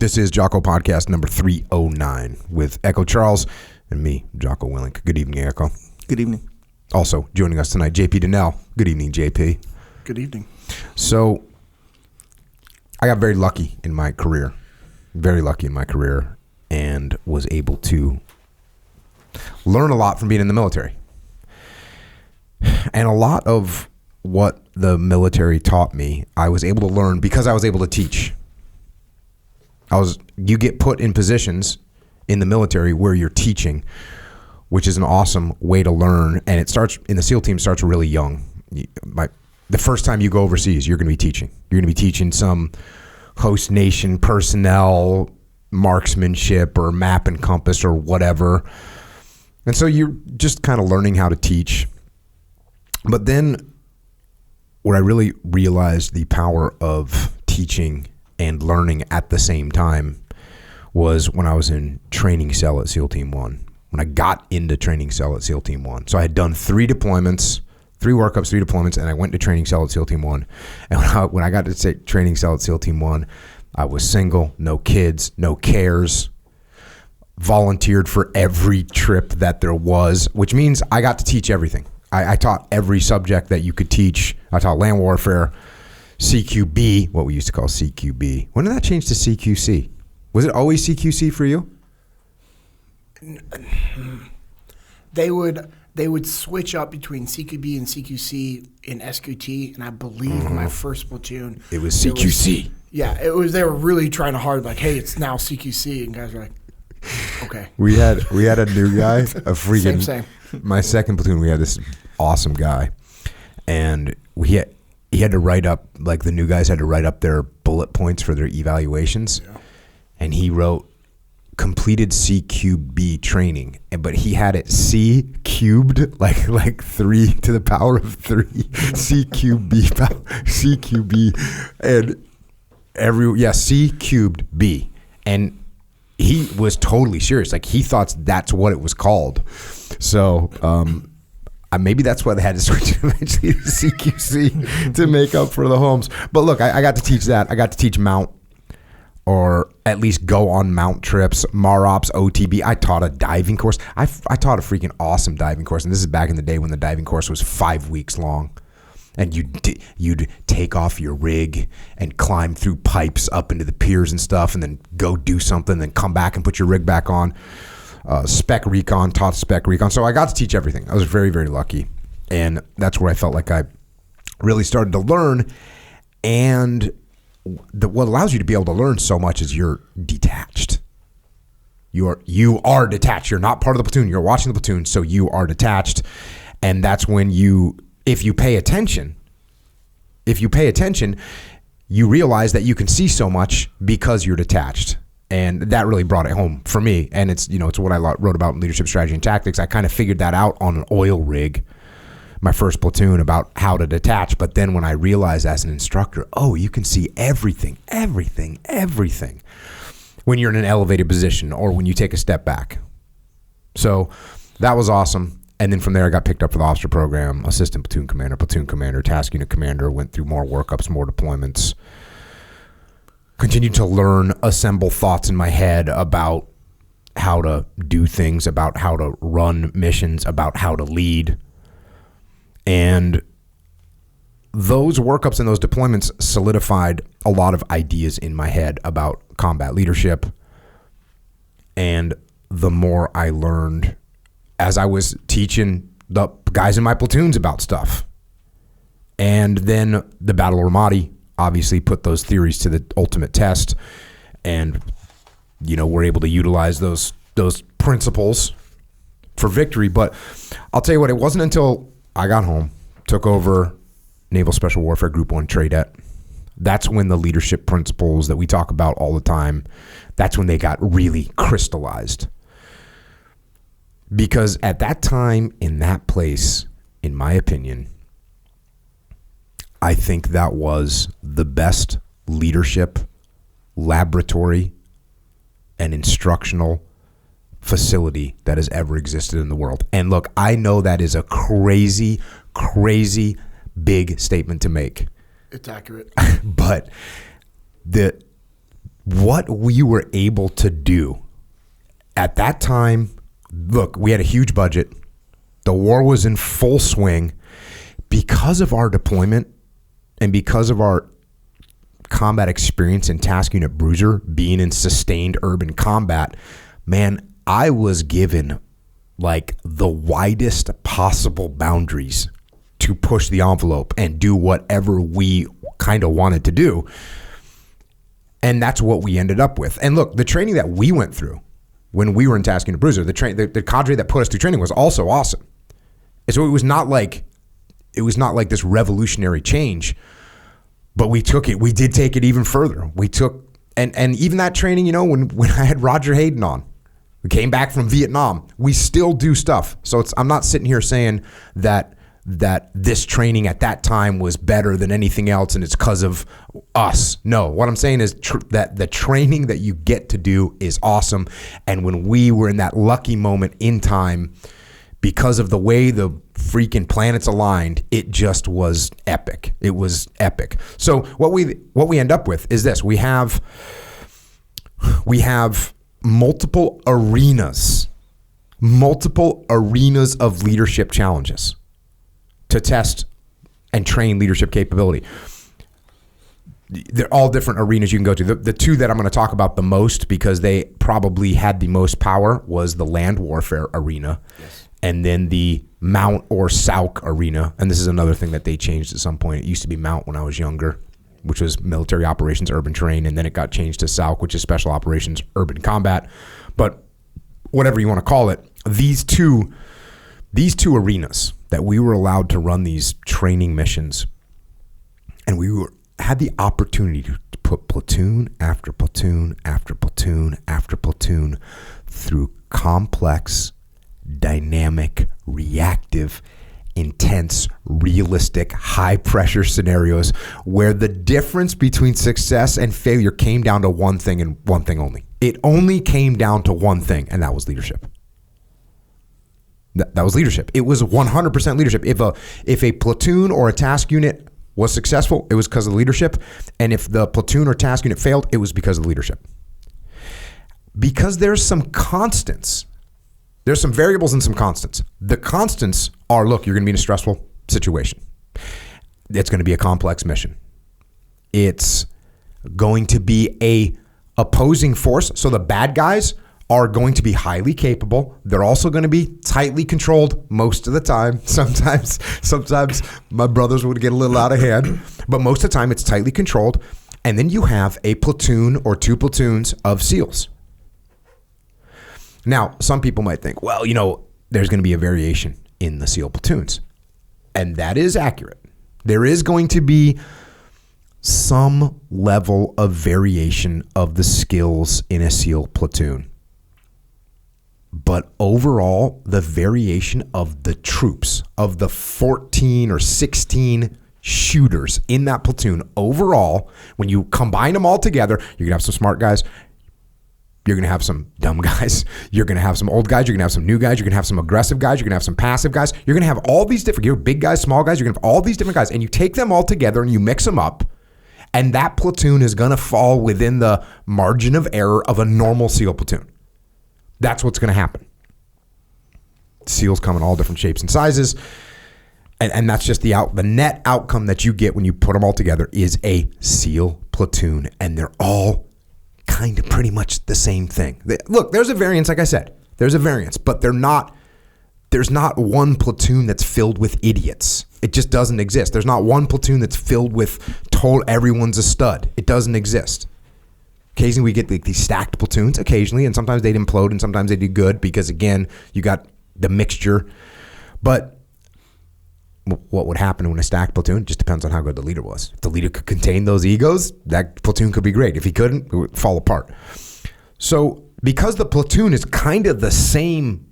This is Jocko Podcast number 309 with Echo Charles and me, Jocko Willink. Good evening, Echo. Good evening. Also joining us tonight, JP Dinnell. Good evening, JP. Good evening. So, I got very lucky in my career. And was able to learn a lot from being in the military. And a lot of what the military taught me, I was able to learn because I was able to teach. You get put in positions in the military where you're teaching, which is an awesome way to learn. And it starts in the SEAL team, starts really young. The first time you go overseas, you're going to be teaching. You're going to be teaching some host nation personnel, marksmanship or map and compass or whatever. And so you're just kind of learning how to teach. But then where I really realized the power of teaching and learning at the same time was when I was in training cell at SEAL Team 1. When I got into training cell at SEAL Team 1. So I had done 3 deployments, 3 workups, 3 deployments, and I went to training cell at SEAL Team 1. And when I got to training cell at SEAL Team 1, I was single, no kids, no cares, volunteered for every trip that there was, which means I got to teach everything. I taught every subject that you could teach. I taught land warfare, CQB, what we used to call CQB. When did that change to CQC? Was it always CQC for you? They would switch up between CQB and CQC in SQT, and I believe in my first platoon it was CQC. They were really trying to hard, like, hey, it's now CQC, and guys were like, okay. We had a new guy, a freaking same. My second platoon. We had this awesome guy, and he had to write up, like, the new guys had to write up their bullet points for their evaluations, and he wrote completed CQB training, but he had it C cubed, like 3 to the power of 3 CQB, and C cubed B, and he was totally serious. Like, he thought that's what it was called. So maybe that's why they had to switch eventually to CQC to make up for the homes. But look, I got to teach that. I got to teach mount, or at least go on mount trips, MAROPS, OTB. I taught a diving course. I taught a freaking awesome diving course. And this is back in the day when the diving course was 5 weeks long. And you'd take off your rig and climb through pipes up into the piers and stuff, and then go do something, then come back and put your rig back on. Spec recon, taught spec recon. So I got to teach everything. I was very, very lucky. And that's where I felt like I really started to learn. And what allows you to be able to learn so much is you're detached. You are detached. You're not part of the platoon. You're watching the platoon, so you are detached. And that's when if you pay attention, you realize that you can see so much because you're detached. And that really brought it home for me. And it's what I wrote about in Leadership Strategy and Tactics. I kind of figured that out on an oil rig, my first platoon, about how to detach. But then when I realized as an instructor, you can see everything when you're in an elevated position or when you take a step back. So that was awesome. And then from there, I got picked up for the officer program, assistant platoon commander, task unit commander, went through more workups, more deployments, continued to learn, assemble thoughts in my head about how to do things, about how to run missions, about how to lead. And those workups and those deployments solidified a lot of ideas in my head about combat leadership. And the more I learned as I was teaching the guys in my platoons about stuff. And then the Battle of Ramadi obviously put those theories to the ultimate test. And, we're able to utilize those principles for victory. But I'll tell you what, it wasn't until I got home, took over Naval Special Warfare Group 1 TRADET. That's when the leadership principles that we talk about all the time, that's when they got really crystallized. Because at that time, in that place, in my opinion, I think that was the best leadership, laboratory, and instructional facility that has ever existed in the world. And look, I know that is a crazy, crazy big statement to make. It's accurate. But what we were able to do at that time. Look, we had a huge budget. The war was in full swing. Because of our deployment and because of our combat experience in Task Unit Bruiser, being in sustained urban combat, man, I was given like the widest possible boundaries to push the envelope and do whatever we kind of wanted to do. And that's what we ended up with. And look, the training that we went through when we were in Task Unit Bruiser, the cadre that put us through training was also awesome. And so it was not like this revolutionary change, but we did take it even further. We took, and even that training, you know, when I had Roger Hayden on, we came back from Vietnam, we still do stuff. So I'm not sitting here saying that this training at that time was better than anything else and it's because of us. No, what I'm saying is that the training that you get to do is awesome. And when we were in that lucky moment in time, because of the way the freaking planets aligned, it just was epic. It was epic. So what we end up with is this. We have multiple arenas of leadership challenges to test and train leadership capability. They're all different arenas you can go to. The two that I'm going to talk about the most, because they probably had the most power, was the land warfare arena. Yes. And then the Mount or SAUC arena. And this is another thing that they changed at some point. It used to be Mount when I was younger, which was military operations, urban terrain. And then it got changed to SAUC, which is special operations, urban combat. But whatever you want to call it, these two arenas that we were allowed to run these training missions, and had the opportunity to put platoon after platoon after platoon after platoon through complex, dynamic, reactive, intense, realistic, high-pressure scenarios where the difference between success and failure came down to one thing and one thing only. It only came down to one thing, and that was leadership. That was leadership. It was 100% leadership. If a platoon or a task unit was successful, it was because of leadership. And if the platoon or task unit failed, it was because of leadership. Because there's some constants. There's some variables and some constants. The constants are, look, you're going to be in a stressful situation. It's going to be a complex mission. It's going to be a opposing force. So the bad guys are going to be highly capable. They're also going to be tightly controlled most of the time. Sometimes my brothers would get a little out of hand, but most of the time it's tightly controlled. And then you have a platoon or two platoons of SEALs. Now, some people might think, well, you know, there's going to be a variation in the SEAL platoons. And that is accurate. There is going to be some level of variation of the skills in a SEAL platoon. But overall, the variation of the troops, of the 14 or 16 shooters in that platoon, overall, when you combine them all together, you're going to have some smart guys, you're going to have some dumb guys, you're going to have some old guys, you're going to have some new guys, you're going to have some aggressive guys, you're going to have some passive guys, you're going to have all these different, you're big guys, small guys, you're going to have all these different guys, and you take them all together and you mix them up, and that platoon is going to fall within the margin of error of a normal SEAL platoon. That's what's going to happen. SEALs come in all different shapes and sizes, and that's just the net outcome that you get when you put them all together is a SEAL platoon, and they're all kind of pretty much the same thing. Look, there's a variance, like I said. There's a variance, but there's not one platoon that's filled with idiots. It just doesn't exist. There's not one platoon that's filled with everyone's a stud. It doesn't exist. Occasionally we get these stacked platoons, occasionally, and sometimes they'd implode and sometimes they do good because, again, you got the mixture. But what would happen when a stacked platoon? It just depends on how good the leader was. If the leader could contain those egos, that platoon could be great. If he couldn't, it would fall apart. So because the platoon is kind of the same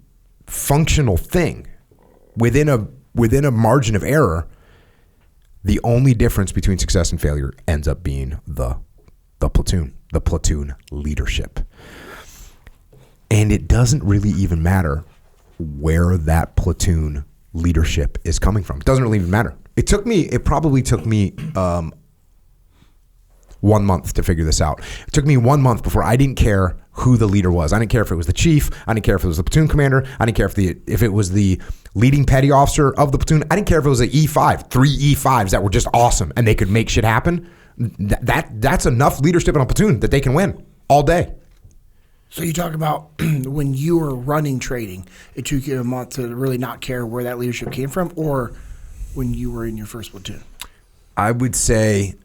functional thing within a margin of error, the only difference between success and failure ends up being the platoon leadership. And it doesn't really even matter where that platoon leadership is coming from. It doesn't really even matter. It probably took me 1 month to figure this out. It took me 1 month before I didn't care who the leader was. I didn't care if it was the chief. I didn't care if it was the platoon commander. I didn't care if it was the leading petty officer of the platoon. I didn't care if it was an E5, 3 E5s that were just awesome and they could make shit happen. That's enough leadership in a platoon that they can win all day. So you talk about when you were running training, it took you a month to really not care where that leadership came from, or when you were in your first platoon? I would say,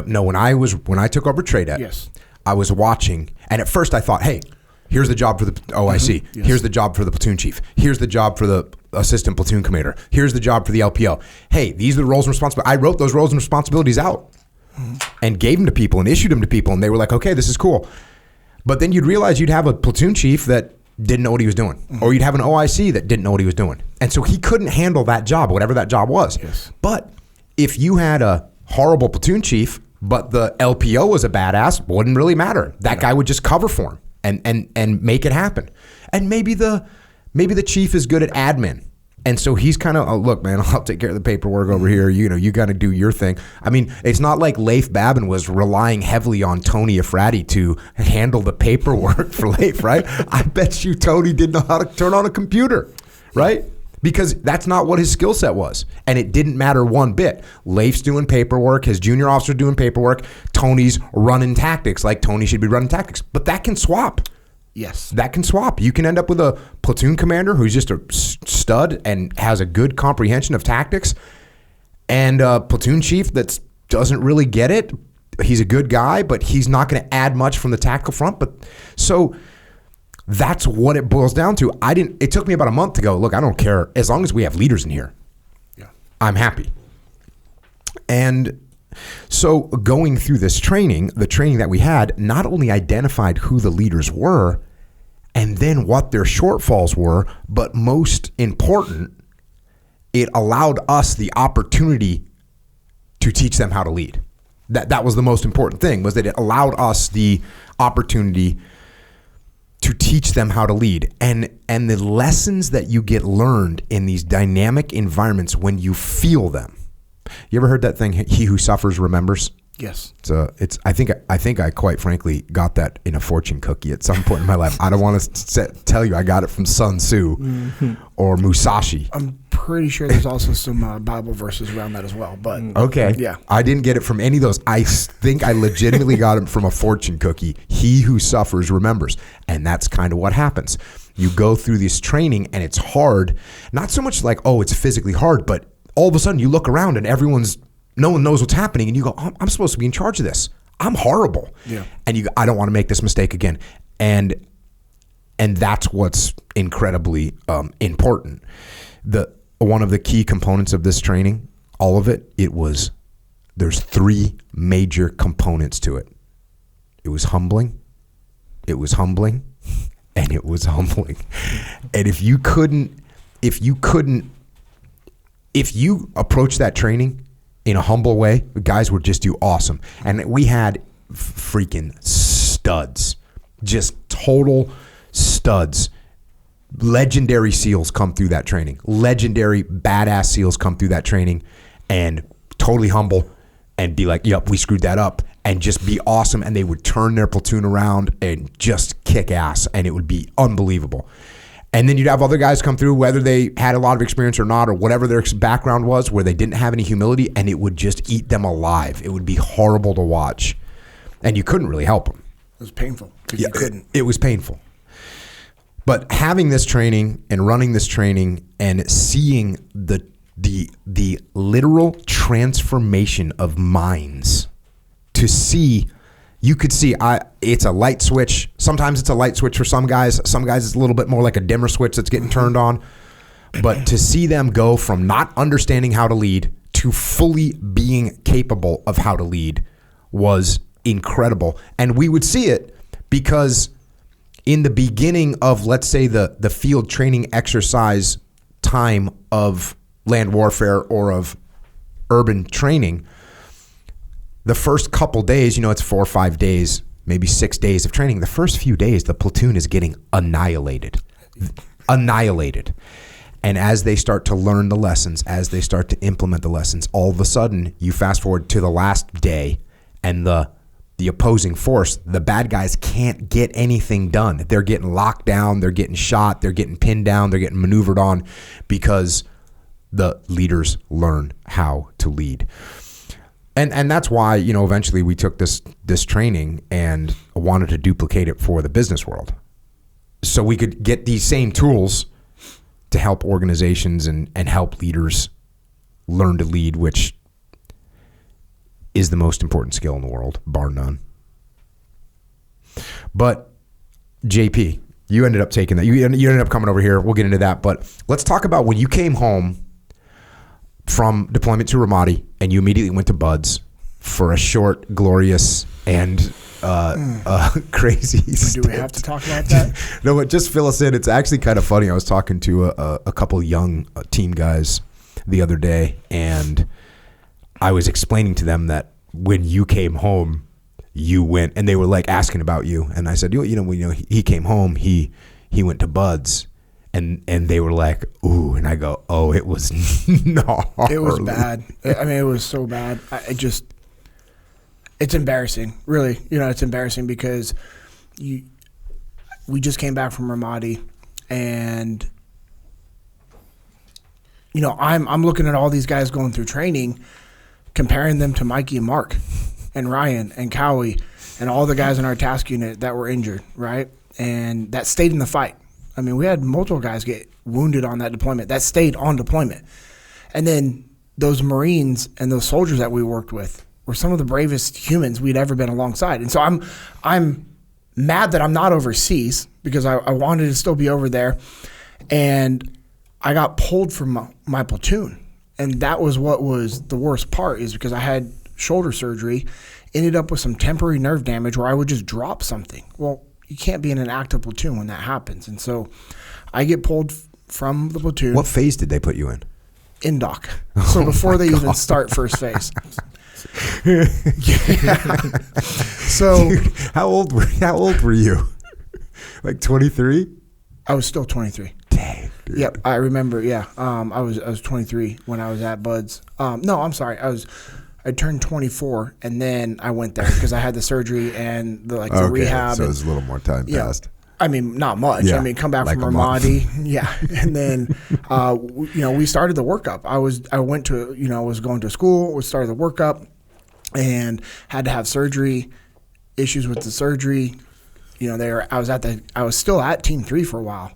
no, when I took over TRADET, yes, I was watching, and at first I thought, hey, here's the job for the OIC. Yes. Here's the job for the platoon chief. Here's the job for the assistant platoon commander. Here's the job for the LPO. Hey, these are the roles and responsibilities. I wrote those roles and responsibilities out and gave them to people and issued them to people, and they were like, okay, this is cool. But then you'd realize you'd have a platoon chief that didn't know what he was doing, or you'd have an OIC that didn't know what he was doing. And so he couldn't handle that job, whatever that job was. Yes. But if you had a horrible platoon chief, but the LPO was a badass, wouldn't really matter. That guy would just cover for him and make it happen. And maybe the chief is good at admin. And so he's kind of, oh, look, man, I'll take care of the paperwork over here. You got to do your thing. I mean, it's not like Leif Babin was relying heavily on Tony Efrati to handle the paperwork for Leif, right? I bet you Tony didn't know how to turn on a computer, right? Because that's not what his skill set was. And it didn't matter one bit. Leif's doing paperwork. His junior officer's doing paperwork. Tony's running tactics like Tony should be running tactics. But that can swap. Yes. That can swap. You can end up with a platoon commander who's just a stud and has a good comprehension of tactics, and a platoon chief that doesn't really get it. He's a good guy, but he's not going to add much from the tactical front. But so that's what it boils down to. It took me about a month to go, look, I don't care. As long as we have leaders in here, I'm happy. And so going through this training, the training that we had not only identified who the leaders were and then what their shortfalls were, but most important, it allowed us the opportunity to teach them how to lead. That was the most important thing, was that it allowed us the opportunity to teach them how to lead. And the lessons that you get learned in these dynamic environments when you feel them. You ever heard that thing, he who suffers remembers? Yes. I think I quite frankly got that in a fortune cookie at some point in my life. I don't want to tell you I got it from Sun Tzu or Musashi. I'm pretty sure there's also some Bible verses around that as well. But okay, yeah, I didn't get it from any of those. I think I legitimately got it from a fortune cookie. He who suffers remembers, and that's kind of what happens. You go through this training, and it's hard. Not so much like, oh, it's physically hard, but all of a sudden you look around and no one knows what's happening, and you go, I'm supposed to be in charge of this. I'm horrible. Yeah. And you go, I don't want to make this mistake again. And that's what's incredibly important. One of the key components of this training, all of it, there's 3 major components to it. It was humbling, and it was humbling. And if you approach that training in a humble way, the guys would just do awesome. And we had freaking studs, just total studs. Legendary SEALs come through that training. Legendary badass SEALs come through that training and totally humble and be like, yep, we screwed that up, and just be awesome. And they would turn their platoon around and just kick ass, and it would be unbelievable. And then you'd have other guys come through, whether they had a lot of experience or not, or whatever their background was, where they didn't have any humility, and it would just eat them alive. It would be horrible to watch. And you couldn't really help them. It was painful because you couldn't. It was painful. But having this training and running this training and seeing the literal transformation of minds, to see, you could see, it's a light switch. Sometimes it's a light switch for some guys. Some guys it's a little bit more like a dimmer switch that's getting turned on. But to see them go from not understanding how to lead to fully being capable of how to lead was incredible. And we would see it because in the beginning of, let's say, the field training exercise time of land warfare or of urban training, the first couple days, it's 4 or 5 days, maybe 6 days of training. The first few days, the platoon is getting annihilated. And as they start to learn the lessons, as they start to implement the lessons, all of a sudden, you fast forward to the last day, and the opposing force, the bad guys can't get anything done. They're getting locked down, they're getting shot, they're getting pinned down, they're getting maneuvered on because the leaders learn how to lead. And that's why, eventually we took this training and wanted to duplicate it for the business world. So we could get these same tools to help organizations and help leaders learn to lead, which is the most important skill in the world, bar none. But JP, you ended up taking that. You ended up coming over here. We'll get into that. But let's talk about when you came home from deployment to Ramadi and you immediately went to Buds for a short, glorious, and crazy stint. Do we have to talk about that? No, but just fill us in. It's actually kind of funny. I was talking to a couple young team guys the other day, and I was explaining to them that when you came home, you went, and they were like asking about you, and I said, he came home, he went to Buds. And they were like, ooh, and I go, oh, it was gnarly. It was bad. I mean, it was so bad. It's embarrassing, really. It's embarrassing because we just came back from Ramadi, and I'm looking at all these guys going through training, comparing them to Mikey and Mark, and Ryan and Cowie, and all the guys in our task unit that were injured, right, and that stayed in the fight. I mean, we had multiple guys get wounded on that deployment that stayed on deployment. And then those Marines and those soldiers that we worked with were some of the bravest humans we'd ever been alongside. And so I'm mad that I'm not overseas because I wanted to still be over there. And I got pulled from my platoon. And that was what was the worst part, is because I had shoulder surgery, ended up with some temporary nerve damage where I would just drop something. Well, you can't be in an active platoon when that happens. And so I get pulled from the platoon. What phase did they put you in? Indoc. So before they even start first phase. Yeah. So dude, how old were you? Like 23? I was still 23. Dang. Dude. Yep, I remember. Yeah, I was 23 when I was at Buds. No, I'm sorry. I turned 24, and then I went there because I had the surgery and the rehab. So it was a little more time passed. I mean, not much. Yeah, I mean, come back from Ramadi. Yeah. And then, we started the workup. I was going to school. We started the workup and had to have surgery, issues with the surgery. I was still at Team 3 for a while.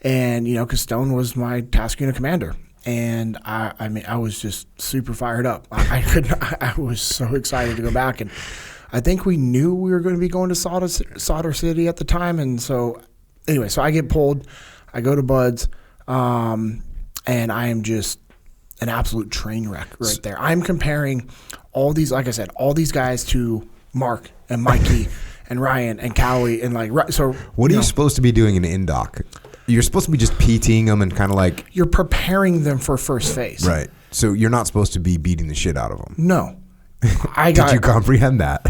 And, because Stone was my task unit commander. And I was just super fired up. I was so excited to go back, and I think we knew we were going to be going to Solder City at the time. And so anyway, so I get pulled, I go to Buds, and I am just an absolute train wreck right there. I'm comparing all these, like I said, all these guys to Mark and Mikey and Ryan and Cowie and so. What are you supposed to be doing in Indoc? You're supposed to be just PTing them and kind of like... You're preparing them for first phase. Right. So you're not supposed to be beating the shit out of them. No. Did you comprehend that?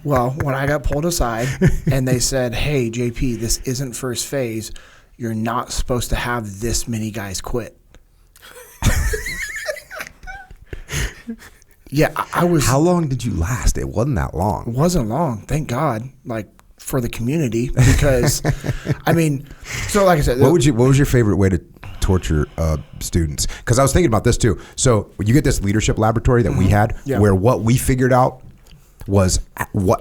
Well, when I got pulled aside and they said, hey, JP, this isn't first phase. You're not supposed to have this many guys quit. Yeah, I was... How long did you last? It wasn't that long. It wasn't long. Thank God. For the community, because I mean, so like I said, what was your favorite way to torture students? Because I was thinking about this too. So you get this leadership laboratory that we had, where what we figured out was where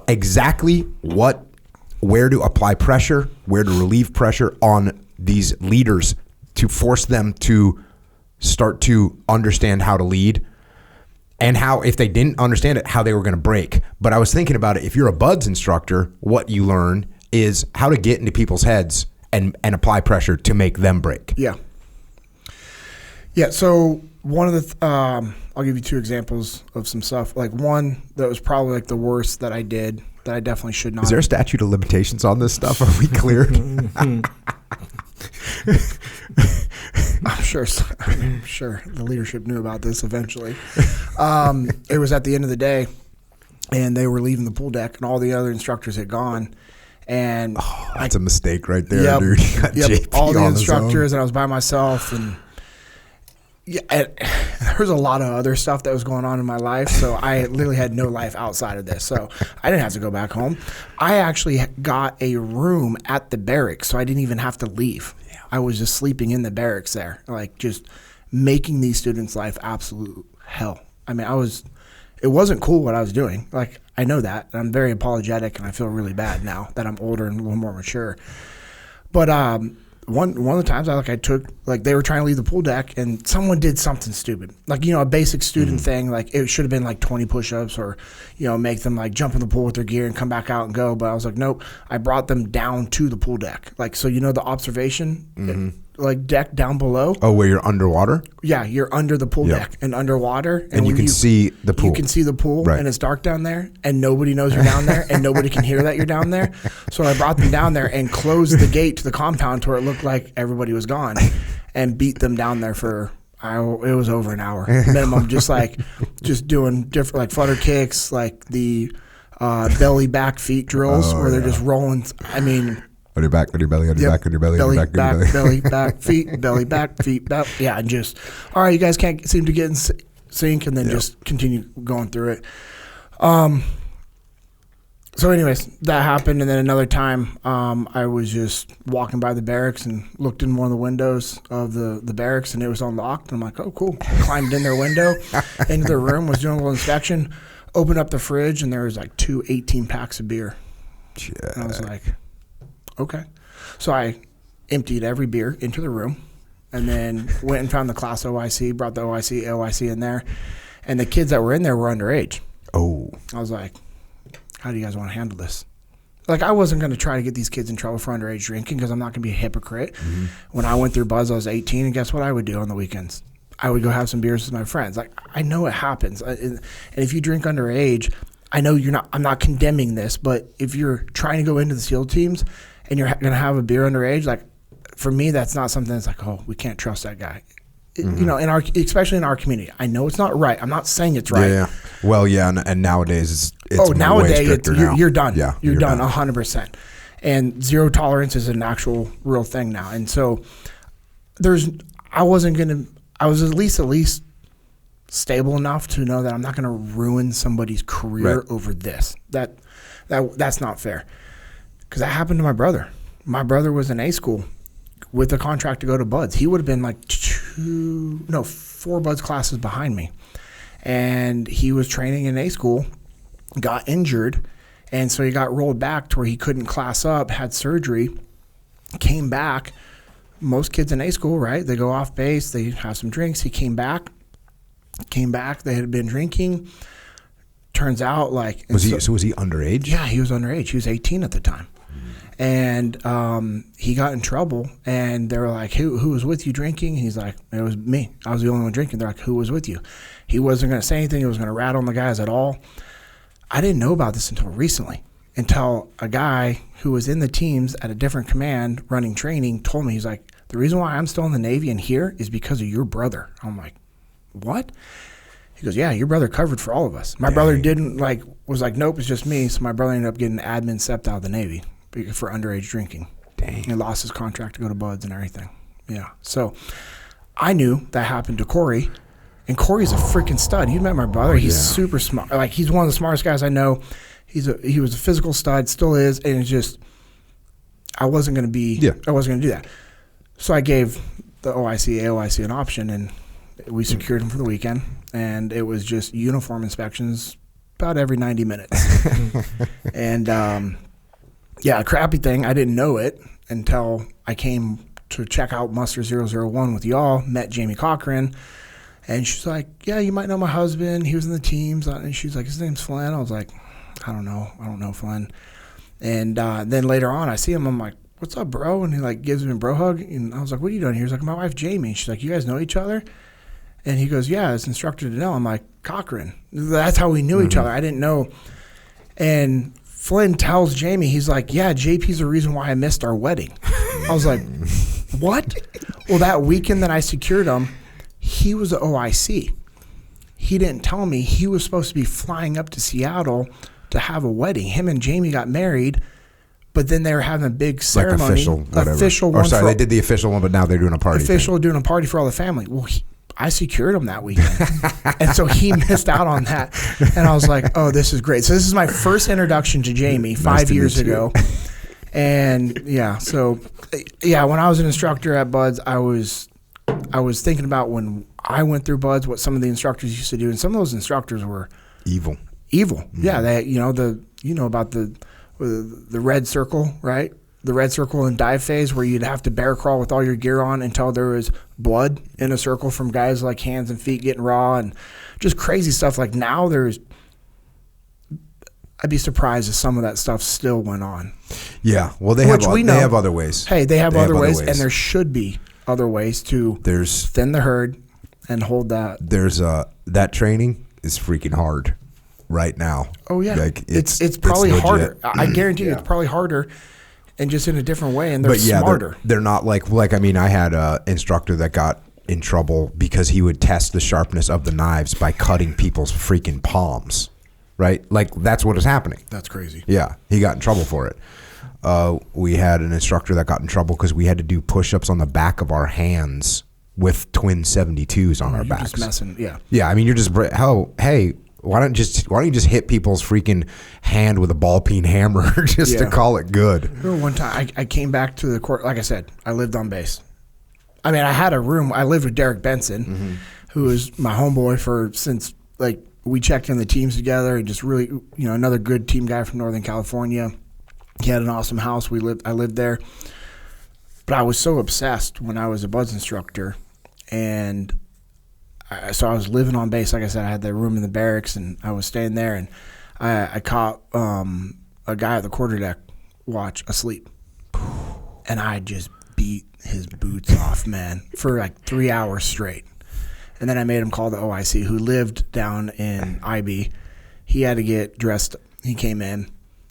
to apply pressure, where to relieve pressure on these leaders to force them to start to understand how to lead. And how, if they didn't understand it, how they were going to break. But I was thinking about it. If you're a Buds instructor, what you learn is how to get into people's heads and apply pressure to make them break. Yeah. Yeah. So one of the, I'll give you two examples of some stuff. Like one that was probably the worst that I did that I definitely should not. Is there a statute of limitations on this stuff? Are we clear? I'm sure the leadership knew about this eventually. It was at the end of the day, and they were leaving the pool deck, and all the other instructors had gone. And that's a mistake right there, dude. You got JP all the instructors, and I was by myself, and Yeah, and there was a lot of other stuff that was going on in my life, so I literally had no life outside of this. So I didn't have to go back home. I actually got a room at the barracks, so I didn't even have to leave. Yeah. I was just sleeping in the barracks there, like just making these students' life absolute hell. I mean, it wasn't cool what I was doing. Like, I know that, and I'm very apologetic, and I feel really bad now that I'm older and a little more mature. But one of the times I took, like, they were trying to leave the pool deck and someone did something stupid, like, a basic student thing, like it should have been like 20 push-ups or make them like jump in the pool with their gear and come back out and go. But I was like, nope. I brought them down to the pool deck, like, so the observation like deck down below. Oh, where you're underwater? Yeah, you're under the pool deck and underwater, and you can see the pool. You can see the pool, right. And it's dark down there, and nobody knows you're down there, and nobody can hear that you're down there. So I brought them down there and closed the gate to the compound to where it looked like everybody was gone, and beat them down there for it was over an hour minimum, just doing different, like, flutter kicks, like the belly back feet drills where they're just rolling. I mean, on your back, on your belly, on your back, on your belly, belly, on your back, back, belly, back, feet, belly, back, feet, back. Yeah, and just, all right, you guys can't seem to get in sync, and then just continue going through it. So anyways, that happened, and then another time I was just walking by the barracks and looked in one of the windows of the barracks, and it was unlocked. And I'm like, oh, cool. Climbed in their window, into their room, was doing a little inspection, opened up the fridge, and there was like 2 18-packs of beer. Yeah. And I was like, okay. So I emptied every beer into the room and then went and found the class OIC, brought the OIC in there. And the kids that were in there were underage. Oh. I was like, how do you guys want to handle this? Like, I wasn't going to try to get these kids in trouble for underage drinking because I'm not going to be a hypocrite. Mm-hmm. When I went through Buzz, I was 18, and guess what I would do on the weekends? I would go have some beers with my friends. Like, I know it happens. And if you drink underage, I know I'm not condemning this, but if you're trying to go into the SEAL teams and you're going to have a beer underage, like, for me, that's not something that's like, oh, we can't trust that guy. Mm-hmm. Especially in our community. I know it's not right. I'm not saying it's right. Yeah. Well, yeah, and nowadays it's nowadays way stricter now. You're done. Yeah, you're done 100%. And zero tolerance is an actual real thing now. And so I was at least stable enough to know that I'm not going to ruin somebody's career over this. That's not fair. Because that happened to my brother. My brother was in A school with a contract to go to Buds. He would have been like 4 Buds classes behind me. And he was training in A school, got injured, and so he got rolled back to where he couldn't class up, had surgery, came back. Most kids in A school, right? They go off base, they have some drinks. He came back, they had been drinking. Turns out, like... Was he underage? Yeah, he was underage. He was 18 at the time. And he got in trouble, and they were like, who was with you drinking? He's like, it was me. I was the only one drinking. They're like, who was with you? He wasn't going to say anything. He wasn't going to rat on the guys at all. I didn't know about this until recently, until a guy who was in the teams at a different command running training told me, he's like, the reason why I'm still in the Navy and here is because of your brother. I'm like, what? He goes, yeah, your brother covered for all of us. My brother was like, nope, it's just me. So my brother ended up getting admin sept out of the Navy for underage drinking. Dang. He lost his contract to go to Buds and everything. Yeah. So I knew that happened to Corey, and Corey's a freaking stud. You met my brother. He's super smart. Like, he's one of the smartest guys I know. He was a physical stud, still is, and it's just, I wasn't going to do that. So I gave the AOIC an option, and we secured him for the weekend, and it was just uniform inspections about every 90 minutes. And, yeah, a crappy thing, I didn't know it until I came to check out Muster 001 with y'all, met Jamie Cochran, and she's like, yeah, you might know my husband. He was in the teams. And she's like, his name's Flynn. I was like, I don't know Flynn. And then later on, I see him. I'm like, what's up, bro? And he like gives me a bro hug. And I was like, what are you doing here? He's like, my wife, Jamie. She's like, you guys know each other? And he goes, yeah, it's instructor Dinnell. I'm like, Cochran. That's how we knew each other. I didn't know. And Flynn tells Jamie, he's like, yeah, JP's the reason why I missed our wedding. I was like, what? Well, that weekend that I secured him, he was an OIC. He didn't tell me he was supposed to be flying up to Seattle to have a wedding. Him and Jamie got married, but then they were having a big ceremony. Like official one. They did the official one, but now they're doing a party. Doing a party for all the family. Well, I secured him that weekend. And so he missed out on that. And I was like, oh, this is great. So this is my first introduction to Jamie 5 years ago. And so when I was an instructor at Buds, I was thinking about when I went through Buds, what some of the instructors used to do. And some of those instructors were evil. Mm-hmm. Yeah. They, about the red circle, right? The red circle and dive phase where you'd have to bear crawl with all your gear on until there was blood in a circle from guys like hands and feet getting raw and just crazy stuff. Like now I'd be surprised if some of that stuff still went on. Yeah. Well, they have other ways. Hey, they have other ways, and there should be other ways to thin the herd and hold that. There's that training is freaking hard right now. Oh yeah. Like it's probably harder. I guarantee you it's probably harder. And just in a different way, and they're smarter. They're not like I mean, I had an instructor that got in trouble because he would test the sharpness of the knives by cutting people's freaking palms, right? Like that's what is happening. That's crazy. Yeah, he got in trouble for it. We had an instructor that got in trouble because we had to do push-ups on the back of our hands with twin 72s on our backs. Just messing, yeah. Yeah, I mean, you're just hey. Why don't you just hit people's freaking hand with a ball peen hammer just to call it good? Remember one time I came back to the court. Like I said, I lived on base. I mean, I had a room. I lived with Derek Benson, who was my homeboy since we checked in the teams together, and just really another good team guy from Northern California. He had an awesome house. I lived there, but I was so obsessed when I was a Buds instructor, and so I was living on base. Like I said, I had the room in the barracks, and I was staying there, and I caught a guy at the quarterdeck watch asleep, and I just beat his boots off, man, for like 3 hours straight. And then I made him call the OIC, who lived down in IB. He had to get dressed. He came in.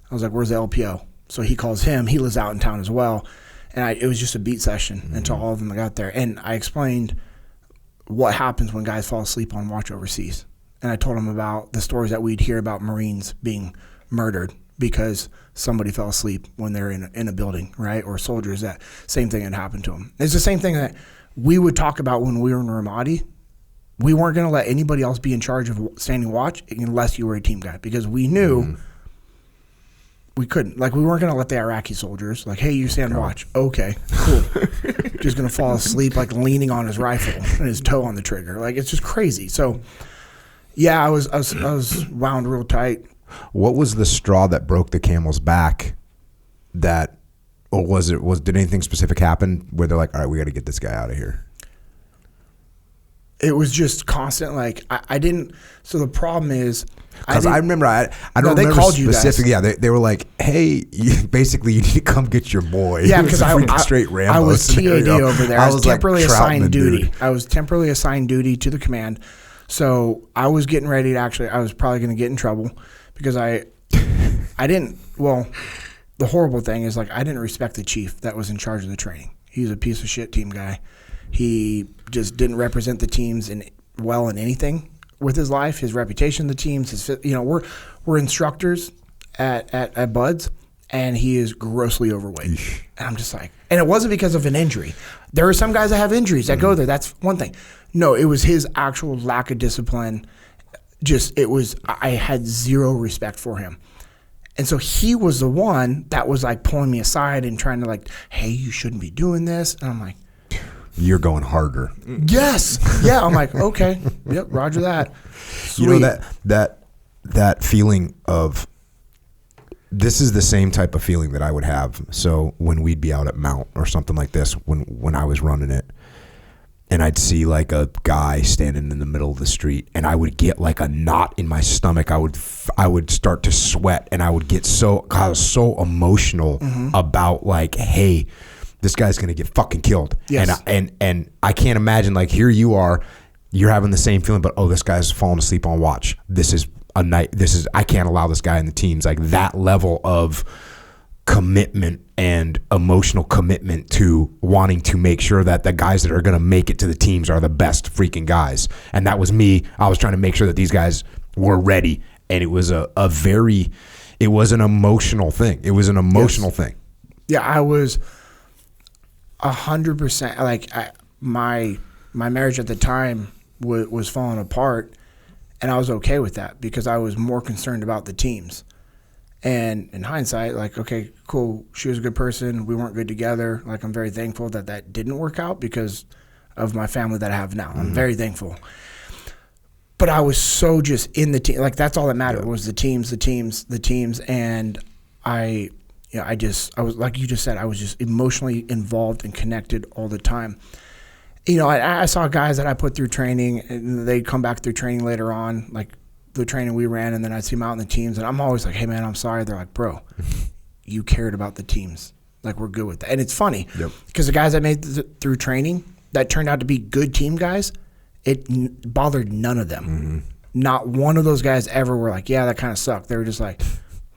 I was like, where's the LPO? So he calls him. He lives out in town as well. And it was just a beat session until all of them got there. And I explained what happens when guys fall asleep on watch overseas. And I told him about the stories that we'd hear about Marines being murdered because somebody fell asleep when they're in a building, right? Or soldiers, that same thing had happened to them. It's the same thing that we would talk about when we were in Ramadi. We weren't going to let anybody else be in charge of standing watch unless you were a team guy, because we knew we couldn't. Like, we weren't going to let the Iraqi soldiers, like, hey, you stand watch. Okay, cool. Just going to fall asleep, like, leaning on his rifle and his toe on the trigger. Like, it's just crazy. So, yeah, I was wound real tight. What was the straw that broke the camel's back? Did anything specific happen where they're like, all right, we got to get this guy out of here? It was just constant. Like, I didn't. So the problem is, because I remember, I don't remember called you specifically. Yeah, they were like, hey, basically, you need to come get your boy. Yeah, because straight Rambo I was scenario. TAD over there. I was temporarily assigned duty. I was temporarily assigned duty to the command. So I was getting ready to I was probably going to get in trouble because I didn't. Well, the horrible thing is, like, I didn't respect the chief that was in charge of the training. He's a piece of shit team guy. He just didn't represent the teams in anything with his life, his reputation, the teams. We're instructors at Buds, and he is grossly overweight. Eesh. And I'm just like, and it wasn't because of an injury. There are some guys that have injuries that go there. That's one thing. No, it was his actual lack of discipline. I had zero respect for him. And so he was the one that was like pulling me aside and trying to, like, hey, you shouldn't be doing this. And I'm like, you're going harder. Yes. Yeah. I'm like, okay. Yep. Roger that. Sweet. You know, that feeling of, this is the same type of feeling that I would have. So when we'd be out at Mount or something like this, when I was running it, and I'd see like a guy standing in the middle of the street, and I would get like a knot in my stomach. I would start to sweat, and I would get I was so emotional about, like, hey, this guy's gonna get fucking killed. Yes. And I can't imagine, like, here you are, you're having the same feeling, but this guy's falling asleep on watch. This is I can't allow this guy in the teams. Like, that level of commitment and emotional commitment to wanting to make sure that the guys that are gonna make it to the teams are the best freaking guys. And that was me. I was trying to make sure that these guys were ready. And it was it was an emotional thing. It was an emotional thing. Yeah, I was 100%, like, my marriage at the time, was falling apart, and I was okay with that because I was more concerned about the teams. And in hindsight, like, okay, cool, she was a good person. We weren't good together. Like, I'm very thankful that didn't work out because of my family that I have now. I'm very thankful. But I was so just in the team. Like, that's all that mattered was the teams. And I was, like you just said, I was just emotionally involved and connected all the time. You know, I saw guys that I put through training, and they'd come back through training later on, like the training we ran, and then I'd see them out in the teams, and I'm always like, hey, man, I'm sorry. They're like, bro, you cared about the teams. Like, we're good with that. And it's funny because the guys I made through training that turned out to be good team guys, it bothered none of them. Mm-hmm. Not one of those guys ever were like, yeah, that kind of sucked. They were just like,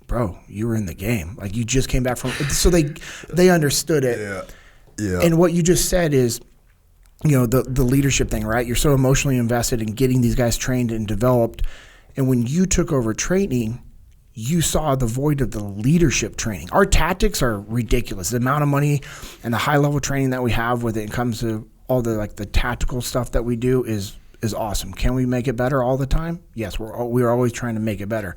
bro, you were in the game. Like, you just came back from – so they understood it. Yeah. And what you just said is, you know, the leadership thing, right? You're so emotionally invested in getting these guys trained and developed. And when you took over training, you saw the void of the leadership training. Our tactics are ridiculous. The amount of money and the high-level training that we have when it comes to all the the tactical stuff that we do is awesome. Can we make it better all the time? Yes, we're always trying to make it better.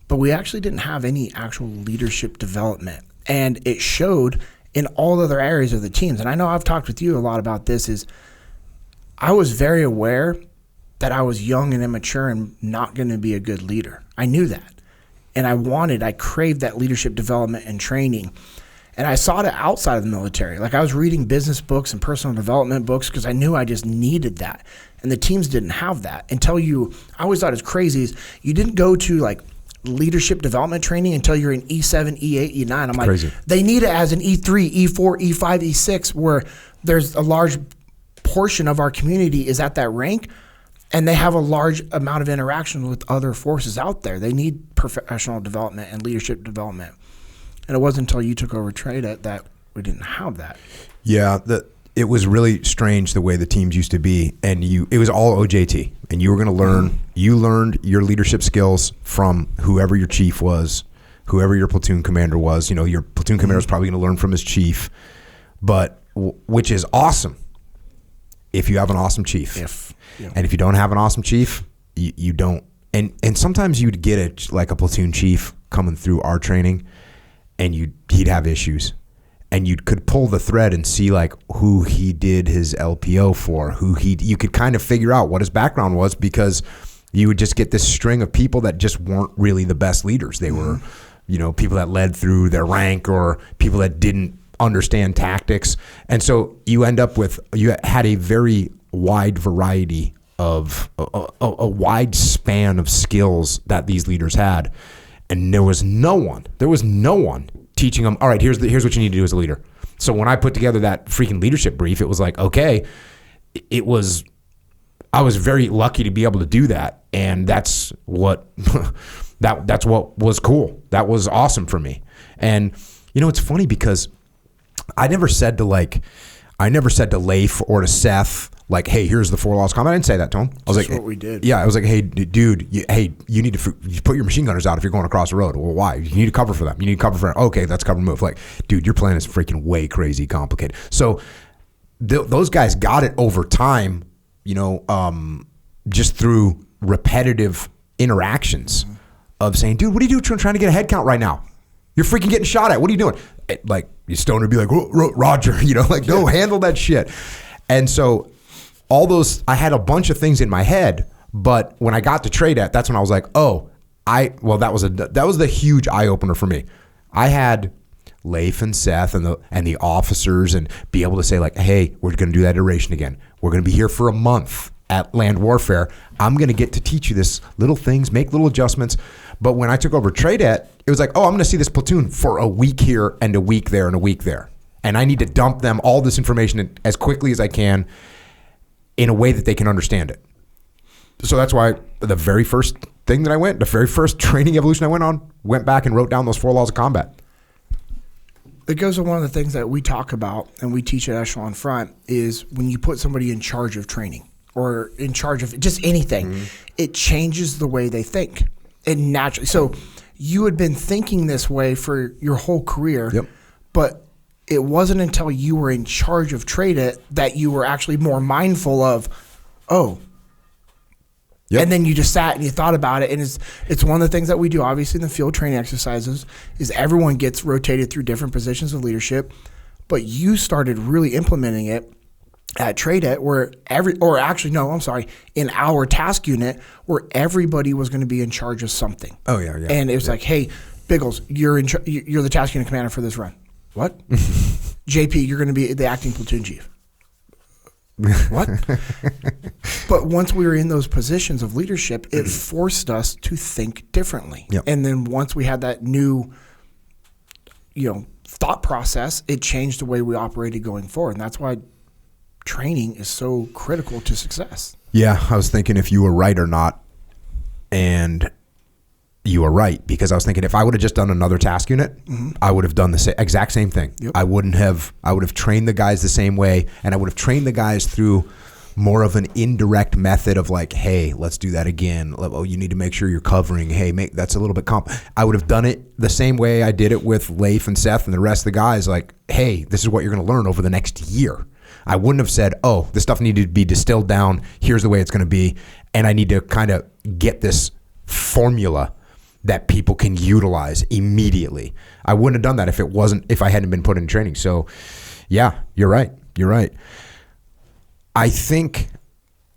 But we actually didn't have any actual leadership development. And it showed in all other areas of the teams. And I know I've talked with you a lot about this, is I was very aware that I was young and immature and not going to be a good leader. I knew that. And I craved that leadership development and training. And I saw it outside of the military. Like, I was reading business books and personal development books because I knew I just needed that. And the teams didn't have that. I always thought it was crazy is you didn't go to like leadership development training until you're in E7, E8, E9. I'm like, crazy. They need it as an E3, E4, E5, E6, where there's a large portion of our community is at that rank. And they have a large amount of interaction with other forces out there. They need professional development and leadership development. And it wasn't until you took over TradeIt that we didn't have that. Yeah, it was really strange the way the teams used to be. And it was all OJT. And you were going to learn, you learned your leadership skills from whoever your chief was, whoever your platoon commander was. You know, your platoon commander was probably going to learn from his chief, which is awesome if you have an awesome chief. And if you don't have an awesome chief, you don't. And sometimes you'd get a platoon chief coming through our training, and he'd have issues, and you could pull the thread and see like who he did his LPO for, you could kind of figure out what his background was, because you would just get this string of people that just weren't really the best leaders. They were, you know, people that led through their rank or people that didn't understand tactics. And so you had a very wide variety of a wide span of skills that these leaders had, and there was no one teaching them, all right, here's what you need to do as a leader. So when I put together that freaking leadership brief, it was like, okay, I was very lucky to be able to do that, and that's what that's what was cool. That was awesome for me. And you know, it's funny because I never said to Leif or to Seth, like, hey, here's the 4 laws of combat. I didn't say that to him. I was like, what we did. Yeah, I was like, hey, dude, you need to put your machine gunners out if you're going across the road. Well, why? You need to cover for them. You need to cover for them. Okay, that's cover move. Like, dude, your plan is freaking way crazy complicated. So those guys got it over time, you know, just through repetitive interactions of saying, dude, what are you doing trying to get a head count right now? You're freaking getting shot at. What are you doing? Like, your stoner would be like, Roger, you know, like, no, handle that shit. And so I had a bunch of things in my head, but when I got to TradeIt, that's when I was like, that was the huge eye opener for me. I had Leif and Seth and the officers, and be able to say like, hey, we're going to do that iteration again. We're going to be here for a month at Land Warfare. I'm going to get to teach you this little things, make little adjustments. But when I took over TradeIt, it was like, I'm going to see this platoon for a week here and a week there and a week there. And I need to dump them all this information as quickly as I can in a way that they can understand it. So that's why the very first training evolution I went back and wrote down those 4 laws of combat. It goes to one of the things that we talk about and we teach at Echelon Front is when you put somebody in charge of training or in charge of just anything, it changes the way they think. And naturally, so you had been thinking this way for your whole career, but it wasn't until you were in charge of TradeIt that you were actually more mindful of, Yep. And then you just sat and you thought about it. And it's one of the things that we do, obviously, in the field training exercises, is everyone gets rotated through different positions of leadership. But you started really implementing it at TradeEt in our task unit where everybody was going to be in charge of something. Oh, yeah. And it was like, hey, Biggles, you're the task unit commander for this run. What? JP, you're going to be the acting platoon chief. What? But once we were in those positions of leadership, it forced us to think differently. Yep. And then once we had that new, thought process, it changed the way we operated going forward. And that's why training is so critical to success. Yeah, I was thinking if you were right or not, and you were right, because I was thinking if I would have just done another task unit, I would have done the exact same thing. Yep. I would have trained the guys the same way, and I would have trained the guys through more of an indirect method of like, hey, let's do that again. Oh, you need to make sure you're covering. Hey, that's a little bit I would have done it the same way I did it with Leif and Seth and the rest of the guys. Like, hey, this is what you're going to learn over the next year. I wouldn't have said, oh, this stuff needed to be distilled down. Here's the way it's going to be. And I need to kind of get this formula that people can utilize immediately. I wouldn't have done that if I hadn't been put in training. So yeah, you're right. I think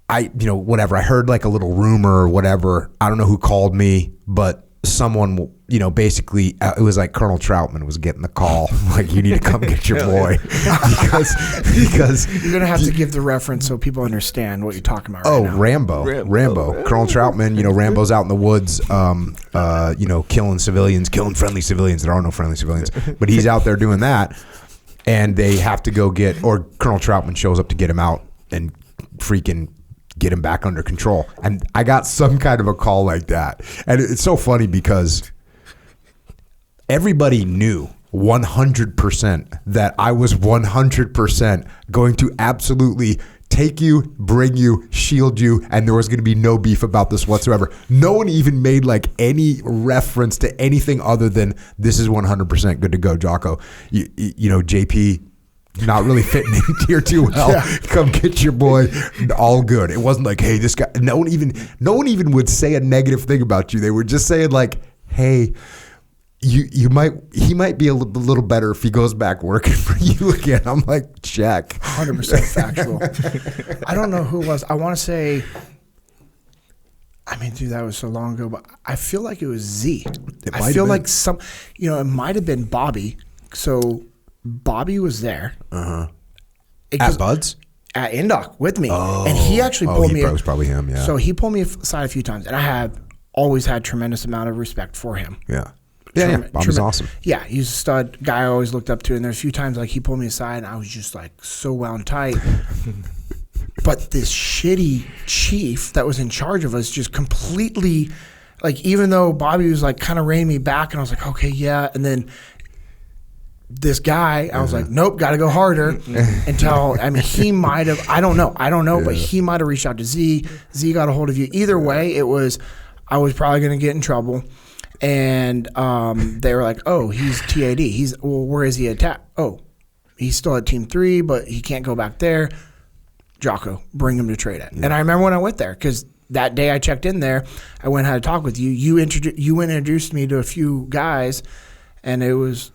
whatever. I heard like a little rumor or whatever. I don't know who called me, but someone, basically it was like Colonel Troutman was getting the call. Like, you need to come get your boy. because you're going to have to give the reference so people understand what you're talking about right now. Rambo. Colonel Troutman, Rambo's out in the woods, killing civilians, killing friendly civilians. There are no friendly civilians, but he's out there doing that. And they have to go or Colonel Troutman shows up to get him out and freaking get him back under control. And I got some kind of a call like that. And it's so funny because everybody knew 100% that I was 100% going to absolutely take you, bring you, shield you, and there was going to be no beef about this whatsoever. No one even made like any reference to anything other than this is 100% good to go, Jocko. JP not really fitting in here too well. Yeah. Come get your boy. All good. It wasn't like, hey, this guy. No one even would say a negative thing about you. They were just saying like, hey, he might be a little better if he goes back working for you again. I'm like, check. 100% factual. I don't know who it was. I want to say, that was so long ago, but I feel like it was Z. I feel like it might have been Bobby. So Bobby was there. At Bud's? At Indoc with me. And he actually pulled me. It was probably him, yeah. So he pulled me aside a few times, and I have always had tremendous amount of respect for him. Yeah. Yeah. Bobby's awesome. Yeah, he's a stud guy I always looked up to, and there's a few times like he pulled me aside, and I was just like so wound tight. But this shitty chief that was in charge of us just completely, like, even though Bobby was like kind of reining me back, and I was like, okay, yeah, and then this guy, I was like, nope, got to go harder. Until, he might have, I don't know, but he might have reached out to Z. Z got a hold of you. Either way, I was probably going to get in trouble. And they were like, oh, he's TAD. Where is he at? Oh, he's still at Team 3, but he can't go back there. Jocko, bring him to TradeEt. And I remember when I went there, because that day I checked in there, I went and had a talk with you. You introduced me to a few guys, and I was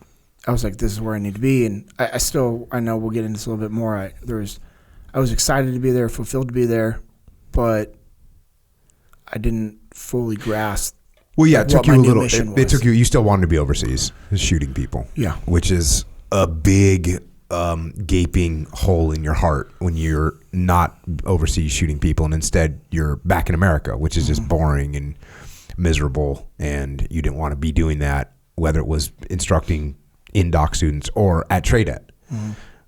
like, this is where I need to be. And I know we'll get into this a little bit more. I was excited to be there, fulfilled to be there, but I didn't fully grasp. Well, yeah, it took you a little. It took you. You still wanted to be overseas shooting people. Yeah, which is a big gaping hole in your heart when you're not overseas shooting people, and instead you're back in America, which is just boring and miserable, and you didn't want to be doing that, whether it was instructing in-doc students or at TradeEt.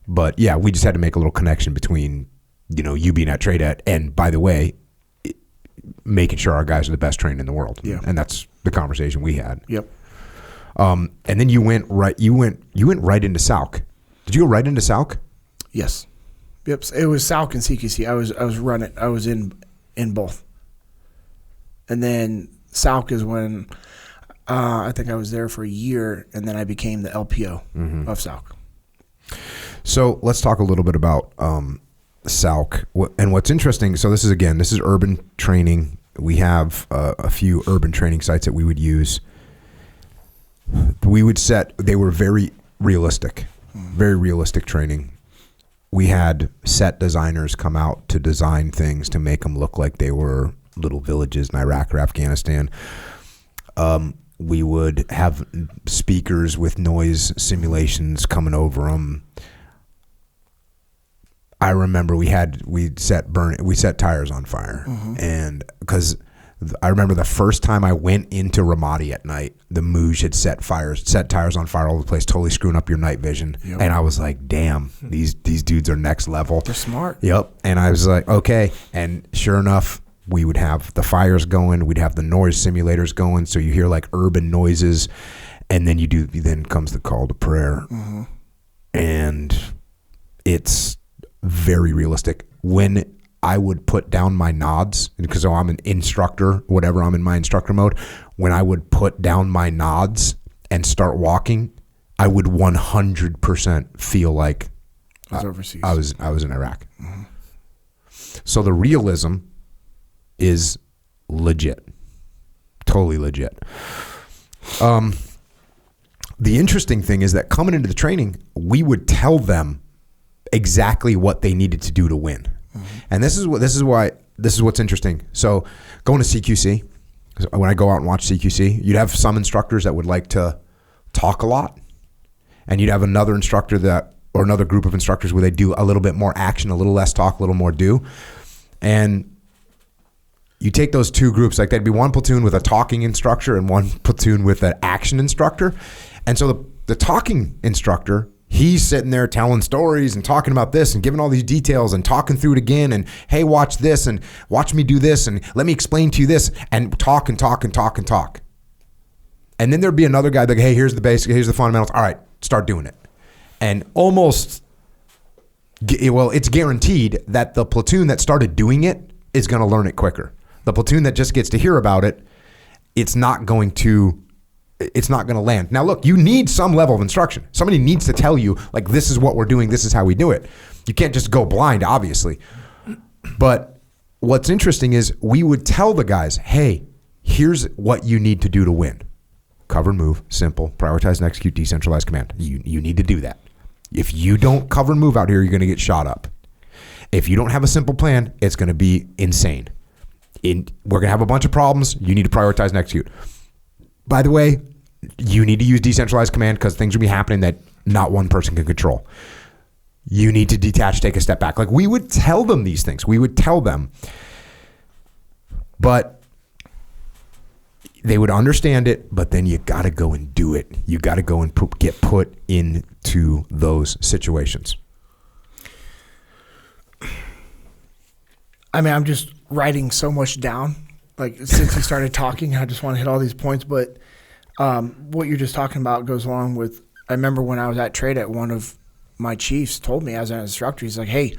But yeah, we just had to make a little connection between you being at TradeEt and, by the way, making sure our guys are the best trained in the world. Yeah. And that's the conversation we had. Yep. And then you went right into Sauk. Did you go right into Sauk? Yes. Yep. It was Sauk and CQC. I was in both. And then Sauk is when I think I was there for a year, and then I became the LPO of Sauk. So let's talk a little bit about Sauk. And what's interesting, so this is urban training. we have a few urban training sites that we would use. We would they were very realistic training. We had set designers come out to design things to make them look like they were little villages in Iraq or Afghanistan. We would have speakers with noise simulations coming over them. I remember we set tires on fire, and because I remember the first time I went into Ramadi at night, the Mooj had set tires on fire all over the place, totally screwing up your night vision. Yep. And I was like, damn, these dudes are next level. They're smart. Yep. And I was like, okay. And sure enough, we would have the fires going, we'd have the noise simulators going, so you hear like urban noises, and then then comes the call to prayer. And it's very realistic. When I would put down my nods, because I'm an instructor, whatever, I'm in my instructor mode. When I would put down my nods and start walking, I would 100% feel like I was overseas. I was in Iraq. So the realism is legit, totally legit. The interesting thing is that coming into the training, we would tell them exactly what they needed to do to win. And this is what's interesting. So going to CQC, when I go out and watch CQC, you'd have some instructors that would like to talk a lot, and you'd have another instructor or another group of instructors where they do a little bit more action, a little less talk, a little more do. And you take those two groups, like there'd be one platoon with a talking instructor and one platoon with an action instructor. And so the talking instructor, he's sitting there telling stories and talking about this and giving all these details and talking through it again, and hey, watch this and watch me do this and let me explain to you this, and talk and talk and talk and talk. And then there'd be another guy like, hey, here's the basic, here's the fundamentals. All right, start doing it. And it's guaranteed that the platoon that started doing it is going to learn it quicker. The platoon that just gets to hear about it, it's not going to land. Now, look, you need some level of instruction. Somebody needs to tell you, like, this is what we're doing, this is how we do it. You can't just go blind, obviously. But what's interesting is we would tell the guys, hey, here's what you need to do to win. Cover and move, simple, prioritize and execute, decentralized command. You need to do that. If you don't cover and move out here, you're going to get shot up. If you don't have a simple plan, it's going to be insane. We're going to have a bunch of problems. You need to prioritize and execute. By the way, you need to use decentralized command because things will be happening that not one person can control. You need to detach, take a step back. Like, we would tell them these things. We would tell them. But they would understand it, but then you got to go and do it. You got to go and get put into those situations. I mean, I'm just writing so much down. Like, since you started talking, I just want to hit all these points. But what you're just talking about goes along with, I remember when I was at trade at, one of my chiefs told me as an instructor, he's like, hey,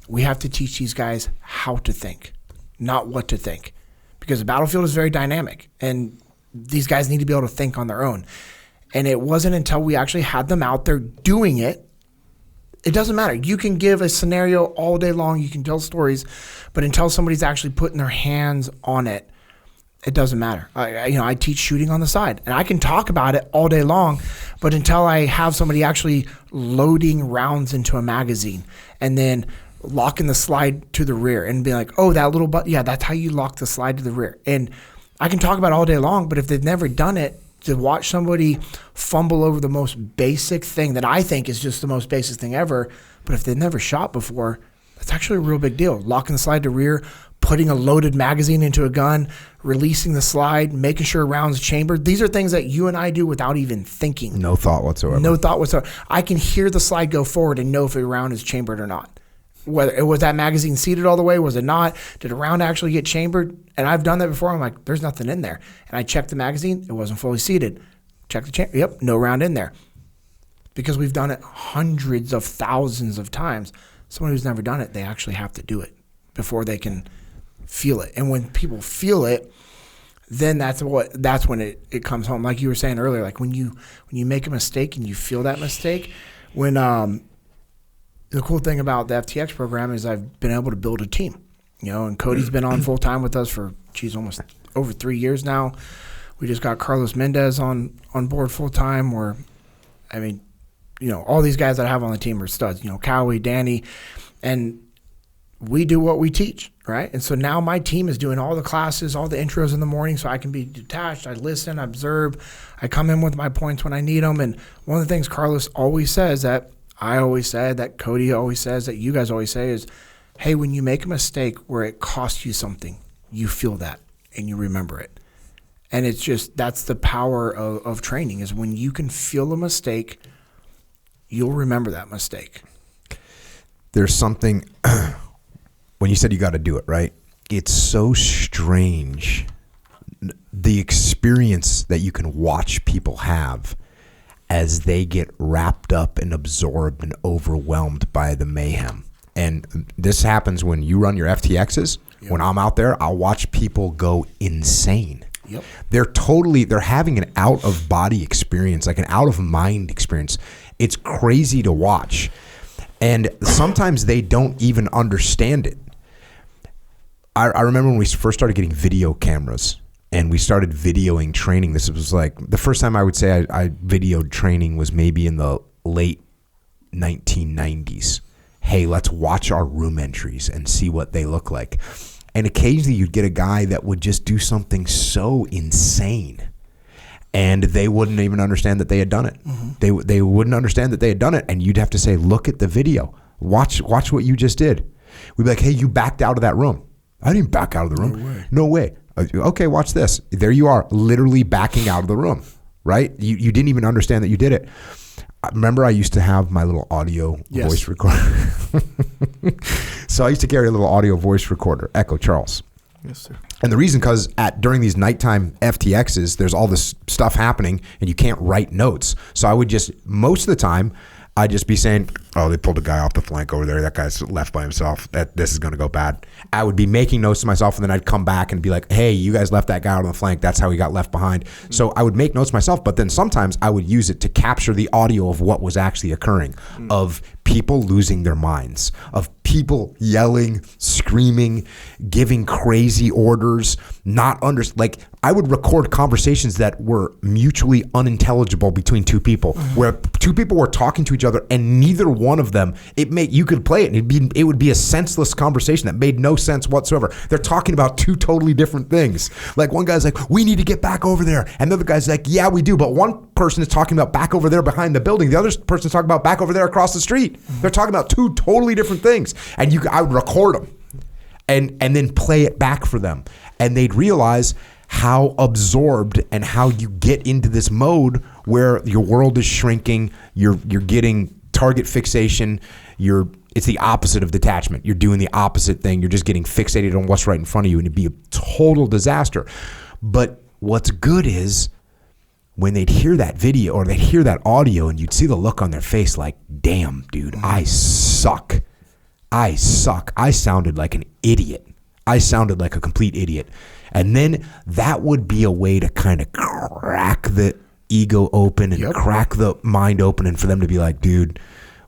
we have to teach these guys how to think, not what to think. Because the battlefield is very dynamic, and these guys need to be able to think on their own. And it wasn't until we actually had them out there doing it. It doesn't matter. You can give a scenario all day long. You can tell stories, but until somebody's actually putting their hands on it, it doesn't matter. I teach shooting on the side, and I can talk about it all day long, but until I have somebody actually loading rounds into a magazine and then locking the slide to the rear and be like, oh, that little button, yeah, that's how you lock the slide to the rear. And I can talk about it all day long, but if they've never done it, to watch somebody fumble over the most basic thing that I think is just the most basic thing ever, but if they've never shot before, that's actually a real big deal. Locking the slide to rear, putting a loaded magazine into a gun, releasing the slide, making sure a round's chambered. These are things that you and I do without even thinking. No thought whatsoever. No thought whatsoever. I can hear the slide go forward and know if a round is chambered or not. Whether was that magazine seated all the way, was it not? Did a round actually get chambered? And I've done that before. I'm like, there's nothing in there. And I checked the magazine, it wasn't fully seated. Check the chamber, yep, no round in there. Because we've done it hundreds of thousands of times. Someone who's never done it, they actually have to do it before they can feel it. And when people feel it, then that's when it comes home. Like you were saying earlier, like when you make a mistake and you feel that mistake, when the cool thing about the FTX program is I've been able to build a team, and Cody's been on full time with us for almost over 3 years now. We just got Carlos Mendez on board full time. All these guys that I have on the team are studs. Cowie, Danny, and we do what we teach, right? And so now my team is doing all the classes, all the intros in the morning, so I can be detached. I listen, I observe. I come in with my points when I need them. And one of the things Carlos always says, that I always said, that Cody always says, that you guys always say is, hey, when you make a mistake where it costs you something, you feel that and you remember it. And it's just, that's the power of training, is when you can feel a mistake, you'll remember that mistake. There's something... When you said you got to do it, right? It's so strange, the experience that you can watch people have as they get wrapped up and absorbed and overwhelmed by the mayhem. And this happens when you run your FTXs. Yep. When I'm out there, I'll watch people go insane. Yep. They're having an out of body experience, like an out of mind experience. It's crazy to watch. And sometimes they don't even understand it. I remember when we first started getting video cameras and we started videoing training. This was like the first time I would say I videoed training was maybe in the late 1990s. Hey, let's watch our room entries and see what they look like. And occasionally you'd get a guy that would just do something so insane and they wouldn't even understand that they had done it. Mm-hmm. They wouldn't understand that they had done it. And you'd have to say, look at the video. Watch what you just did. We'd be like, hey, you backed out of that room. I didn't back out of the room. No way. Okay, watch this. There you are, literally backing out of the room, right? You didn't even understand that you did it. Remember I used to have my little audio voice recorder. So I used to carry a little audio voice recorder, Echo Charles. Yes, sir. And the reason, because during these nighttime FTXs, there's all this stuff happening and you can't write notes. So I would just, most of the time, I'd just be saying, oh, they pulled a guy off the flank over there. That guy's left by himself. This is going to go bad. I would be making notes to myself, and then I'd come back and be like, hey, you guys left that guy out on the flank. That's how he got left behind. Mm-hmm. So I would make notes myself, but then sometimes I would use it to capture the audio of what was actually occurring, of people losing their minds, of people yelling, screaming, giving crazy orders, like I would record conversations that were mutually unintelligible between two people, where two people were talking to each other and neither one of them, you could play it and it would be a senseless conversation that made no sense whatsoever. They're talking about two totally different things. Like one guy's like, we need to get back over there. And the other guy's like, yeah, we do. But one person is talking about back over there behind the building. The other person is talking about back over there across the street. They're talking about two totally different things. And I would record them and then play it back for them. And they'd realize how absorbed and how you get into this mode where your world is shrinking, you're getting target fixation, it's the opposite of detachment. You're doing the opposite thing. You're just getting fixated on what's right in front of you, and it'd be a total disaster. But what's good is when they'd hear that video or they'd hear that audio and you'd see the look on their face like, damn, dude, I suck. I sounded like an idiot. I sounded like a complete idiot. And then that would be a way to kind of crack the ego open and crack the mind open, and for them to be like, dude,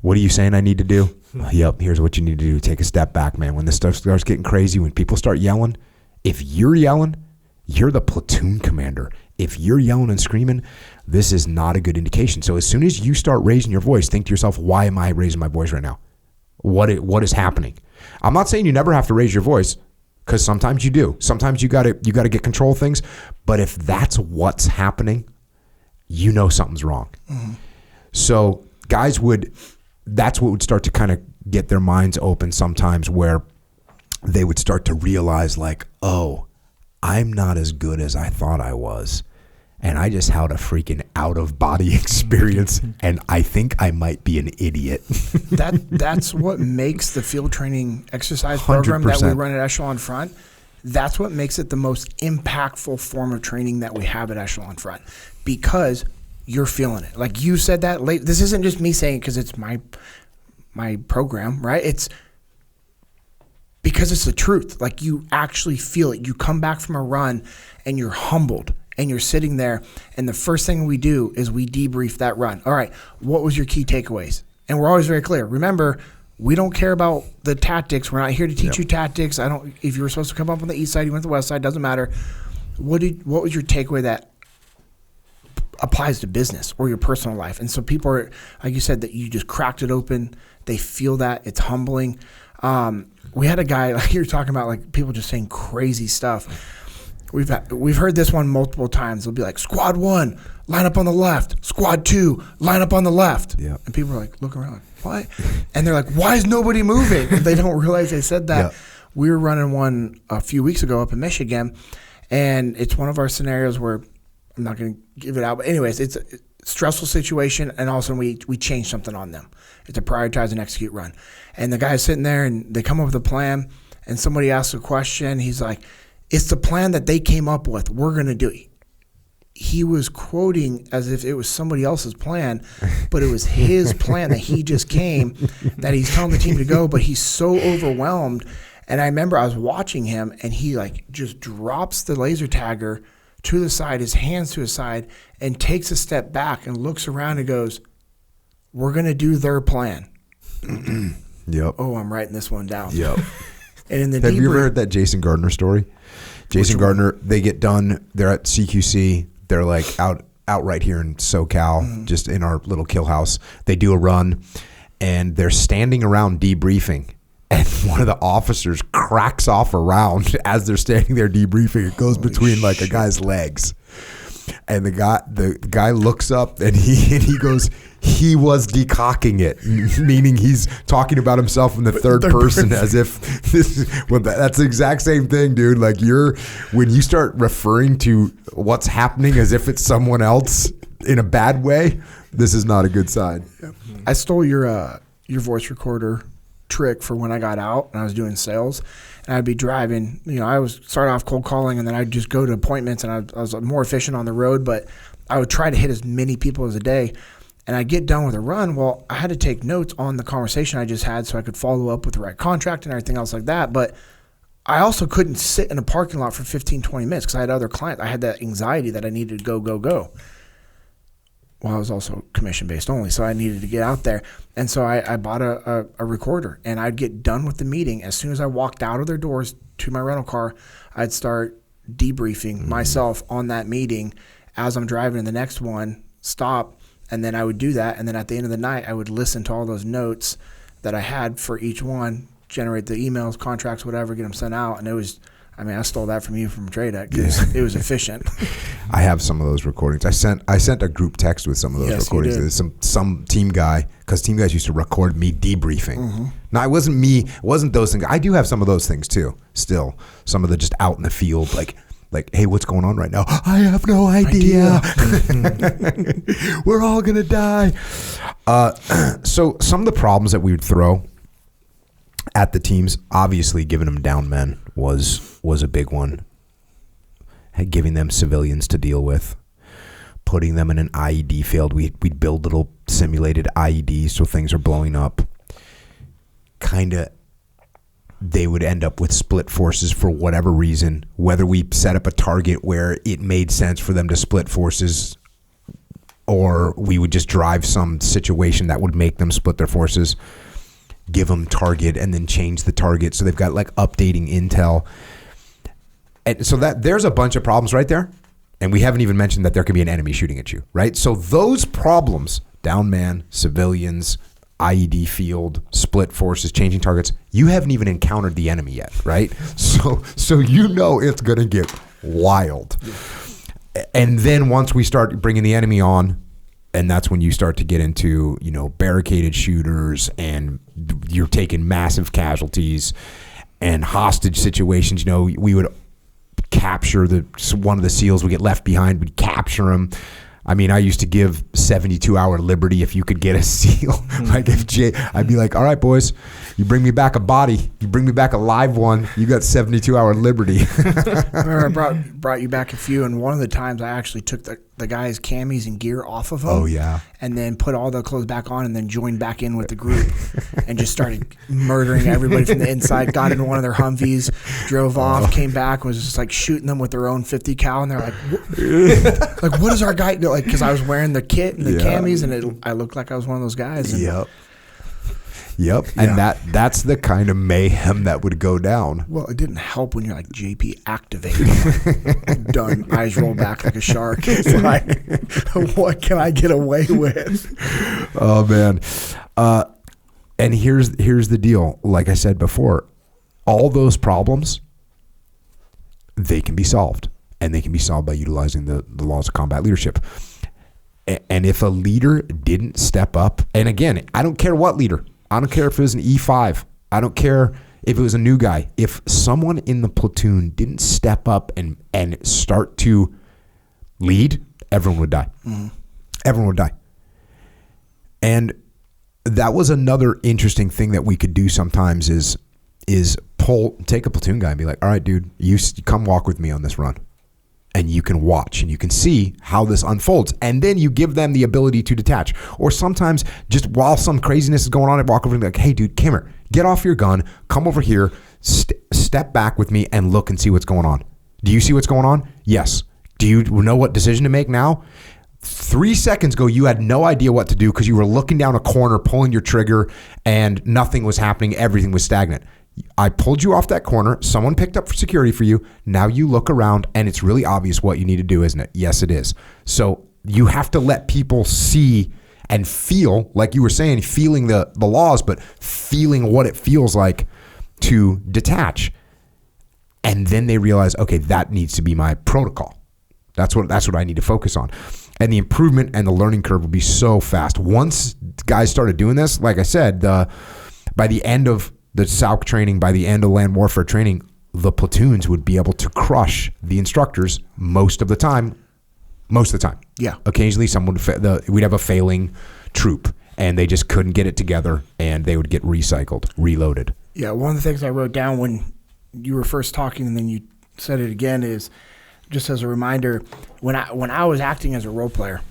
what are you saying I need to do? Yep, here's what you need to do. Take a step back, man. When this stuff starts getting crazy, when people start yelling, if you're yelling, you're the platoon commander. If you're yelling and screaming, this is not a good indication. So as soon as you start raising your voice, think to yourself, why am I raising my voice right now? What is happening? I'm not saying you never have to raise your voice, because sometimes you do. Sometimes you gotta get control of things. But if that's what's happening, you know something's wrong. Mm-hmm. So guys that's what would start to kind of get their minds open sometimes, where they would start to realize like, oh, I'm not as good as I thought I was. And I just had a freaking out-of-body experience, and I think I might be an idiot. That's what makes the field training exercise program 100%. That we run at Echelon Front, that's what makes it the most impactful form of training that we have at Echelon Front, because you're feeling it. Like you said that late. This isn't just me saying it because it's my program, right? It's because it's the truth. Like you actually feel it. You come back from a run, and you're humbled. And you're sitting there, and the first thing we do is we debrief that run. All right, what was your key takeaways? And we're always very clear. Remember, We don't care about the tactics. We're not here to teach you tactics. If you were supposed to come up on the east side, you went to the west side, doesn't matter. What was your takeaway that applies to business or your personal life? And so people are, like you said, that you just cracked it open. They feel that. It's humbling. We had a guy, like you were talking about, like people just saying crazy stuff. We've heard this one multiple times. They'll be like, squad 1, line up on the left. Squad 2, line up on the left. Yeah. And people are like, look around, like, what? And they're like, why is nobody moving? And they don't realize they said that. Yeah. We were running one a few weeks ago up in Michigan, and it's one of our scenarios where I'm not going to give it out. But anyways, it's a stressful situation, and all of a sudden we change something on them. It's a prioritize and execute run. And the guy's sitting there, and they come up with a plan, and somebody asks a question. He's like, it's the plan that they came up with. We're going to do it. He was quoting as if it was somebody else's plan, but it was his plan that he just came, that he's telling the team to go, but he's so overwhelmed. And I remember I was watching him, and he like just drops the laser tagger to the side, his hands to his side, and takes a step back and looks around and goes, we're going to do their plan. Yep. Oh, I'm writing this one down. Yep. And in the Have you ever heard that Jason Gardner story? Jason Gardner, they get done, they're at CQC, they're like out right here in SoCal, just in our little kill house. They do a run, and they're standing around debriefing. And one of the officers cracks off a round as they're standing there debriefing. It goes between like a guy's legs. And the guy looks up, and he goes, he was decocking it, meaning he's talking about himself in the third person as if that's the exact same thing, dude. Like when you start referring to what's happening as if it's someone else in a bad way, this is not a good sign. I stole your voice recorder trick for when I got out and I was doing sales, and I'd be driving. I was start off cold calling, and then I'd just go to appointments, and I was more efficient on the road, but I would try to hit as many people as a day. And I'd get done with a run. Well, I had to take notes on the conversation I just had so I could follow up with the right contract and everything else like that. But I also couldn't sit in a parking lot for 15, 20 minutes because I had other clients. I had that anxiety that I needed to go. Well, I was also commission-based only, so I needed to get out there. And so I bought a recorder, and I'd get done with the meeting. As soon as I walked out of their doors to my rental car, I'd start debriefing myself on that meeting as I'm driving in the next one, stop, and then I would do that. And then at the end of the night, I would listen to all those notes that I had for each one, generate the emails, contracts, whatever, get them sent out. And it was, I stole that from you from TradeAct because it was efficient. I have some of those recordings. I sent a group text with some of those recordings. There's some team guy, because team guys used to record me debriefing. Now, it wasn't me. It wasn't those things. I do have some of those things too. Still, some of the just out in the field, like, hey, what's going on right now? I have no idea. We're all going to die. So some of the problems that we would throw at the teams, obviously giving them down men was a big one. Giving them civilians to deal with. Putting them in an IED field. We'd build little simulated IEDs so things are blowing up. They would end up with split forces for whatever reason, whether we set up a target where it made sense for them to split forces, or we would just drive some situation that would make them split their forces, give them target, and then change the target. So they've got like updating intel. And so that there's a bunch of problems right there. And we haven't even mentioned that there could be an enemy shooting at you, right? So those problems, down man, civilians, IED field, split forces, changing targets, you haven't even encountered the enemy yet, right? So it's going to get wild. And then once we start bringing the enemy on, and that's when you start to get into, barricaded shooters, and you're taking massive casualties and hostage situations. We would capture one of the SEALs we get left behind. We'd capture him. I used to give 72-hour liberty if you could get a SEAL. I'd be like, all right, boys, you bring me back a body, you bring me back a live one, you got 72-hour liberty. I remember I brought you back a few, and one of the times I actually took the guy's camis and gear off of him. Oh, yeah. And then put all the clothes back on, and then joined back in with the group and just started murdering everybody from the inside. Got into one of their Humvees, drove off, came back, was just like shooting them with their own 50 cal, and they're like, like, what is our guy do? Like, because I was wearing the kit and the camis, and I looked like I was one of those guys. And, Yep. And that's the kind of mayhem that would go down. Well, it didn't help when you're like, JP activated. Done. Eyes roll back like a shark. It's like, what can I get away with? Oh, man. And here's the deal. Like I said before, all those problems, they can be solved. And they can be solved by utilizing the laws of combat leadership. And if a leader didn't step up, and again, I don't care what leader. I don't care if it was an E5. I don't care if it was a new guy. If someone in the platoon didn't step up and start to lead, everyone would die. Mm-hmm. Everyone would die. And that was another interesting thing that we could do sometimes is take a platoon guy and be like, all right, dude, you come walk with me on this run. And you can watch and you can see how this unfolds. And then you give them the ability to detach. Or sometimes just while some craziness is going on, I walk over and be like, hey, dude, come here. Get off your gun. Come over here. Step back with me and look and see what's going on. Do you see what's going on? Yes. Do you know what decision to make now? 3 seconds ago, you had no idea what to do because you were looking down a corner, pulling your trigger, and nothing was happening. Everything was stagnant. I pulled you off that corner. Someone picked up security for you. Now you look around and it's really obvious what you need to do, isn't it? Yes, it is. So you have to let people see and feel, like you were saying, feeling the laws, but feeling what it feels like to detach. And then they realize, okay, that needs to be my protocol. That's what I need to focus on. And the improvement and the learning curve will be so fast. Once guys started doing this, like I said, by the end of the SAUC training, by the end of land warfare training, the platoons would be able to crush the instructors most of the time. Yeah. Occasionally we'd have a failing troop and they just couldn't get it together and they would get recycled, reloaded. Yeah. One of the things I wrote down when you were first talking and then you said it again is just as a reminder, when I was acting as a role player,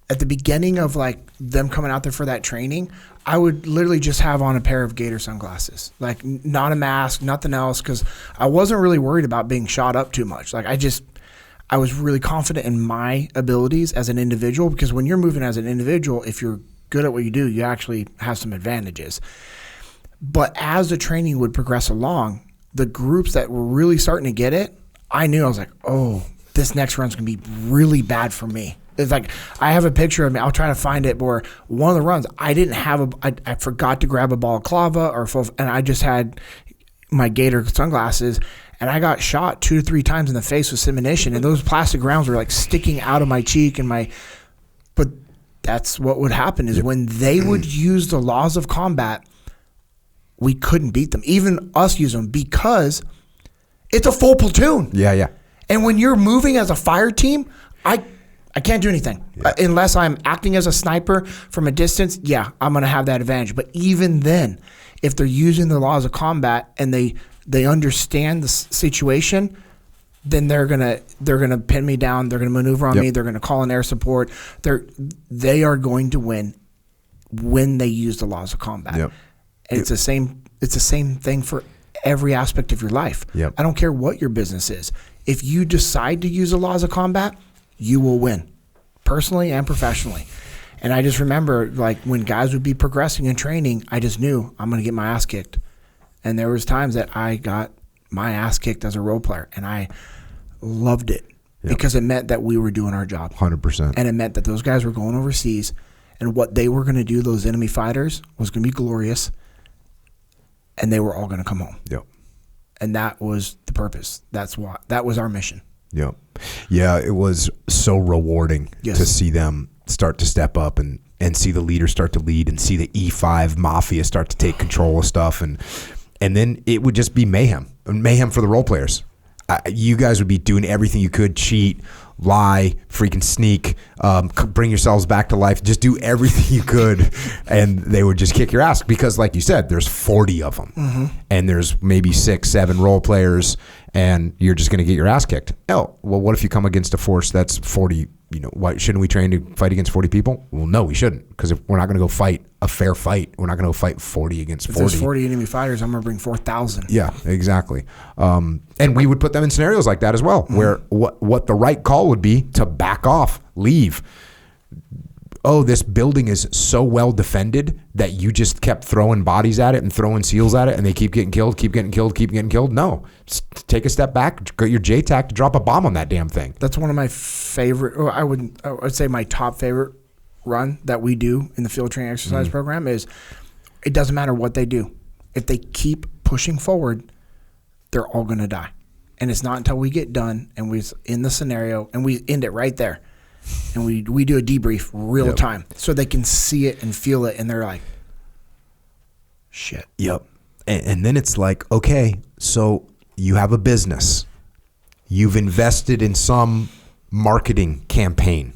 at the beginning of like them coming out there for that training, I would literally just have on a pair of gator sunglasses, like not a mask, nothing else, because I wasn't really worried about being shot up too much. Like I was really confident in my abilities as an individual, because when you're moving as an individual, if you're good at what you do, you actually have some advantages. But as the training would progress along, the groups that were really starting to get it, I knew, I was like, oh, this next run's going to be really bad for me. It's like, I have a picture of me. I'll try to find it where one of the runs, I didn't have I forgot to grab a balaclava and I just had my gator sunglasses and I got shot 2 to 3 times in the face with ammunition and those plastic rounds were like sticking out of my cheek but that's what would happen is when they would use the laws of combat, we couldn't beat them. Even us use them because it's a full platoon. Yeah. And when you're moving as a fire team, I can't do anything unless I'm acting as a sniper from a distance. Yeah, I'm going to have that advantage. But even then, if they're using the laws of combat and they understand the situation, then they're gonna pin me down. They're gonna maneuver on me. They're gonna call in air support. They are going to win when they use the laws of combat. Yep. And it's the same thing for every aspect of your life. Yep. I don't care what your business is. If you decide to use the laws of combat, you will win, personally and professionally. And I just remember, like, when guys would be progressing in training, I just knew I'm going to get my ass kicked. And there was times that I got my ass kicked as a role player, and I loved it because it meant that we were doing our job. 100%. And it meant that those guys were going overseas, and what they were going to do, those enemy fighters, was going to be glorious, and they were all going to come home. Yep. And that was the purpose. That was our mission. Yep. Yeah, it was so rewarding to see them start to step up and see the leaders start to lead and see the E5 mafia start to take control of stuff. And then it would just be mayhem for the role players. You guys would be doing everything you could, cheat, lie, freaking sneak, bring yourselves back to life, just do everything you could, and they would just kick your ass because, like you said, there's 40 of them, and there's maybe 6, 7 role players, and you're just going to get your ass kicked. Oh, well, what if you come against a force that's 40? Why shouldn't we train to fight against 40 people? Well, no, we shouldn't, because if we're not going to go fight a fair fight, we're not going to go fight 40 against 40. If there's 40 enemy fighters, I'm going to bring 4,000. Yeah, exactly. And we would put them in scenarios like that as well, where what the right call would be to back off, leave, oh, this building is so well defended that you just kept throwing bodies at it and throwing SEALs at it and they keep getting killed, keep getting killed. No, take a step back, go your JTAC to drop a bomb on that damn thing. That's one of my favorite, or I would say my top favorite run that we do in the field training exercise program is it doesn't matter what they do. If they keep pushing forward, they're all going to die. And it's not until we get done and we're in the scenario and we end it right there. And we do a debrief real time so they can see it and feel it. And they're like, shit. Yep. And then it's like, okay, so you have a business. You've invested in some marketing campaign.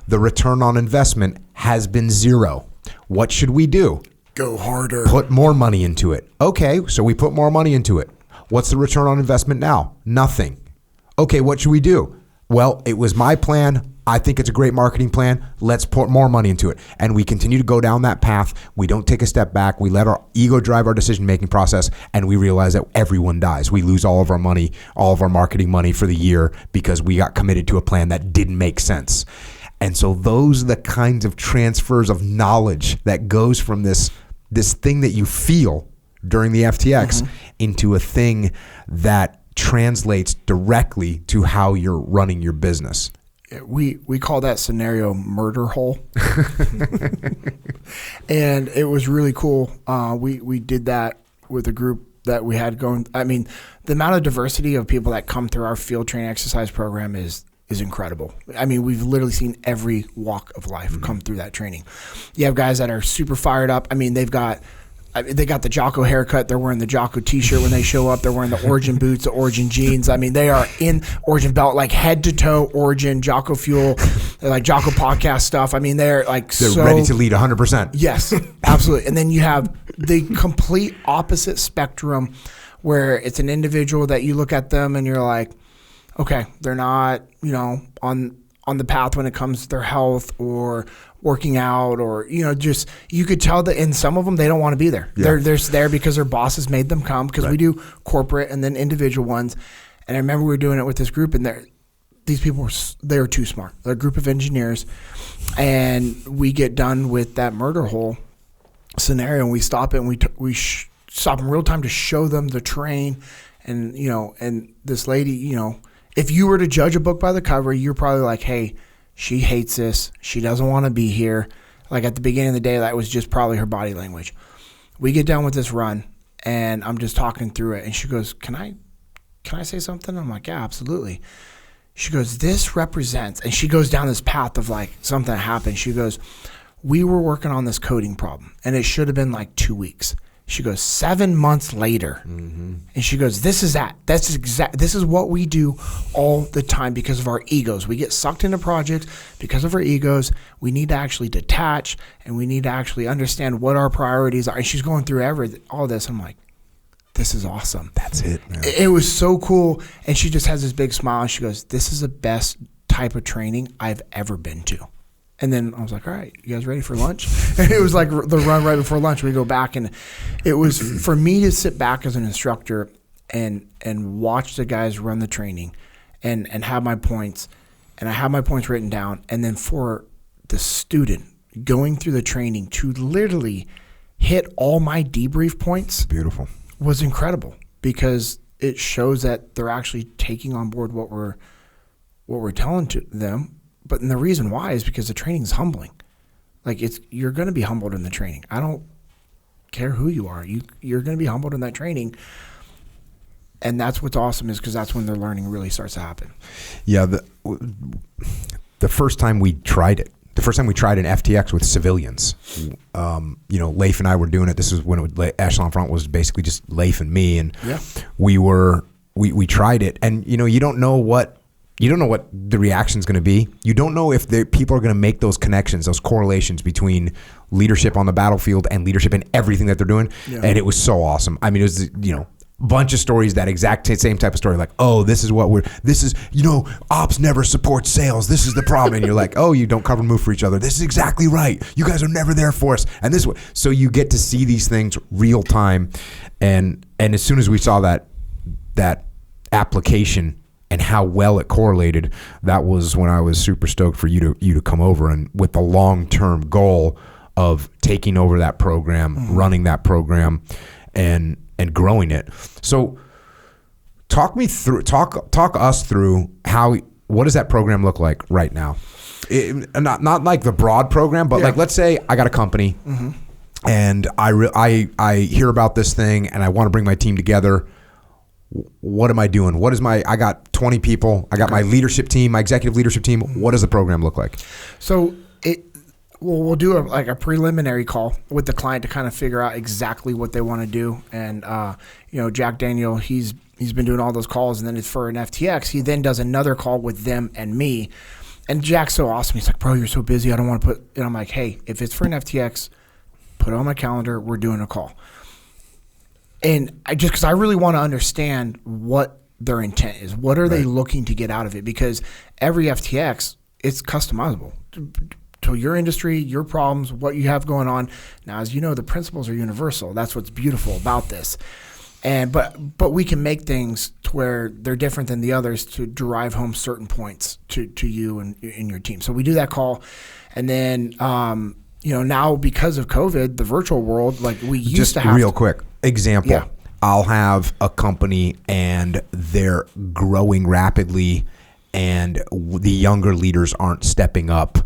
The return on investment has been zero. What should we do? Go harder. Put more money into it. Okay, so we put more money into it. What's the return on investment now? Nothing. Okay, what should we do? Well, it was my plan. I think it's a great marketing plan. Let's put more money into it. And we continue to go down that path. We don't take a step back. We let our ego drive our decision-making process, and we realize that everyone dies. We lose all of our money, all of our marketing money for the year because we got committed to a plan that didn't make sense. And so those are the kinds of transfers of knowledge that goes from this thing that you feel during the FTX into a thing that translates directly to how you're running your business. We call that scenario murder hole. And it was really cool. We did that with a group that we had going. I mean, the amount of diversity of people that come through our field training exercise program is incredible. I mean, we've literally seen every walk of life come through that training. You have guys that are super fired up. I mean, they got the Jocko haircut. They're wearing the Jocko t-shirt when they show up. They're wearing the Origin boots, the Origin jeans. I mean, they are in Origin belt, like head to toe Origin, Jocko fuel, like Jocko podcast stuff. I mean, they're ready to lead 100%. Yes, absolutely. And then you have the complete opposite spectrum where it's an individual that you look at them and you're like, okay, they're not, on the path when it comes to their health or working out or, just you could tell that in some of them, they don't want to be there. Yeah. They're there because their bosses made them come because we do corporate and then individual ones. And I remember we were doing it with this group and these people were too smart. They're a group of engineers and we get done with that murder hole scenario and we stop it and we stop in real time to show them the terrain and, and this lady, if you were to judge a book by the cover, you're probably like, hey, she hates this. She doesn't want to be here. Like at the beginning of the day, that was just probably her body language. We get done with this run and I'm just talking through it. And she goes, can I say something? I'm like, yeah, absolutely. She goes, this represents, and she goes down this path of like something that happened. She goes, we were working on this coding problem and it should have been like 2 weeks. She goes, 7 months later. And she goes, this is what we do all the time because of our egos. We get sucked into projects because of our egos. We need to actually detach and we need to actually understand what our priorities are. And she's going through all this. I'm like, this is awesome. That's it, man. It was so cool. And she just has this big smile. And she goes, this is the best type of training I've ever been to. And then I was like, all right, you guys ready for lunch? And it was like the run right before lunch. We go back and it was for me to sit back as an instructor and watch the guys run the training and have my points. And I have my points written down. And then for the student going through the training to literally hit all my debrief points. Beautiful. Was incredible because it shows that they're actually taking on board what we're telling to them. But the reason why is because the training is humbling. Like you're going to be humbled in the training. I don't care who you are. You're going to be humbled in that training. And that's what's awesome is because that's when their learning really starts to happen. Yeah. The first time we tried it, an FTX with civilians, Leif and I were doing it. This is when Echelon Front was basically just Leif and me. And we tried it. And, you don't know what the reaction is going to be. You don't know if people are going to make those connections, those correlations between leadership on the battlefield and leadership in everything that they're doing. Yeah. And it was so awesome. I mean, it was, a bunch of stories, that exact same type of story. Like, oh, ops never support sales. This is the problem. And you're like, oh, you don't cover and move for each other. This is exactly right. You guys are never there for us. And so you get to see these things real time. And as soon as we saw that application and how well it correlated, that was when I was super stoked for you to come over, and with the long-term goal of taking over that program, running that program, and growing it. So talk us through what does that program look like right now? Not like the broad program, but like, let's say I got a company and I hear about this thing and I want to bring my team together. What am I doing? I got 20 people. I got my leadership team, my executive leadership team. What does the program look like? So we'll do a preliminary call with the client to kind of figure out exactly what they want to do. And, Jack Daniel, he's been doing all those calls, and then it's for an FTX. He then does another call with them and me. And Jack's so awesome. He's like, bro, you're so busy. I don't want to put, and I'm like, hey, if it's for an FTX, put it on my calendar. We're doing a call. And because I really want to understand what their intent is. What are they looking to get out of it? Because every FTX, it's customizable to your industry, your problems, what you have going on. Now, as you know, the principles are universal. That's what's beautiful about this. And but we can make things to where they're different than the others to drive home certain points to you and in your team. So we do that call, and then now because of COVID, the virtual world, like we used to have. Real quick example. Yeah. I'll have a company and they're growing rapidly, and the younger leaders aren't stepping up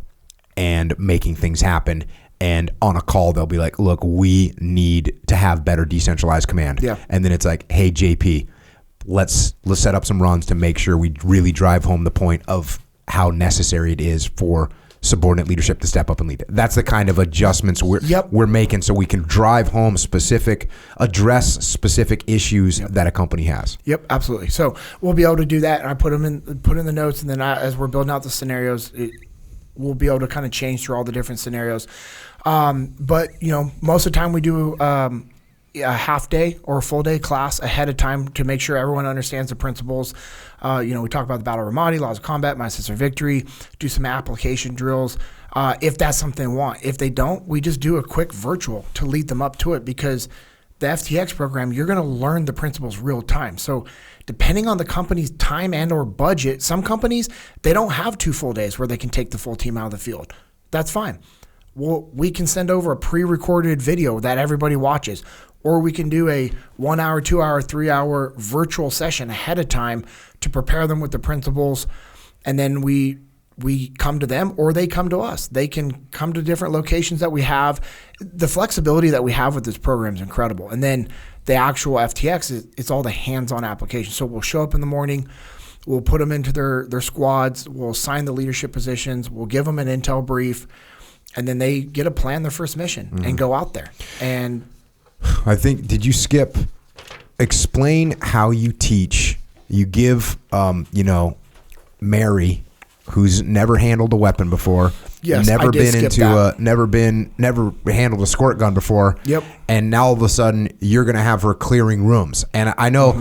and making things happen. And on a call, they'll be like, look, we need to have better decentralized command. Yeah. And then it's like, hey, JP, let's set up some runs to make sure we really drive home the point of how necessary it is for subordinate leadership to step up and lead. That's the kind of adjustments we're making so we can drive home address specific issues that a company has. Yep, absolutely. So we'll be able to do that. And I put in the notes, and then as we're building out the scenarios, we'll be able to kind of change through all the different scenarios. But most of the time we do a half day or a full day class ahead of time to make sure everyone understands the principles. We talk about the Battle of Ramadi, laws of combat, mindsets of victory, do some application drills. If that's something they want. If they don't, we just do a quick virtual to lead them up to it, because the FTX program, you're going to learn the principles real time. So depending on the company's time and or budget, some companies, they don't have 2 full days where they can take the full team out of the field. That's fine. Well, we can send over a pre-recorded video that everybody watches, or we can do a 1 hour, 2 hour, 3 hour virtual session ahead of time to prepare them with the principles. And then we come to them, or they come to us. They can come to different locations that we have. The flexibility that we have with this program is incredible. And then the actual FTX, it's all the hands-on application. So we'll show up in the morning, we'll put them into their squads, we'll assign the leadership positions, we'll give them an intel brief, and then they get to plan their first mission and go out there. And I think, did you skip, explain how you teach? You give, Mary, who's never handled a weapon before, never handled a squirt gun before, and now all of a sudden you're going to have her clearing rooms. And I know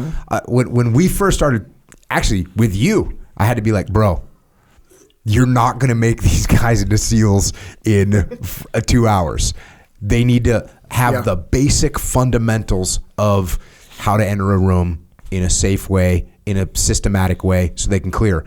when we first started, actually with you, I had to be like, bro, you're not going to make these guys into SEALs in 2 hours. They need to have the basic fundamentals of how to enter a room in a safe way, in a systematic way, so they can clear.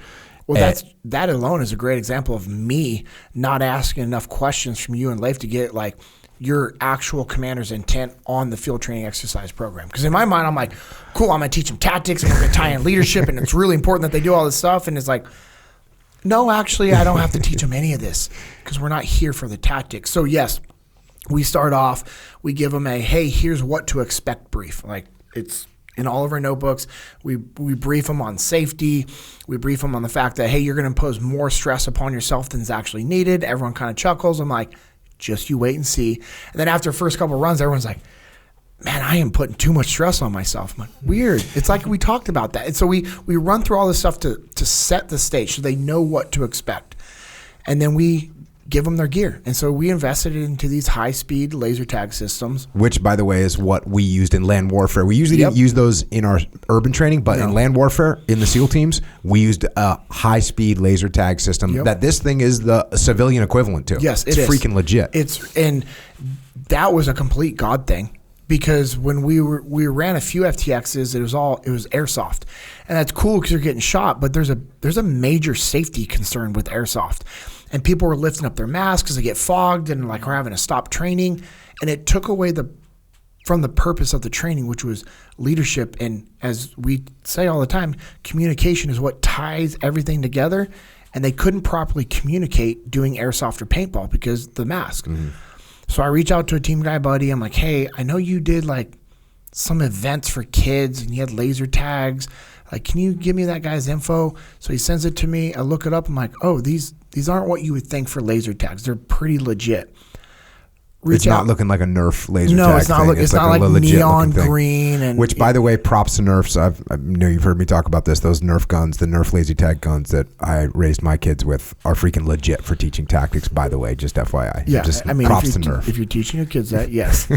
Well, that alone is a great example of me not asking enough questions from you and Leif to get like your actual commander's intent on the field training exercise program. Because in my mind, I'm like, cool, I'm going to teach them tactics and we're going to tie in leadership, and it's really important that they do all this stuff. And it's like, no, actually, I don't have to teach them any of this because we're not here for the tactics. So yes, we start off, we give them a, hey, here's what to expect brief. Like, it's in all of our notebooks. We brief them on safety. We brief them on the fact that, hey, you're going to impose more stress upon yourself than is actually needed. Everyone kind of chuckles. I'm like, just you wait and see. And then after the first couple of runs, everyone's like, man, I am putting too much stress on myself. I'm like, weird. It's like we talked about that. And so we run through all this stuff to set the stage so they know what to expect. And then we give them their gear. And so we invested into these high-speed laser tag systems. Which, by the way, is what we used in land warfare. We usually didn't use those in our urban training, but in land warfare, in the SEAL teams, we used a high-speed laser tag system that this thing is the civilian equivalent to. Yes, it's freaking legit. And that was a complete God thing. because when we ran a few FTXs, it was airsoft, and that's cool because you're getting shot. But there's a major safety concern with airsoft, and people were lifting up their masks because they get fogged and like we're having to stop training, and it took away from the purpose of the training, which was leadership. And as we say all the time, communication is what ties everything together. And they couldn't properly communicate doing airsoft or paintball because of the mask. Mm-hmm. So I reach out to a team guy buddy. I'm like, hey, I know you did like some events for kids and you had laser tags. Like, can you give me that guy's info? So he sends it to me. I look it up. I'm like, oh, these aren't what you would think for laser tags. They're pretty legit. It's not looking like a Nerf laser tag. No, it's not. It's not like neon green. And which, by the way, props to Nerfs. I know you've heard me talk about this. Those Nerf guns, the Nerf laser tag guns that I raised my kids with, are freaking legit for teaching tactics. By the way, just FYI. Yeah, just I mean, props to Nerf. If you're teaching your kids that, yes.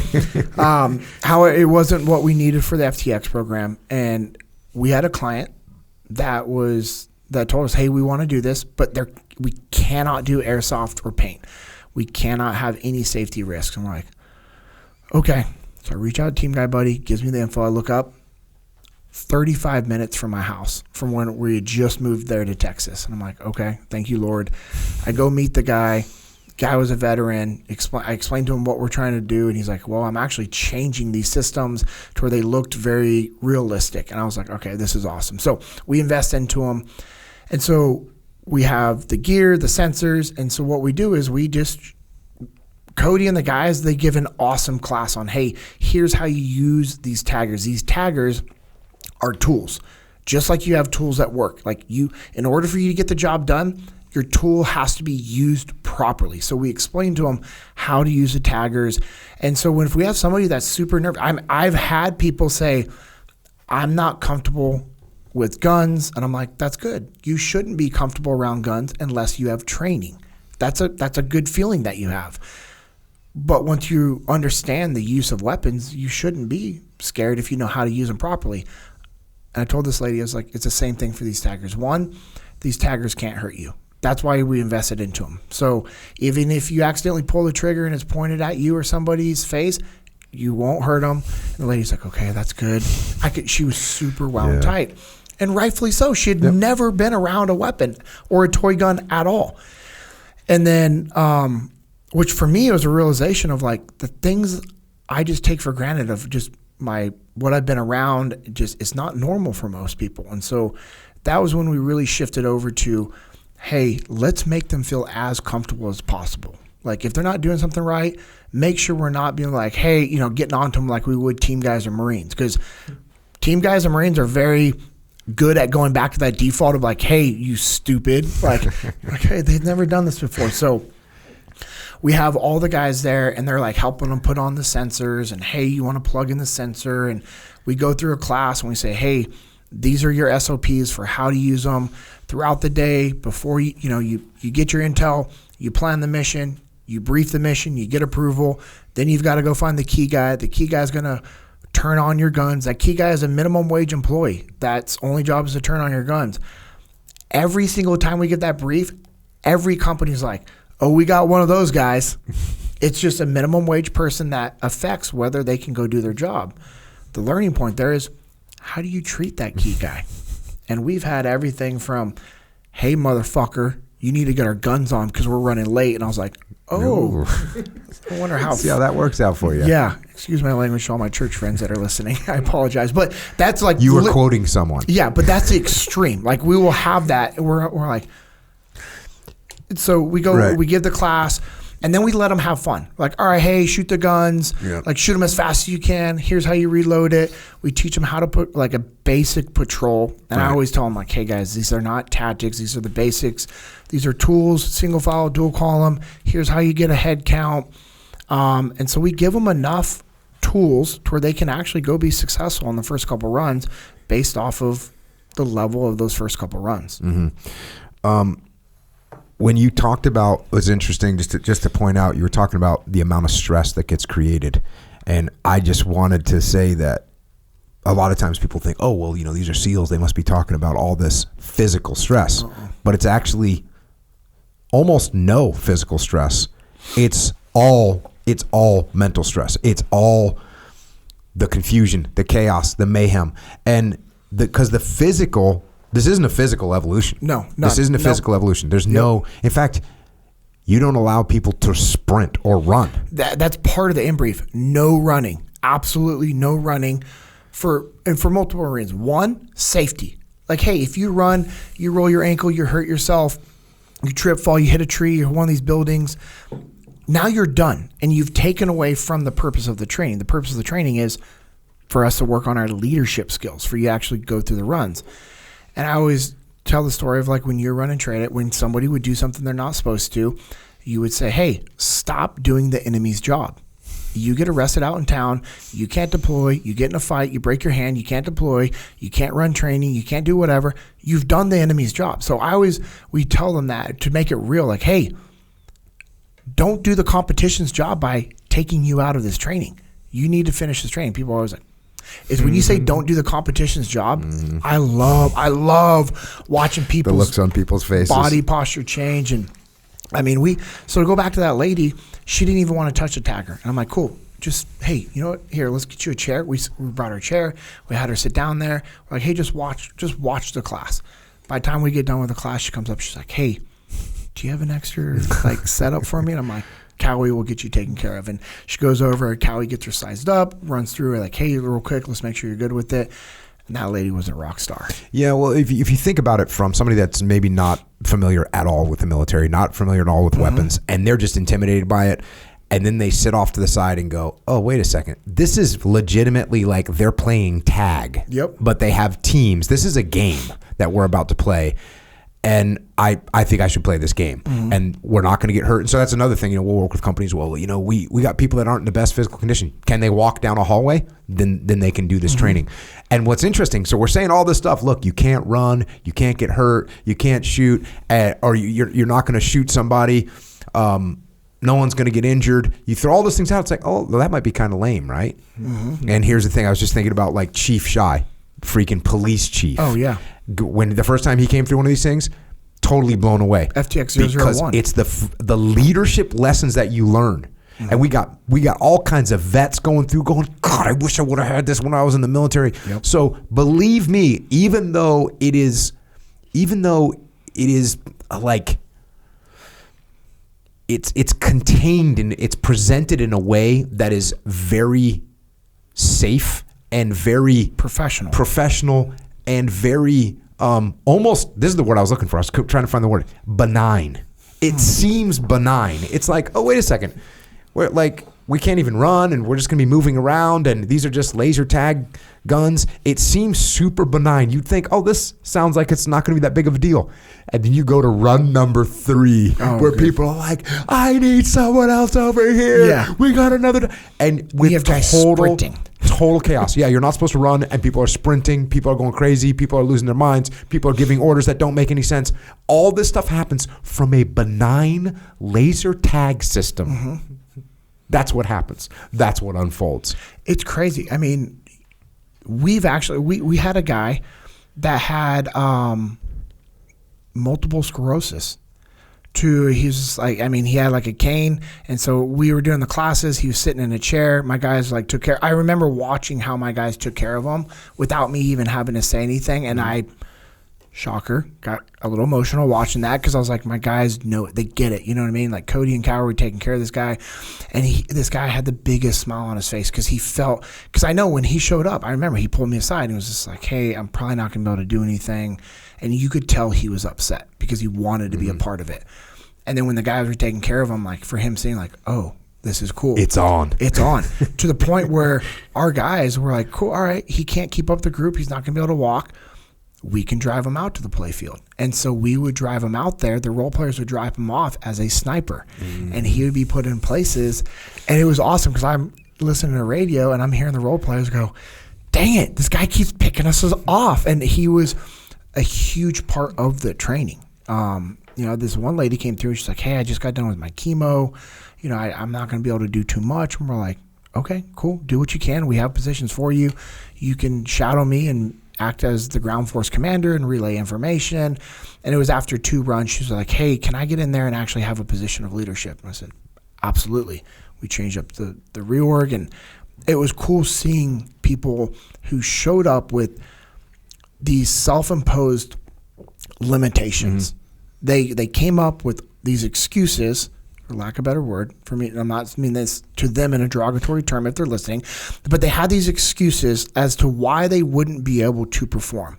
How it wasn't what we needed for the FTX program, and we had a client that told us, hey, we want to do this, but we cannot do airsoft or paint. We cannot have any safety risks. I'm like, okay. So I reach out to team guy buddy, gives me the info. I look up 35 minutes from my house from when we had just moved there to Texas. And I'm like, okay, thank you, Lord. I go meet the guy. Guy was a veteran. I explained to him what we're trying to do. And he's like, well, I'm actually changing these systems to where they looked very realistic. And I was like, okay, this is awesome. So we invest into them. And so we have the gear, the sensors, and so what we do is Cody and the guys, they give an awesome class on, hey, here's how you use these taggers. These taggers are tools, just like you have tools at work. Like in order for you to get the job done, your tool has to be used properly. So we explain to them how to use the taggers. And so if we have somebody that's super nervous, I've had people say, I'm not comfortable with guns, and I'm like, that's good. You shouldn't be comfortable around guns unless you have training. That's a good feeling that you have. But once you understand the use of weapons, you shouldn't be scared if you know how to use them properly. And I told this lady, I was like, it's the same thing for these taggers. One, these taggers can't hurt you. That's why we invested into them. So even if you accidentally pull the trigger and it's pointed at you or somebody's face, you won't hurt them. And the lady's like, okay, that's good. She was super wound tight. And rightfully so. She had never been around a weapon or a toy gun at all. And then, which for me was a realization of like the things I just take for granted of just what I've been around, it's not normal for most people. And so that was when we really shifted over to, hey, let's make them feel as comfortable as possible. Like if they're not doing something right, make sure we're not being like, hey, getting on to them like we would team guys or Marines. Because team guys and Marines are very good at going back to that default of like, hey, you stupid. Like, hey, they've never done this before. So we have all the guys there and they're like helping them put on the sensors and, hey, you want to plug in the sensor. And we go through a class and we say, hey, these are your SOPs for how to use them throughout the day. Before you get your intel, you plan the mission, you brief the mission, you get approval. Then you've got to go find the key guy. The key guy's going to turn on your guns. That key guy is a minimum wage employee. That's only job is to turn on your guns. Every single time we get that brief, every company's like, oh, we got one of those guys. It's just a minimum wage person that affects whether they can go do their job. The learning point there is, how do you treat that key guy? And we've had everything from, hey, motherfucker, you need to get our guns on because we're running late. And I was like, oh, I wonder how. See how that works out for you. Yeah. Excuse my language to all my church friends that are listening. I apologize. But that's like. You were quoting someone. Yeah, but that's the extreme. Like we will have that. We're like. So we go, we give the class, and then we let them have fun. Like, all right, hey, shoot the guns. Yeah. Like, shoot them as fast as you can. Here's how you reload it. We teach them how to put like a basic patrol. And I always tell them like, hey guys, these are not tactics. These are the basics. These are tools, single file, dual column. Here's how you get a head count. And so we give them enough tools to where they can actually go be successful in the first couple runs based off of the level of those first couple runs. Mm-hmm. When you talked about, it was interesting just to point out, you were talking about the amount of stress that gets created. And I just wanted to say that a lot of times people think, oh, well, these are SEALs. They must be talking about all this physical stress. But it's actually almost no physical stress. It's all mental stress. It's all the confusion, the chaos, the mayhem, and because the physical. This isn't a physical evolution. No, this isn't a physical evolution. There's no. In fact, you don't allow people to sprint or run. That's part of the in brief. No running. Absolutely no running for multiple reasons. One, safety. Like, hey, if you run, you roll your ankle, you hurt yourself, you trip, fall, you hit a tree, you hit one of these buildings. Now you're done, and you've taken away from the purpose of the training. The purpose of the training is for us to work on our leadership skills, for you to actually go through the runs. And I always tell the story of like when you're running train it, when somebody would do something they're not supposed to, you would say, hey, stop doing the enemy's job. You get arrested out in town. You can't deploy. You get in a fight. You break your hand. You can't deploy. You can't run training. You can't do whatever. You've done the enemy's job. So we tell them that to make it real. Like, hey, don't do the competition's job by taking you out of this training. You need to finish this training. People are always like, is when you say don't do the competition's job, I love watching people's the looks on people's faces, body posture change. And I mean, so to go back to that lady, she didn't even want to touch the tagger. And I'm like, cool, just, hey, you know what? Here, let's get you a chair. We brought her a chair. We had her sit down there. We're like, hey, just watch the class. By the time we get done with the class, she comes up. She's like, hey, do you have an extra like setup for me? And I'm like, Callie will get you taken care of. And she goes over, Callie gets her sized up, runs through her like, hey, real quick, let's make sure you're good with it. And that lady was a rock star. Yeah, well, if you think about it from somebody that's maybe not familiar at all with the military, not familiar at all with weapons, and they're just intimidated by it, and then they sit off to the side and go, oh, wait a second. This is legitimately like they're playing tag. Yep. But they have teams. This is a game that we're about to play. And I think I should play this game, and we're not going to get hurt. And so that's another thing. You know, we'll work with companies. Well, you know, we got people that aren't in the best physical condition. Can they walk down a hallway? Then they can do this training. And what's interesting, so we're saying all this stuff. Look, you can't run, you can't get hurt, you can't shoot, or you're not going to shoot somebody. No one's going to get injured. You throw all those things out. It's like, oh, well, that might be kind of lame, right? And here's the thing. I was just thinking about like Chief Shy, freaking police chief. Oh yeah. When the first time he came through one of these things, totally blown away. FTX 001. Because it's the leadership lessons that you learn. And we got all kinds of vets going, God, I wish I would have had this when I was in the military. Yep. So believe me, even though it is like it's contained and it's presented in a way that is very safe and very professional and very almost, this is the word I was looking for. I was trying to find the word, benign. It seems benign. It's like, oh, wait a second. We can't even run, and we're just going to be moving around, and these are just laser tag guns. It seems super benign. You'd think, oh, this sounds like it's not going to be that big of a deal. And then you go to run number 3, where people are like, I need someone else over here. Yeah. We got another. And with have guys sprinting. Total chaos. Yeah, you're not supposed to run, and people are sprinting. People are going crazy. People are losing their minds. People are giving orders that don't make any sense. All this stuff happens from a benign laser tag system. That's what happens. That's what unfolds. It's crazy. I mean, we've actually, we had a guy that had multiple sclerosis. He was like, I mean, he had like a cane. And so we were doing the classes. He was sitting in a chair. My guys like took care. I remember watching how my guys took care of him without me even having to say anything. And I, shocker, got a little emotional watching that because I was like, my guys know it. They get it. You know what I mean? Like Cody and Cal were taking care of this guy. And this guy had the biggest smile on his face because I know when he showed up, I remember he pulled me aside and he was just like, hey, I'm probably not going to be able to do anything. And you could tell he was upset because he wanted to be a part of it. And then when the guys were taking care of him, like for him saying like, oh, this is cool. It's on. To the point where our guys were like, cool, all right, he can't keep up the group. He's not going to be able to walk. We can drive him out to the play field. And so we would drive him out there. The role players would drive him off as a sniper. And he would be put in places. And it was awesome because I'm listening to the radio and I'm hearing the role players go, dang it, this guy keeps picking us off. And he was a huge part of the training. You know, this one lady came through and she's like, hey, I just got done with my chemo. You know, I'm not going to be able to do too much. And we're like, okay, cool. Do what you can. We have positions for you. You can shadow me and act as the ground force commander and relay information. And it was after 2 runs. She was like, hey, can I get in there and actually have a position of leadership? And I said, absolutely. We changed up the reorg, and it was cool seeing people who showed up with these self-imposed limitations. They came up with these excuses, for lack of a better word, for me, I'm not meaning this to them in a derogatory term if they're listening, but they had these excuses as to why they wouldn't be able to perform.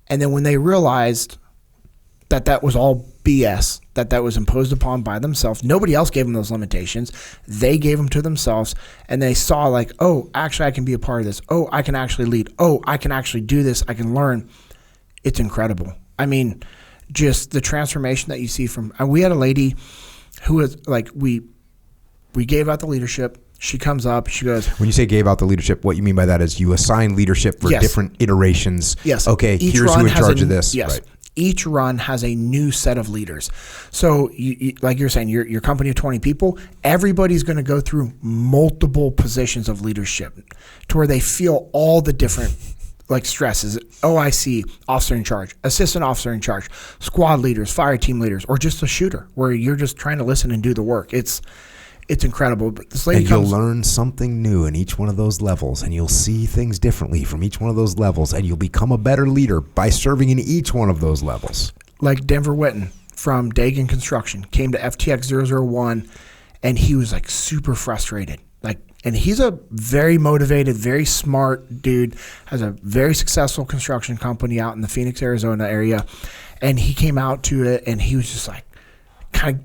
And then when they realized that that was all BS, that was imposed upon by themselves, nobody else gave them those limitations. They gave them to themselves, and they saw like, oh, actually I can be a part of this. Oh, I can actually lead. Oh, I can actually do this. I can learn. It's incredible. I mean, just the transformation that you see from, we had a lady who was like, we gave out the leadership. She comes up, she goes, when you say gave out the leadership, what you mean by that is you assign leadership for different iterations. Yes. Okay, here's who in charge of this. Yes. Right. Each run has a new set of leaders. So you, like you're saying, your company of 20 people, everybody's going to go through multiple positions of leadership to where they feel all the different like stresses, OIC, officer in charge, assistant officer in charge, squad leaders, fire team leaders, or just a shooter where you're just trying to listen and do the work. It's incredible. But this lady you'll learn something new in each one of those levels, and you'll see things differently from each one of those levels, and you'll become a better leader by serving in each one of those levels. Like Denver Witten from Dagan Construction came to FTX 001, and he was like super frustrated. And he's a very motivated, very smart dude, has a very successful construction company out in the Phoenix, Arizona area. And he came out to it, and he was just like, kind of,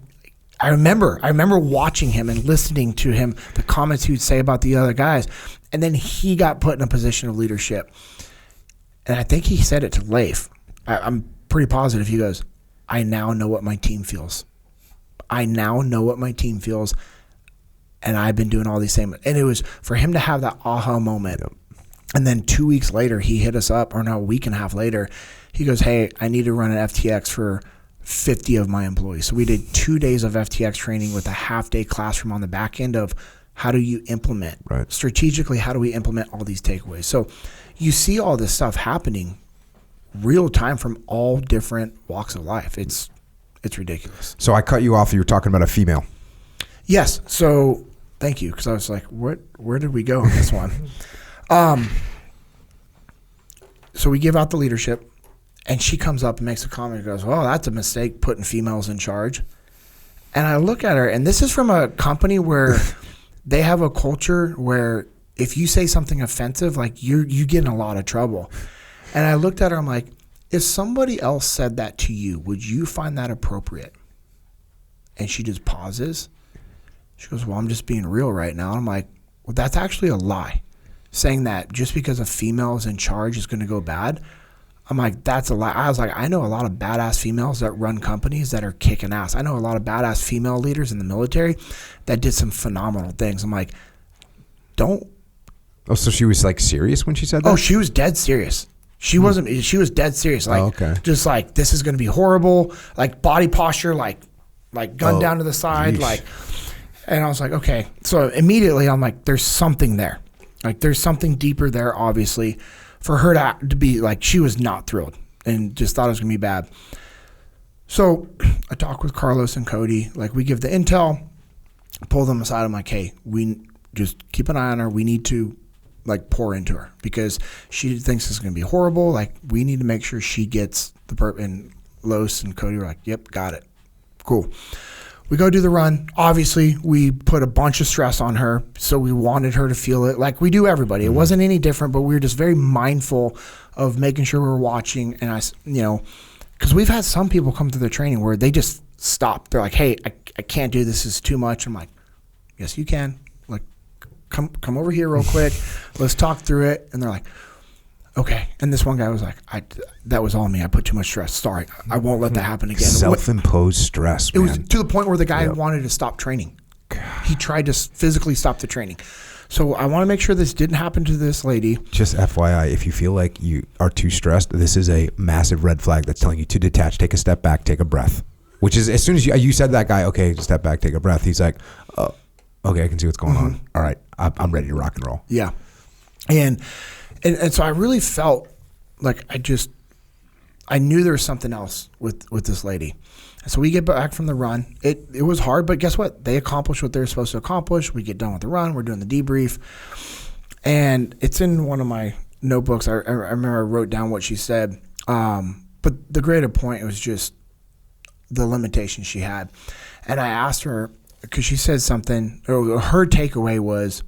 I remember watching him and listening to him, the comments he would say about the other guys. And then he got put in a position of leadership. And I think he said it to Leif. I'm pretty positive. He goes, I now know what my team feels. I now know what my team feels. And I've been doing all these same. And it was for him to have that aha moment. Yep. And then 2 weeks later, he hit us up, or no, a week and a half later, he goes, hey, I need to run an FTX for 50 of my employees. So we did 2 days of FTX training with a half-day classroom on the back end of how do you implement, right, strategically, how do we implement all these takeaways. So you see all this stuff happening real time from all different walks of life. It's ridiculous. So I cut you off. You were talking about a female. Yes. So thank you, because I was like, where did we go on this one? So we give out the leadership. And she comes up and makes a comment and goes, well, that's a mistake, putting females in charge. And I look at her, and this is from a company where they have a culture where if you say something offensive, like you get in a lot of trouble. And I looked at her, I'm like, if somebody else said that to you, would you find that appropriate? And she just pauses. She goes, well, I'm just being real right now. And I'm like, well, that's actually a lie. Saying that just because a female is in charge is going to go bad. I'm like, that's a lie. I was like, I know a lot of badass females that run companies that are kicking ass. I know a lot of badass female leaders in the military that did some phenomenal things. I'm like, don't. Oh, so she was like serious when she said that? Oh, she was dead serious. She wasn't, she was dead serious. Like, okay. Just like, this is going to be horrible. Like body posture, like gun down to the side. Geesh. Like, and I was like, okay. So immediately I'm like, there's something there. Like there's something deeper there, obviously. For her to be like, she was not thrilled and just thought it was going to be bad. So I talk with Carlos and Cody. Like, we give the intel, pull them aside. I'm like, hey, we just keep an eye on her. We need to, like, pour into her because she thinks it's going to be horrible. Like, we need to make sure she gets the and Los and Cody were like, yep, got it. Cool. We go do the run. Obviously, we put a bunch of stress on her, so we wanted her to feel it like we do everybody. It wasn't any different, but we were just very mindful of making sure we were watching. And because we've had some people come to the training where they just stop. They're like, hey, I can't do this. This is too much. I'm like, yes, you can. Like, come over here real quick. Let's talk through it. And they're like, okay. And this one guy was like, that was all me. I put too much stress. Sorry. I won't let that happen again. Self-imposed stress, man. It was to the point where the guy wanted to stop training. God. He tried to physically stop the training. So I want to make sure this didn't happen to this lady. Just FYI, if you feel like you are too stressed, this is a massive red flag that's telling you to detach, take a step back, take a breath. Which is, as soon as you said that guy, okay, step back, take a breath, he's like, oh, okay, I can see what's going on. All right, I'm ready to rock and roll. Yeah. And so I really felt like I knew there was something else with this lady. So we get back from the run. It was hard, but guess what? They accomplished what they were supposed to accomplish. We get done with the run. We're doing the debrief. And it's in one of my notebooks. I remember I wrote down what she said. But the greater point was just the limitations she had. And I asked her, because she said something, or her takeaway was,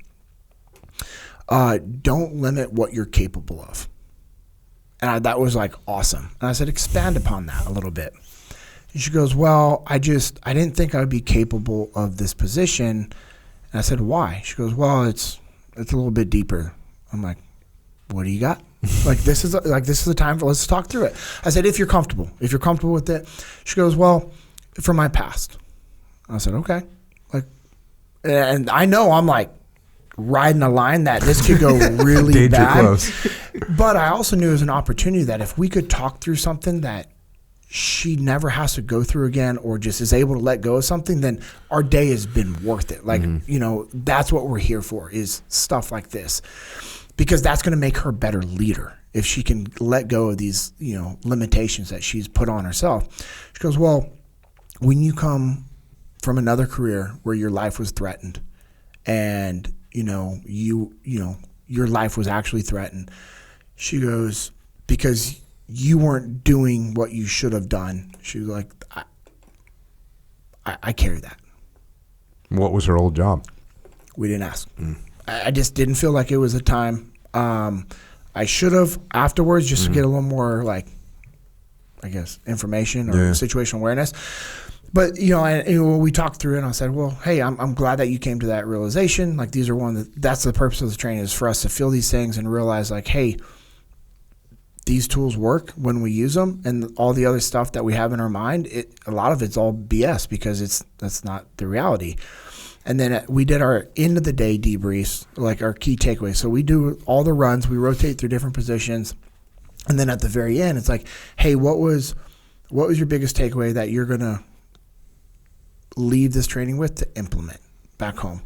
don't limit what you're capable of. And that was like awesome. And I said, expand upon that a little bit. And she goes, well, I didn't think I would be capable of this position. And I said, why? She goes, well, it's a little bit deeper. I'm like, what do you got? This is the time for, let's talk through it. I said, if you're comfortable with it. She goes, well, from my past. I said, okay. And I know I'm like riding a line that this could go really bad. Close. But I also knew it was an opportunity that if we could talk through something that she never has to go through again, or just is able to let go of something, then our day has been worth it. That's what we're here for, is stuff like this, because that's going to make her a better leader if she can let go of these, limitations that she's put on herself. She goes, well, when you come from another career where your life was threatened, and your life was actually threatened, she goes, because you weren't doing what you should have done. She was like, I carry that. What was her old job? We didn't ask. I just didn't feel like it was a time. I should have afterwards, just to get a little more, information or situational awareness. But, we talked through it, and I said, well, hey, I'm glad that you came to that realization. These are that's the purpose of the training, is for us to feel these things and realize, hey, these tools work when we use them, and all the other stuff that we have in our mind, a lot of it's all BS, because that's not the reality. And then we did our end of the day debriefs, our key takeaways. So we do all the runs, we rotate through different positions, and then at the very end, it's like, hey, what was your biggest takeaway that you're gonna leave this training with to implement back home?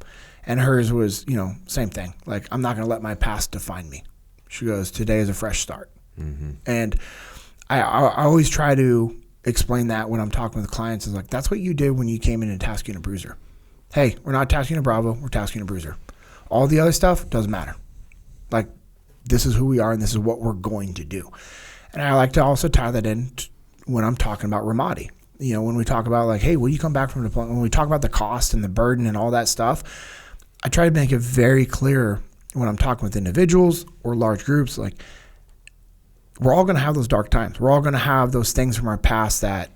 And hers was, same thing. I'm not gonna let my past define me. She goes, today is a fresh start. Mm-hmm. And I always try to explain that when I'm talking with clients, is that's what you did when you came in and task unit bruiser. Hey, we're not task unit Bravo, we're task unit bruiser. All the other stuff doesn't matter. This is who we are, and this is what we're going to do. And I like to also tie that in when I'm talking about Ramadi. When we talk about hey, when you come back from deployment, when we talk about the cost and the burden and all that stuff, I try to make it very clear when I'm talking with individuals or large groups, we're all going to have those dark times. We're all going to have those things from our past that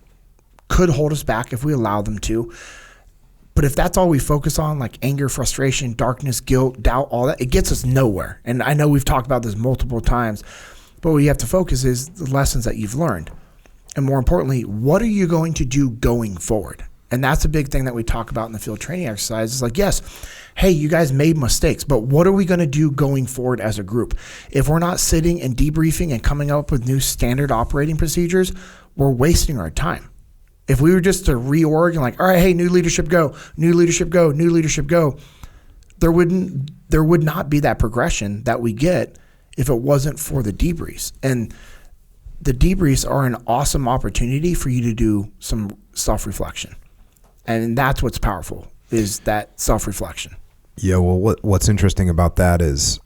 could hold us back if we allow them to. But if that's all we focus on, anger, frustration, darkness, guilt, doubt, all that, it gets us nowhere. And I know we've talked about this multiple times, but what you have to focus is the lessons that you've learned. And more importantly, what are you going to do going forward? And that's a big thing that we talk about in the field training exercise. It's yes, hey, you guys made mistakes, but what are we going to do going forward as a group? If we're not sitting and debriefing and coming up with new standard operating procedures, we're wasting our time. If we were just to reorg and all right, hey, new leadership go, new leadership go, new leadership go, there would not be that progression that we get if it wasn't for the debriefs. And the debriefs are an awesome opportunity for you to do some self-reflection. And that's what's powerful, is that self-reflection. Yeah, well, what's interesting about that is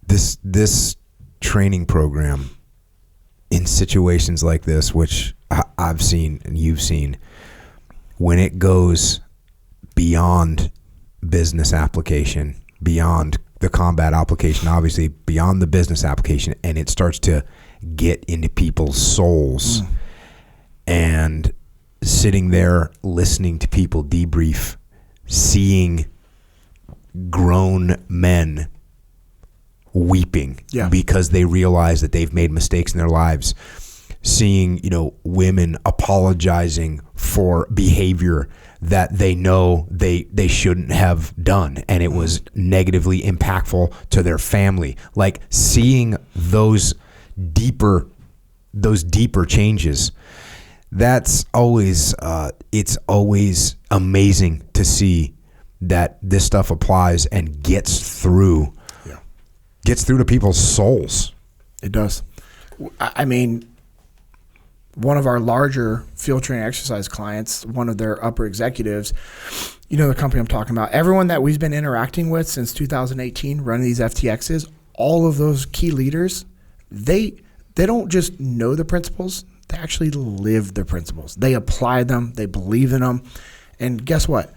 this training program in situations like this, which I've seen and you've seen, when it goes beyond business application, beyond the combat application, obviously beyond the business application, and it starts to get into people's souls, and sitting there listening to people debrief, seeing grown men weeping because they realize that they've made mistakes in their lives, seeing women apologizing for behavior that they know they shouldn't have done, and it was negatively impactful to their family. Seeing those deeper changes, that's always it's always amazing to see that this stuff applies and gets through to people's souls. It does. I mean, one of our larger field training exercise clients, one of their upper executives, you know the company I'm talking about, everyone that we've been interacting with since 2018 running these FTXs, all of those key leaders, they don't just know the principles, they actually live the principles. They apply them, they believe in them. And guess what?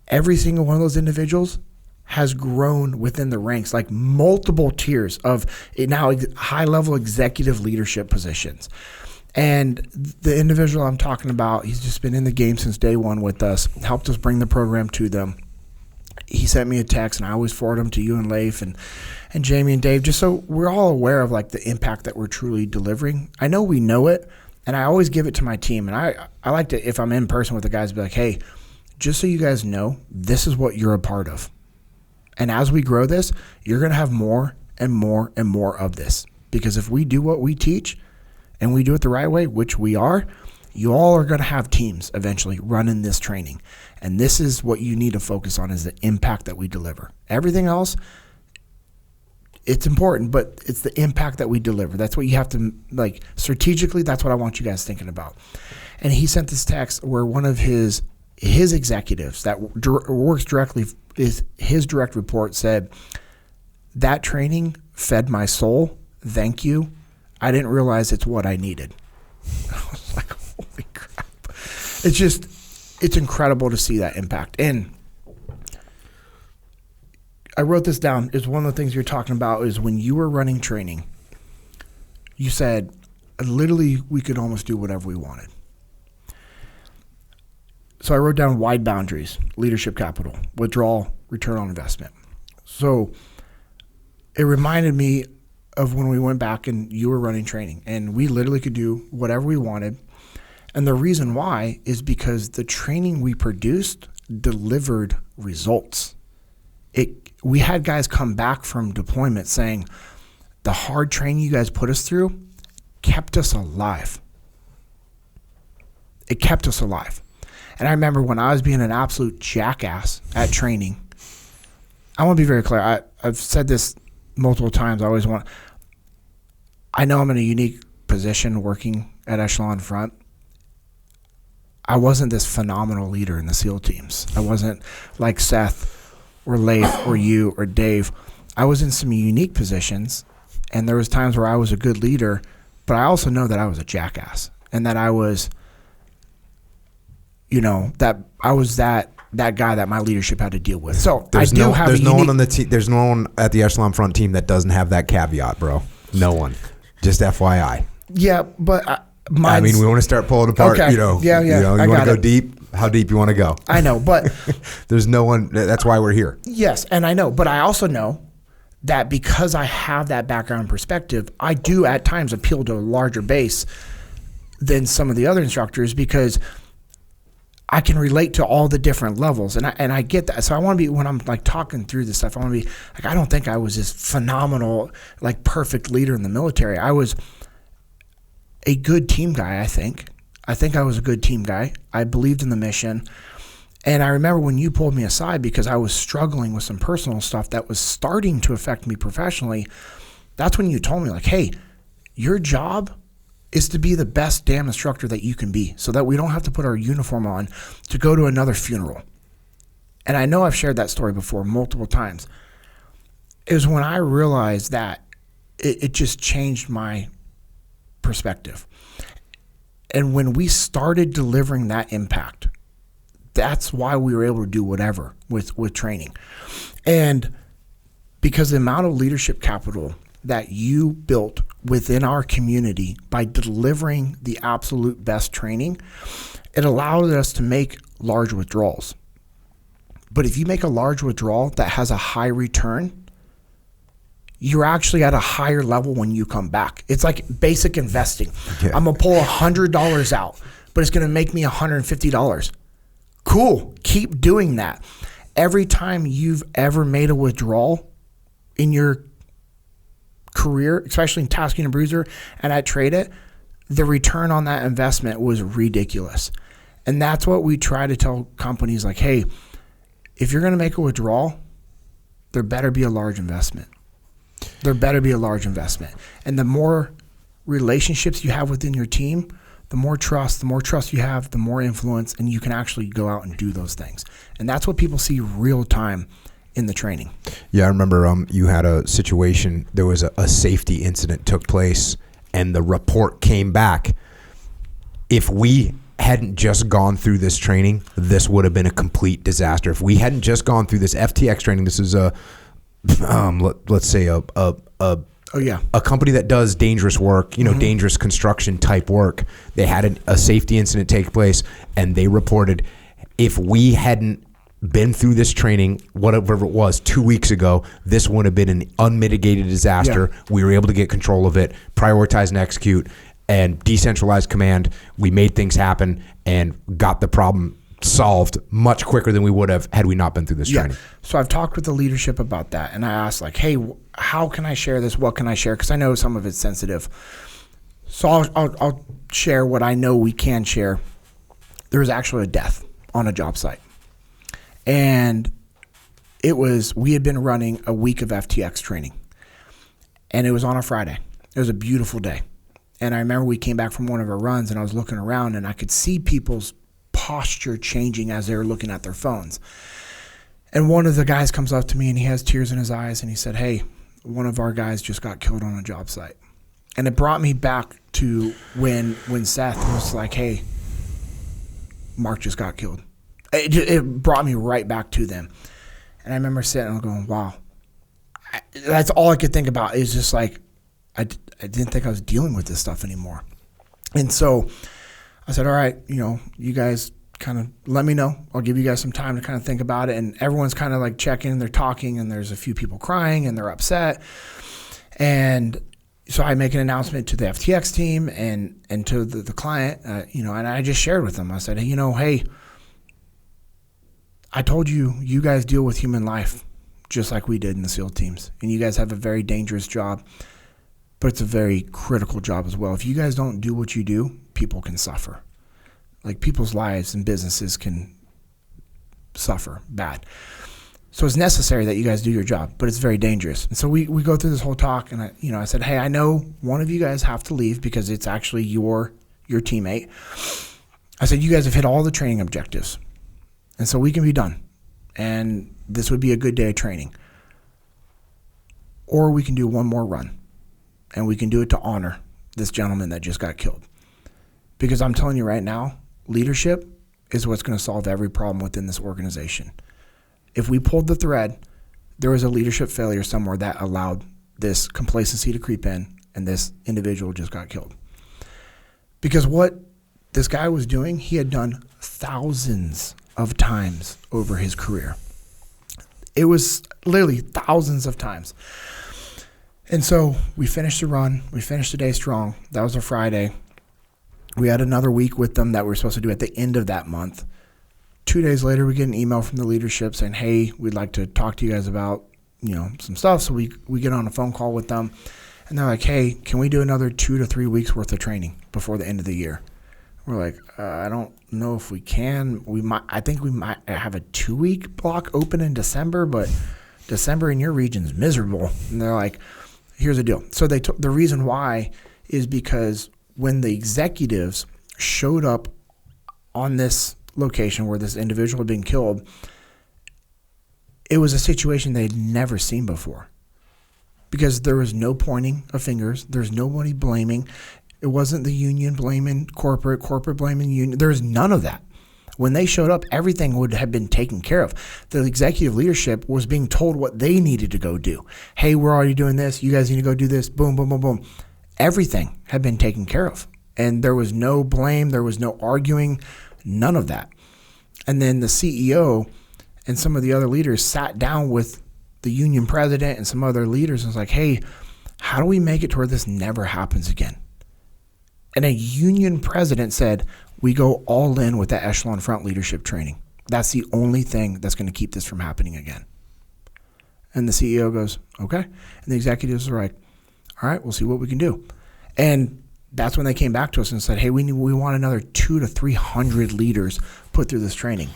Every single one of those individuals has grown within the ranks, like multiple tiers of now high-level executive leadership positions. And the individual I'm talking about, he's just been in the game since day one with us, helped us bring the program to them. He sent me a text, and I always forward them to you and Leif and Jamie and Dave, just so we're all aware of like the impact that we're truly delivering. I know we know it, and I always give it to my team. And I like to, if I'm in person with the guys, be like, hey, just so you guys know, this is what you're a part of. And as we grow this, you're going to have more and more and more of this. Because if we do what we teach and we do it the right way, which we are, you all are going to have teams eventually running this training. And this is what you need to focus on, is the impact that we deliver. Everything else, it's important, but it's the impact that we deliver. That's what you have to, like, strategically, that's what I want you guys thinking about. And he sent this text where one of his executives that works directly, his direct report said, that training fed my soul. Thank you. I didn't realize it's what I needed. I was like, holy crap. It's incredible to see that impact. And I wrote this down. It's one of the things you're talking about is when you were running training, you said, literally, we could almost do whatever we wanted. So I wrote down wide boundaries, leadership capital, withdrawal, return on investment. So it reminded me of when we went back and you were running training, and we literally could do whatever we wanted. And the reason why is because the training we produced delivered results. We had guys come back from deployment saying, the hard training you guys put us through kept us alive. It kept us alive. And I remember when I was being an absolute jackass at training, I want to be very clear. I've said this multiple times. I know I'm in a unique position working at Echelon Front. I wasn't this phenomenal leader in the SEAL teams. I wasn't like Seth or Leif or you or Dave. I was in some unique positions, and there was times where I was a good leader, but I also know that I was a jackass, and that I was, that I was that guy that my leadership had to deal with. So there's no one on the team. There's no one at the Echelon Front team that doesn't have that caveat, bro. No one. Just FYI. Yeah, but we want to start pulling apart. Okay. You want to go deep. How deep you want to go? I know, but there's no one. That's why we're here. Yes, and I know, but I also know that because I have that background and perspective, I do at times appeal to a larger base than some of the other instructors, because I can relate to all the different levels, and I get that. So I want to be, when I'm like talking through this stuff, I want to be like, I don't think I was this phenomenal, like perfect leader in the military. I was a good team guy. I think I was a good team guy. I believed in the mission, and I remember when you pulled me aside because I was struggling with some personal stuff that was starting to affect me professionally. That's when you told me, like, hey, your job is to be the best damn instructor that you can be, so that we don't have to put our uniform on to go to another funeral. And I know I've shared that story before multiple times. It was when I realized that it just changed my perspective. And when we started delivering that impact, that's why we were able to do whatever with training. And because the amount of leadership capital that you built within our community by delivering the absolute best training, it allowed us to make large withdrawals. But if you make a large withdrawal that has a high return, you're actually at a higher level when you come back. It's like basic investing. Yeah. I'm going to pull $100 out, but it's going to make me $150. Cool. Keep doing that. Every time you've ever made a withdrawal in your career, especially in Tasking and Bruiser and at Trade It, the return on that investment was ridiculous. And that's what we try to tell companies, like, hey, if you're going to make a withdrawal, there better be a large investment. There better be a large investment. And the more relationships you have within your team, the more trust you have, the more influence, and you can actually go out and do those things. And that's what people see real time in the training. Yeah, I remember you had a situation, there was a safety incident took place, and the report came back. If we hadn't just gone through this training, this would have been a complete disaster. If we hadn't just gone through this FTX training, this is let's say a company that does dangerous work, dangerous construction type work. They had a safety incident take place, and they reported, if we hadn't been through this training, whatever it was, 2 weeks ago, this would have been an unmitigated disaster. Yeah. We were able to get control of it, prioritize and execute, and decentralized command. We made things happen and got the problem solved much quicker than we would have had we not been through this training. So I've talked with the leadership about that, and I asked, like, hey, how can I share this? What can I share? Because I know some of it's sensitive. So I'll share what I know we can share. There was actually a death on a job site. And we had been running a week of FTX training. And it was on a Friday. It was a beautiful day. And I remember we came back from one of our runs, and I was looking around, and I could see people's posture changing as they were looking at their phones. And one of the guys comes up to me, and he has tears in his eyes, and he said, hey, one of our guys just got killed on a job site. And it brought me back to when Seth was like, hey, Mark just got killed. It brought me right back to them. And I remember sitting and going, wow. That's all I could think about is just like, I didn't think I was dealing with this stuff anymore. And so I said, all right, you guys kind of let me know. I'll give you guys some time to kind of think about it. And everyone's kind of like checking, they're talking, and there's a few people crying and they're upset. And so I make an announcement to the FTX team and to the client, and I just shared with them. I said, hey, I told you guys deal with human life just like we did in the SEAL teams. And you guys have a very dangerous job, but it's a very critical job as well. If you guys don't do what you do, people can suffer. Like, people's lives and businesses can suffer bad. So it's necessary that you guys do your job, but it's very dangerous. And so we go through this whole talk, and I said, hey, I know one of you guys have to leave because it's actually your teammate. I said, you guys have hit all the training objectives. And so we can be done. And this would be a good day of training. Or we can do one more run. And we can do it to honor this gentleman that just got killed. Because I'm telling you right now, leadership is what's going to solve every problem within this organization. If we pulled the thread, there was a leadership failure somewhere that allowed this complacency to creep in, and this individual just got killed. Because what this guy was doing, he had done thousands of times over his career. It was literally thousands of times. And so we finished the run. We finished the day strong. That was a Friday. We had another week with them that we were supposed to do at the end of that month. 2 days later, we get an email from the leadership saying, hey, we'd like to talk to you guys about, some stuff. So we get on a phone call with them, and they're like, hey, can we do another 2 to 3 weeks worth of training before the end of the year? We're like, I don't know if we can. I think we might have a 2-week block open in December, but December in your region is miserable. And they're like, here's the deal. So the reason why is because when the executives showed up on this location where this individual had been killed, it was a situation they'd never seen before. Because there was no pointing of fingers. There's nobody blaming. It wasn't the union blaming corporate blaming union. There's none of that. When they showed up, everything would have been taken care of. The executive leadership was being told what they needed to go do. Hey, we're already doing this. You guys need to go do this. Boom, boom, boom, boom. Everything had been taken care of. And there was no blame. There was no arguing. None of that. And then the CEO and some of the other leaders sat down with the union president and some other leaders and was like, hey, how do we make it to where this never happens again? And a union president said, we go all in with that echelon front leadership training. That's the only thing that's going to keep this from happening again. And the CEO goes, okay. And the executives are like, all right, we'll see what we can do. And that's when they came back to us and said, hey, we want another 200 to 300 leaders put through this training.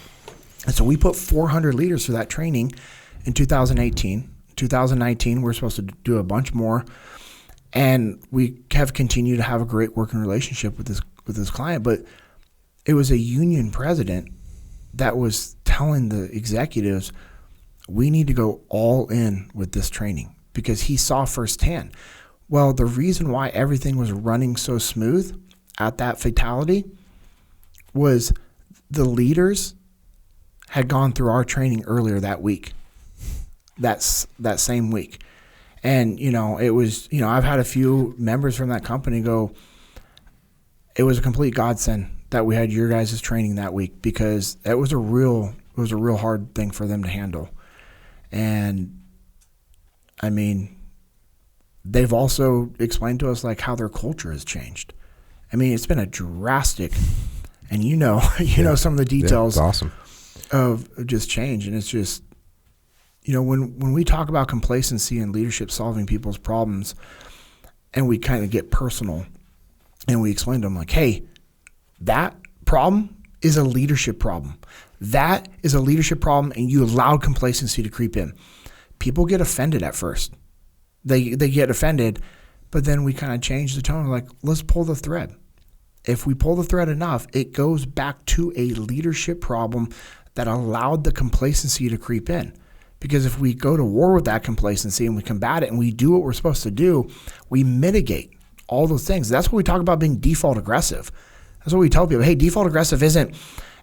And so we put 400 leaders through that training in 2018. 2019, we're supposed to do a bunch more. And we have continued to have a great working relationship with this client, but it was a union president that was telling the executives, we need to go all in with this training, because he saw firsthand. Well, the reason why everything was running so smooth at that fatality was the leaders had gone through our training earlier that week, that same week. And, it was, I've had a few members from that company go, it was a complete godsend that we had your guys' training that week, because it was a real hard thing for them to handle. And I mean, they've also explained to us like how their culture has changed. I mean, it's been a drastic, and some of the details awesome. of just change. And it's just, when we talk about complacency and leadership solving people's problems, and we kind of get personal and we explain to them like, hey, that problem is a leadership problem. That is a leadership problem, and you allowed complacency to creep in. People get offended at first. They get offended, but then we kind of change the tone. Like, let's pull the thread. If we pull the thread enough, it goes back to a leadership problem that allowed the complacency to creep in. Because if we go to war with that complacency and we combat it and we do what we're supposed to do, we mitigate all those things. That's what we talk about being default aggressive. That's what we tell people. Hey, default aggressive isn't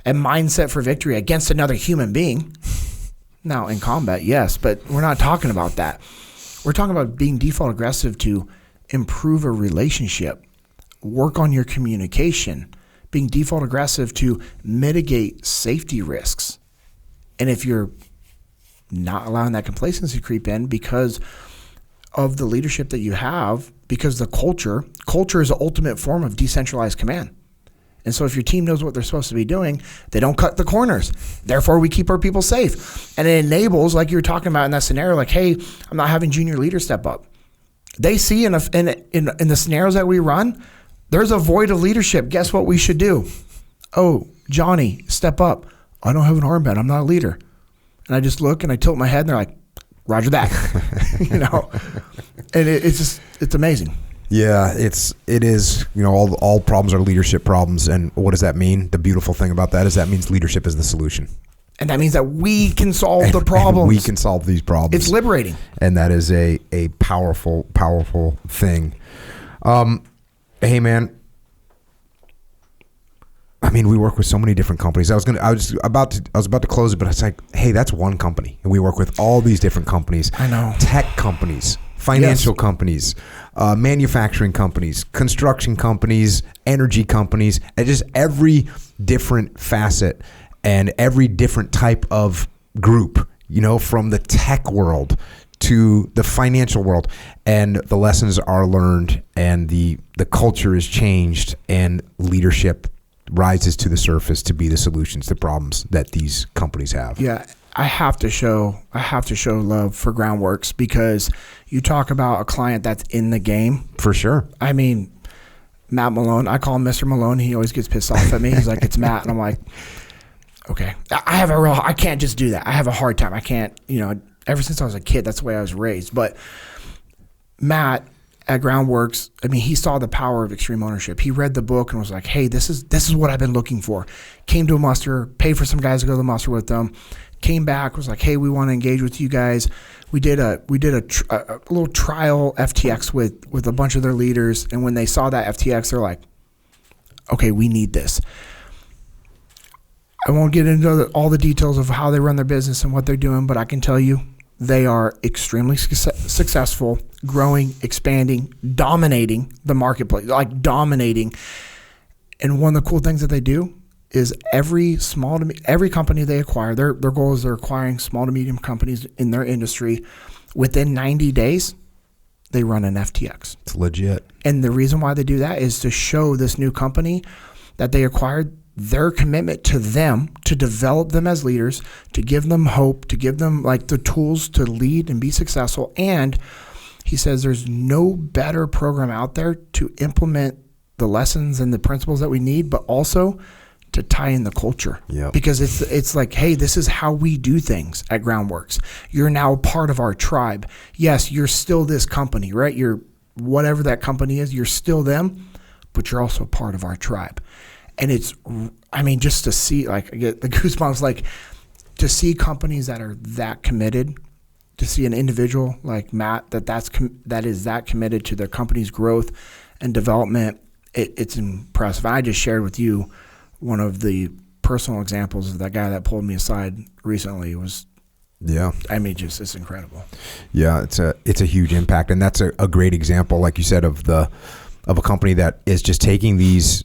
a mindset for victory against another human being. Now, in combat, yes, but we're not talking about that. We're talking about being default aggressive to improve a relationship, work on your communication, being default aggressive to mitigate safety risks. And if you're not allowing that complacency to creep in because of the leadership that you have, because the culture is the ultimate form of decentralized command. And so if your team knows what they're supposed to be doing, they don't cut the corners. Therefore, we keep our people safe. And it enables, like you were talking about in that scenario, like, hey, I'm not having junior leaders step up. They see in the scenarios that we run, there's a void of leadership. Guess what we should do? Oh, Johnny, step up. I don't have an armband. I'm not a leader. And I just look and I tilt my head and they're like, Roger that. And it's amazing. Yeah, it is, all problems are leadership problems. And what does that mean? The beautiful thing about that is that means leadership is the solution. And that means that we can solve the problems. We can solve these problems. It's liberating. And that is a powerful, powerful thing. Hey, man. I mean, we work with so many different companies. I was about to close it, but it's like, hey, that's one company, and we work with all these different companies. I know. Tech companies, financial companies, manufacturing companies, construction companies, energy companies, and just every different facet and every different type of group. From the tech world to the financial world, and the lessons are learned, and the culture is changed, and leadership rises to the surface to be the solutions to problems that these companies have. Yeah, I have to show love for Groundworks, because you talk about a client that's in the game. For sure. I mean, Matt Malone, I call him Mr. Malone. He always gets pissed off at me. He's like, it's Matt. And I'm like, okay. I can't just do that. I have a hard time. I can't, ever since I was a kid, that's the way I was raised. But Matt at Groundworks, I mean, he saw the power of extreme ownership. He read the book and was like, hey, this is what I've been looking for. Came to a muster, paid for some guys to go to the muster with them. Came back, was like, hey, we want to engage with you guys. We did a little trial FTX with a bunch of their leaders. And when they saw that FTX, they're like, okay, we need this. I won't get into all the details of how they run their business and what they're doing, but I can tell you they are extremely successful, growing, expanding, dominating the marketplace, like dominating. And one of the cool things that they do is every company they acquire, their goal is they're acquiring small to medium companies in their industry. Within 90 days, they run an FTX. It's legit. And the reason why they do that is to show this new company that they acquired their commitment to them, to develop them as leaders, to give them hope, to give them like the tools to lead and be successful. And he says there's no better program out there to implement the lessons and the principles that we need, but also to tie in the culture. Yep. Because it's like, hey, this is how we do things at Groundworks. You're now part of our tribe. Yes, you're still this company, right? You're whatever that company is, you're still them, but you're also part of our tribe. And it's, I mean, just to see, like, I get the goosebumps, like, to see companies that are that committed, to see an individual like Matt that is that committed to their company's growth and development, it's impressive. I just shared with you one of the personal examples of that guy that pulled me aside recently. Was, yeah, I mean, just, it's incredible. Yeah, it's a huge impact, and that's a great example, like you said, of a company that is just taking these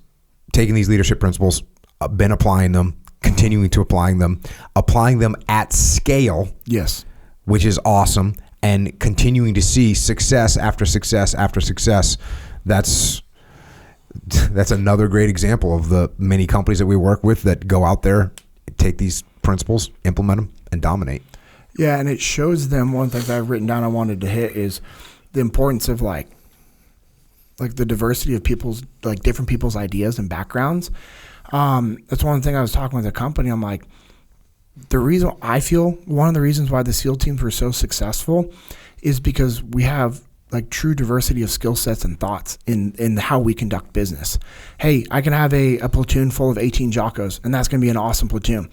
leadership principles, been applying them, continuing to applying them at scale. Yes, which is awesome, and continuing to see success after success after success. That's another great example of the many companies that we work with that go out there, take these principles, implement them, and dominate. Yeah, and it shows them, one thing that I've written down I wanted to hit is the importance of like the diversity of people's, like, different people's ideas and backgrounds. That's one thing I was talking with a company. I'm like, one of the reasons why the SEAL teams were so successful is because we have like true diversity of skill sets and thoughts in how we conduct business. Hey, I can have a platoon full of 18 Jockos, and that's going to be an awesome platoon.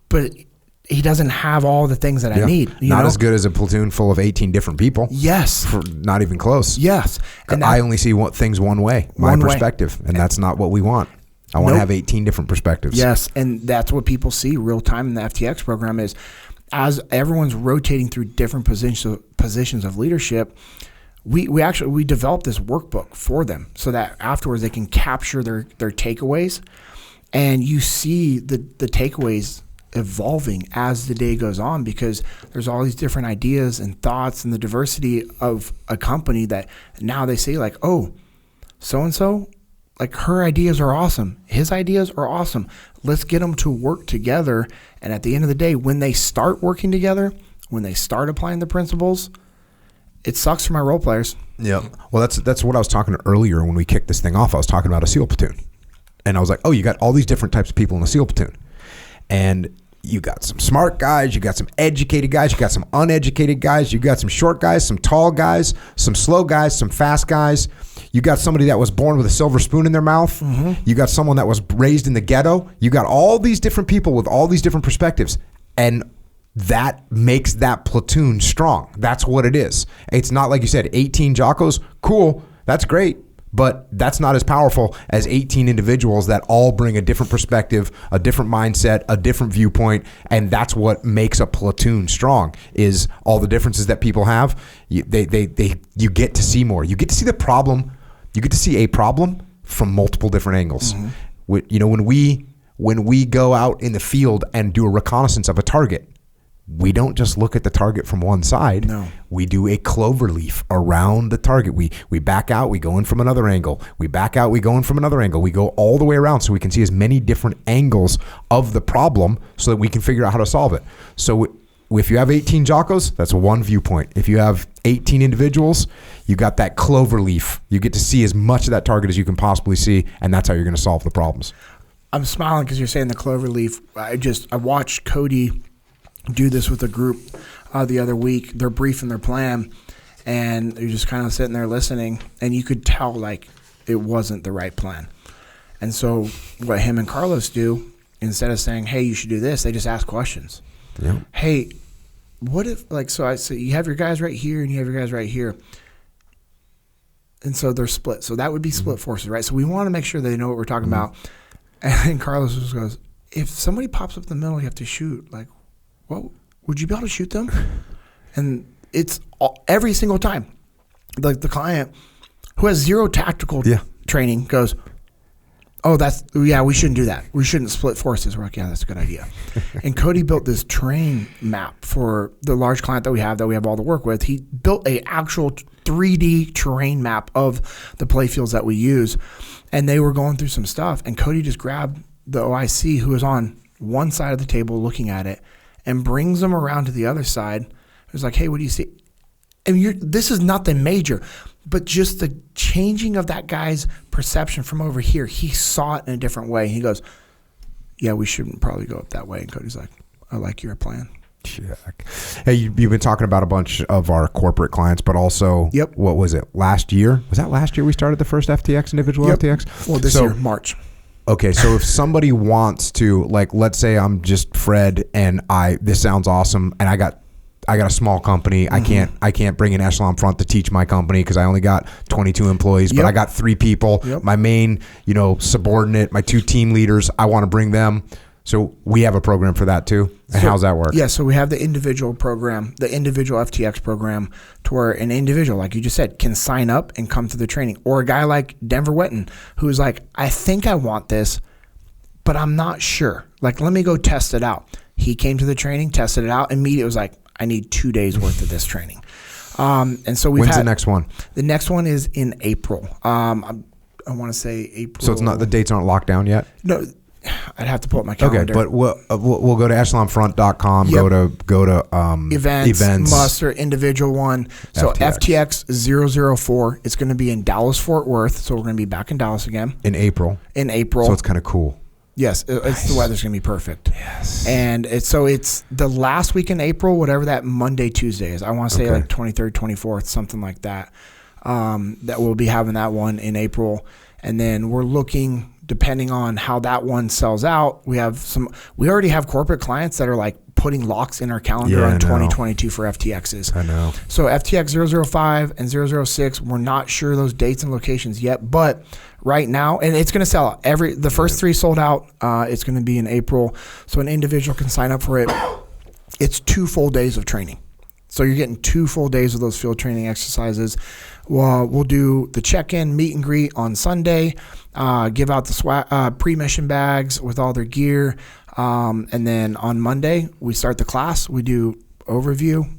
But he doesn't have all the things that I need. Not as good as a platoon full of 18 different people. Yes. Not even close. Yes. And I only see things one way, my perspective, and that's not what we want. I want to have 18 different perspectives. Yes, and that's what people see real time in the FTX program is as everyone's rotating through different positions of leadership, we developed this workbook for them so that afterwards they can capture their takeaways, and you see the takeaways evolving as the day goes on because there's all these different ideas and thoughts and the diversity of a company that now they say like, oh, so-and-so, like, her ideas are awesome. His ideas are awesome. Let's get them to work together. And at the end of the day, when they start working together, when they start applying the principles, it sucks for my role players. Yeah. Well, that's what I was talking earlier when we kicked this thing off. I was talking about a SEAL platoon. And I was like, oh, you got all these different types of people in a SEAL platoon. And you got some smart guys, you got some educated guys, you got some uneducated guys, you got some short guys, some tall guys, some slow guys, some fast guys. You got somebody that was born with a silver spoon in their mouth. Mm-hmm. You got someone that was raised in the ghetto. You got all these different people with all these different perspectives. And that makes that platoon strong. That's what it is. It's not like you said, 18 Jockos, cool, that's great. But that's not as powerful as 18 individuals that all bring a different perspective, a different mindset, a different viewpoint, and that's what makes a platoon strong. Is all the differences that people have. You get to see more. You get to see the problem. You get to see a problem from multiple different angles. Mm-hmm. When we go out in the field and do a reconnaissance of a target, we don't just look at the target from one side. No. We do a clover leaf around the target. We back out, we go in from another angle. We back out, we go in from another angle. We go all the way around so we can see as many different angles of the problem so that we can figure out how to solve it. So if you have 18 Jockos, that's one viewpoint. If you have 18 individuals, you got that clover leaf. You get to see as much of that target as you can possibly see, and that's how you're going to solve the problems. I'm smiling because you're saying the clover leaf. I watched Cody do this with a group the other week. They're briefing their plan, and they're just kind of sitting there listening, and you could tell like it wasn't the right plan. And so what him and Carlos do, instead of saying, hey, you should do this, they just ask questions. Yeah. Hey, what if, like, so I say you have your guys right here and you have your guys right here, and so they're split. So that would be split forces, right? So we want to make sure they know what we're talking about. And Carlos just goes, if somebody pops up in the middle, you have to shoot. Like, well, would you be able to shoot them? And it's every single time. Like the client who has zero tactical training goes, oh, we shouldn't do that. We shouldn't split forces. We're like, yeah, that's a good idea. And Cody built this terrain map for the large client that we have all the work with. He built a actual 3D terrain map of the play fields that we use. And they were going through some stuff. And Cody just grabbed the OIC who was on one side of the table looking at it and brings them around to the other side. It was like, hey, what do you see? And this is nothing major, but just the changing of that guy's perception from over here. He saw it in a different way. He goes, yeah, we shouldn't probably go up that way. And Cody's like, I like your plan. Check. Hey, you've been talking about a bunch of our corporate clients, but also, Yep. What was it? Last year? Was that last year we started the first FTX, individual Yep. FTX? Well, this year, March. Okay, so if somebody wants to, like, let's say I'm just Fred and this sounds awesome, and I got a small company. Mm-hmm. I can't bring an echelon front to teach my company because I only got 22 employees, but Yep. I got 3 people. Yep. My main, subordinate, my 2 team leaders. I want to bring them. So we have a program for that too. And how's that work? Yeah, so we have the individual program, the individual FTX program, to where an individual, like you just said, can sign up and come to the training. Or a guy like Denver Wetton, who's like, I think I want this, but I'm not sure. Like, let me go test it out. He came to the training, tested it out, immediately was like, I need 2 days worth of this training. And so When's the next one? The next one is in April. I want to say April. So it's not, the dates aren't locked down yet? No, I'd have to pull up my calendar. Okay, but we'll go to echelonfront.com, Yep. go to events, muster, individual one. So FTX. FTX 004, it's going to be in Dallas, Fort Worth. So we're going to be back in Dallas again. in April. So it's kind of cool. Yes, the weather's going to be perfect. Yes. And it's the last week in April, whatever that Monday, Tuesday is. I want to say like 23rd, 24th, something like that. That we'll be having that one in April. And then we're looking, depending on how that one sells out, we already have corporate clients that are like putting locks in our calendar on 2022 for FTXs. I know. So FTX 005 and 006, we're not sure those dates and locations yet, but right now, and it's going to sell out. The first 3 sold out. It's going to be in April. So an individual can sign up for it. It's 2 full days of training. So you're getting 2 full days of those field training exercises. We'll do the check-in, meet and greet on Sunday, give out the pre-mission bags with all their gear. And then on Monday, we start the class. We do overview.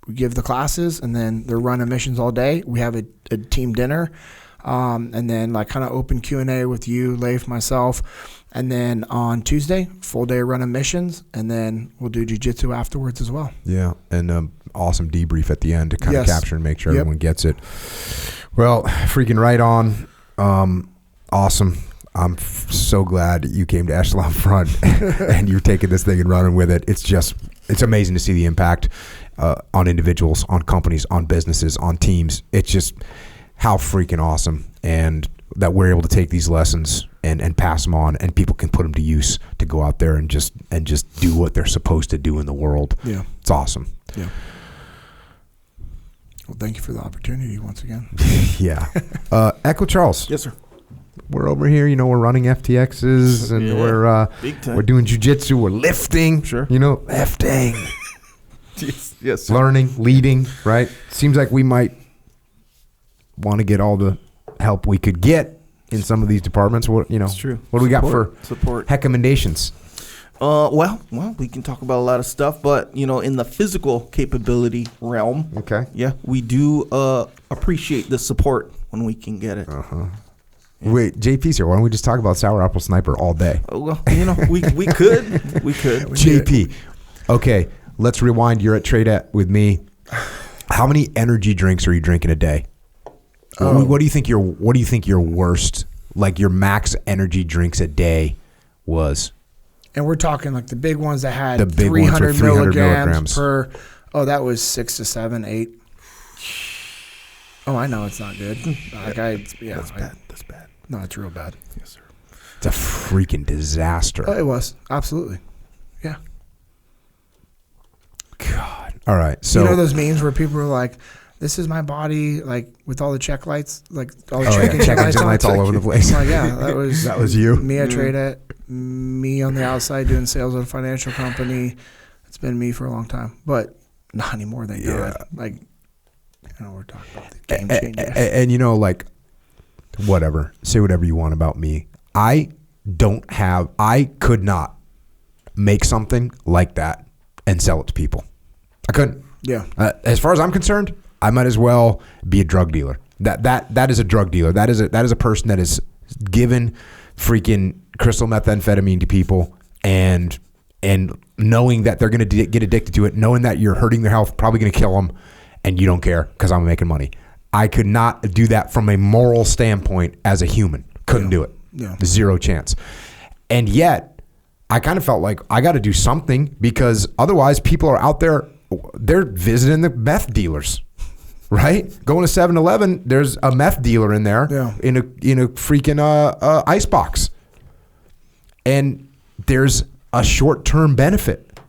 We give the classes, and then they're running missions all day. We have a team dinner. And then like kind of open Q&A with you, Leif, myself. And then on Tuesday, full day running missions, and then we'll do jiu-jitsu afterwards as well. Yeah, and awesome debrief at the end to kind of capture and make sure everyone gets it. Well, freaking right on. Awesome. I'm so glad you came to Echelon Front and you're taking this thing and running with it. It's amazing to see the impact on individuals, on companies, on businesses, on teams. It's just how freaking awesome, and that we're able to take these lessons and pass them on, and people can put them to use to go out there and just do what they're supposed to do in the world. Yeah, it's awesome. Yeah. Well, thank you for the opportunity once again. Yeah. Echo Charles. Yes, sir. We're over here, we're running FTXs and we're doing jiu-jitsu, we're lifting, sure, lifting, yes, learning, leading, right? Seems like we might want to get all the help we could get in some of these departments. It's true. What do we got for support recommendations? Well, we can talk about a lot of stuff, but in the physical capability realm, okay, yeah, we do appreciate the support when we can get it. Yeah. Wait, JP's here. Why don't we just talk about Sour Apple Sniper all day? Well, we could. JP, okay, let's rewind. You're at Trade with me. How many energy drinks are you drinking a day? What do you think your worst, like your max energy drinks a day was? And we're talking like the big ones that had the big 300 milligrams per. Oh, that was 6 to 7, 8. Oh, I know it's not good. That's bad. That's bad. No, it's real bad. Yes, sir. It's a freaking disaster. Oh, it was absolutely. Yeah. God. All right. So those memes where people are like, "This is my body," like with all the check lights, like all the check engine lights all over the place. Like, yeah, that was you. Me at Trade at me on the outside doing sales at a financial company. It's been me for a long time, but not anymore. Thank God. Like, we're talking about the game changer. And like, whatever. Say whatever you want about me. I could not make something like that and sell it to people. I couldn't. Yeah. As far as I'm concerned, I might as well be a drug dealer. That is a drug dealer. That is a person that is given freaking crystal methamphetamine to people and knowing that they're going to get addicted to it, knowing that you're hurting their health, probably going to kill them, and you don't care because I'm making money. I could not do that from a moral standpoint as a human. Couldn't do it. Yeah. Zero chance. And yet, I kind of felt like I got to do something because otherwise people are out there, they're visiting the meth dealers, right? Going to 7-Eleven, there's a meth dealer in there in a freaking ice box. And there's a short-term benefit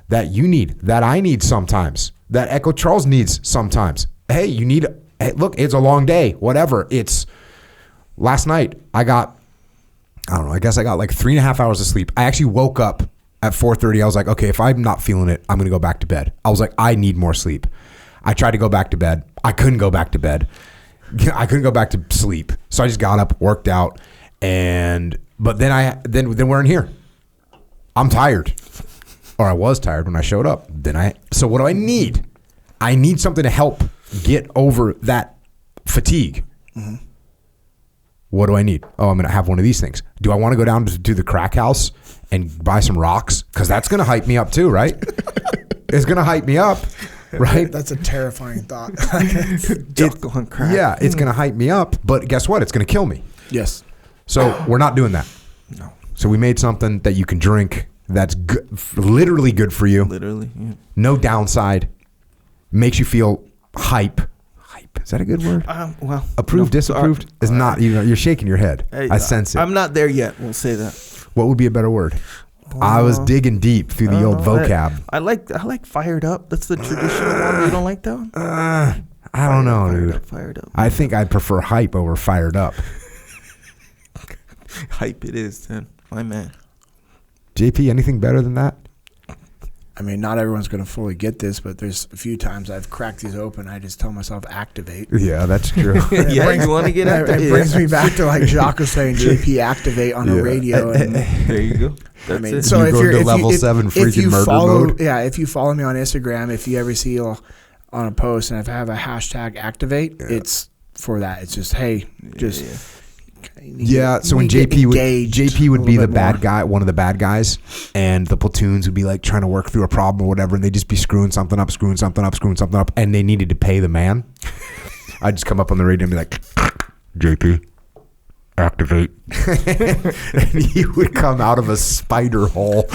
that you need, that I need sometimes, that Echo Charles needs sometimes. Hey, look, it's a long day, whatever. Last night I got like 3.5 hours of sleep. I actually woke up at 4:30. I was like, okay, if I'm not feeling it, I'm going to go back to bed. I was like, I need more sleep. I tried to go back to bed. I couldn't go back to bed. I couldn't go back to sleep. So I just got up, worked out, but then we're in here. I'm tired. Or I was tired when I showed up. So what do I need? I need something to help get over that fatigue. Mm-hmm. What do I need? Oh, I'm going to have one of these things. Do I want to go down to the crack house and buy some rocks? Because that's going to hype me up too, right? It's going to hype me up, right? That's a terrifying thought. Jocko on crack. Yeah, it's going to hype me up. But guess what? It's going to kill me. Yes. So we're not doing that. No. So we made something that you can drink that's literally good for you. Literally, yeah. No downside. Makes you feel hype. Is that a good word? Well, approved, disapproved is not. You're shaking your head. I sense it. I'm not there yet. We'll say that. What would be a better word? I was digging deep through the old vocab. I like fired up. That's the traditional one. You don't like that one? I don't know, dude. Fired up. I think I'd prefer hype over fired up. Hype it is, then. My man. JP, anything better than that? I mean, not everyone's going to fully get this, but there's a few times I've cracked these open. I just tell myself, activate. Yeah, that's true. You want to get activated. It brings me back to like Jocko saying, JP, activate on a radio. And, there you go. I mean, it. so you if go you're into level 7 freaking murder mode. Yeah, if you follow me on Instagram, if you ever see on a post and if I have a hashtag activate, it's for that. It's just, hey, so when JP would be the bad guy, one of the bad guys, and the platoons would be like trying to work through a problem or whatever, and they'd just be screwing something up, and they needed to pay the man. I'd just come up on the radio and be like, JP, activate. And he would come out of a spider hole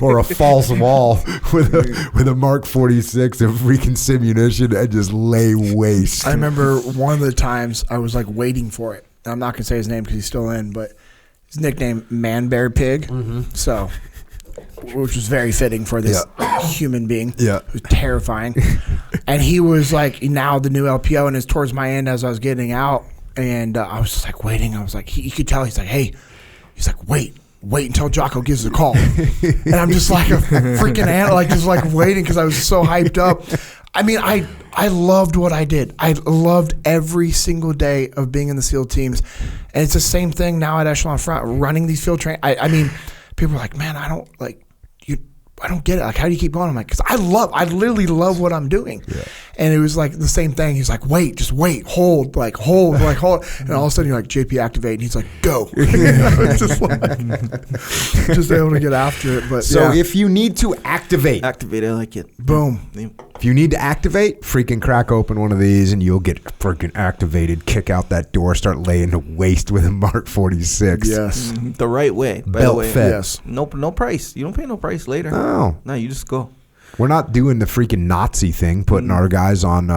or a false wall with a Mark 46 and freaking simunition and just lay waste. I remember one of the times I was like waiting for it. I'm not going to say his name because he's still in, but his nickname, Man Bear Pig. Mm-hmm. So, which was very fitting for this human being. Yeah. It was terrifying. And he was like, now the new LPO, and it's towards my end as I was getting out. And I was just like waiting. I was like, he could tell. He's like, hey, he's like, wait until Jocko gives the call. And I'm just like a freaking ant, like just like waiting because I was so hyped up. I mean, I loved what I did. I loved every single day of being in the SEAL teams. And it's the same thing now at Echelon Front, running these field train. I mean, people are like, man, I don't get it. Like, how do you keep going? I'm like, because I literally love what I'm doing. Yeah. And it was like the same thing. He's like, just wait, hold. And all of a sudden you're like, JP, activate. And he's like, go. It's just like, just able to get after it. But so if you need to activate, I like it. Boom. If you need to activate, freaking crack open one of these and you'll get freaking activated, kick out that door, start laying to waste with a Mark 46. Yes. Mm-hmm. The right way. By Belt the way. fed. Yes. No price. You don't pay no price later. No, you just go. We're not doing the freaking Nazi thing, putting our guys on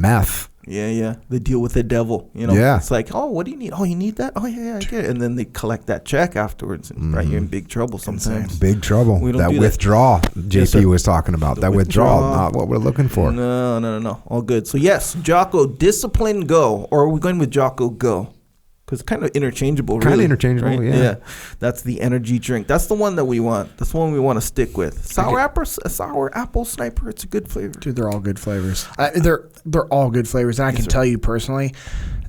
meth. Yeah. They deal with the devil. Yeah. It's like, oh, what do you need? Oh, you need that? Oh, yeah, I get it. And then they collect that check afterwards. And right, you're in big trouble sometimes. Big trouble. We don't that do withdrawal Yes, JP was talking about. That withdrawal, not what we're looking for. No. All good. So, yes, Jocko, discipline, go. Or are we going with Jocko, go? Because it's kind of interchangeable, really. Kind of interchangeable, right? Yeah. That's the energy drink. That's the one that we want. That's the one we want to stick with. Sour apple sniper. It's a good flavor. Dude, they're all good flavors. They're all good flavors. And I can tell you personally,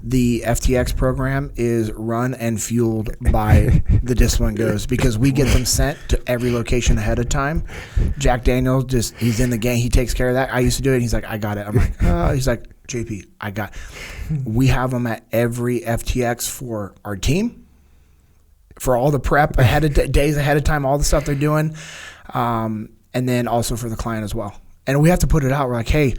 the FTX program is run and fueled by the Discipline Goes because we get them sent to every location ahead of time. Jack Daniels, he's in the game. He takes care of that. I used to do it. He's like, I got it. I'm like, he's like, JP, I got. We have them at every FTX for our team, for all the prep days ahead of time, all the stuff they're doing, and then also for the client as well. And we have to put it out. We're like, hey,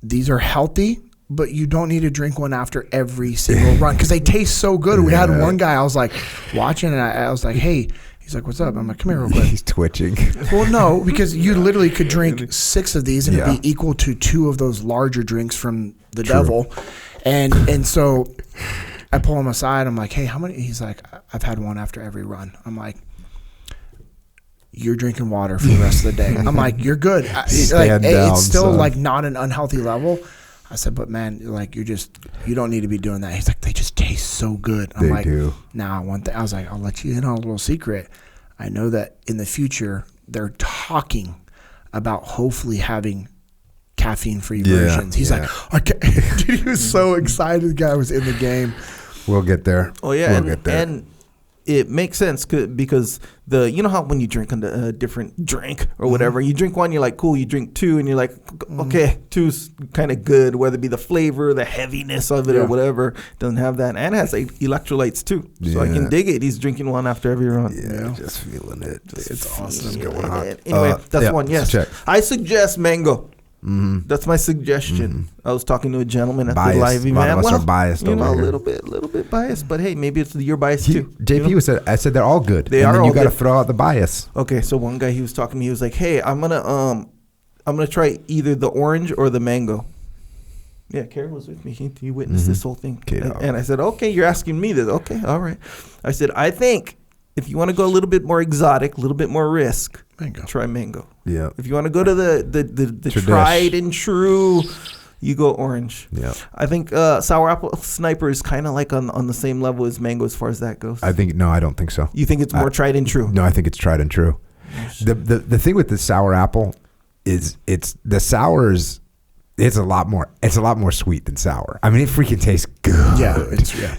these are healthy, but you don't need to drink one after every single run because they taste so good. We had one guy, I was like watching, and I was like, hey. He's like, what's up? I'm like, come here real quick. He's twitching. Well, no, because you literally could drink 6 of these and Yeah. it'd be equal to 2 of those larger drinks from the True. devil. And so I pull him aside. I'm like, hey, how many? He's like, I've had one after every run. I'm like, you're drinking water for the rest of the day. I'm like, you're good. Stand down, it's still son. like not an unhealthy level. I said, but man, like you don't need to be doing that. He's like, they just taste so good. I'm They like, do. nah, one thing. I was like, I'll let you in on a little secret. I know that in the future they're talking about hopefully having caffeine-free versions. He's like, okay. Dude, he was so excited. The guy was in the game. We'll get there. Oh yeah, we'll get there. and it makes sense because you know how when you drink a different drink or whatever, you drink one, you're like, cool. You drink 2, and you're like, okay, 2's kind of good, whether it be the flavor, the heaviness of it, or whatever. Doesn't have that, and it has electrolytes too, so I can dig it. He's drinking one after every run. Yeah, just feeling it. It's awesome. Anyway, that's yeah, one. Yes, check. I suggest mango. That's my suggestion. I was talking to a gentleman at Biased. the live A lot event. of us are biased you over know, here. a little bit biased, but hey, maybe it's your bias too. JP you know? I said they're all good. They and are then you all got to good. throw out the bias. Okay, so one guy, he was talking to me. He was like, "Hey, I'm gonna try either the orange or the mango." Yeah, Karen was with me. He witnessed this whole thing, and I said, "Okay, you're asking me this. Okay, all right." I said, "I think if you want to go a little bit more exotic, a little bit more risk, Mango. try mango. Yeah. If you want to go to the Tradish. tried and true, you go orange. Yeah. I think sour apple sniper is kind of like on the same level as mango as far as that goes. I don't think so. You think it's more tried and true? No, I think it's tried and true. The thing with the sour apple is it's the sours. It's a lot more sweet than sour. I mean, it freaking tastes good. Yeah,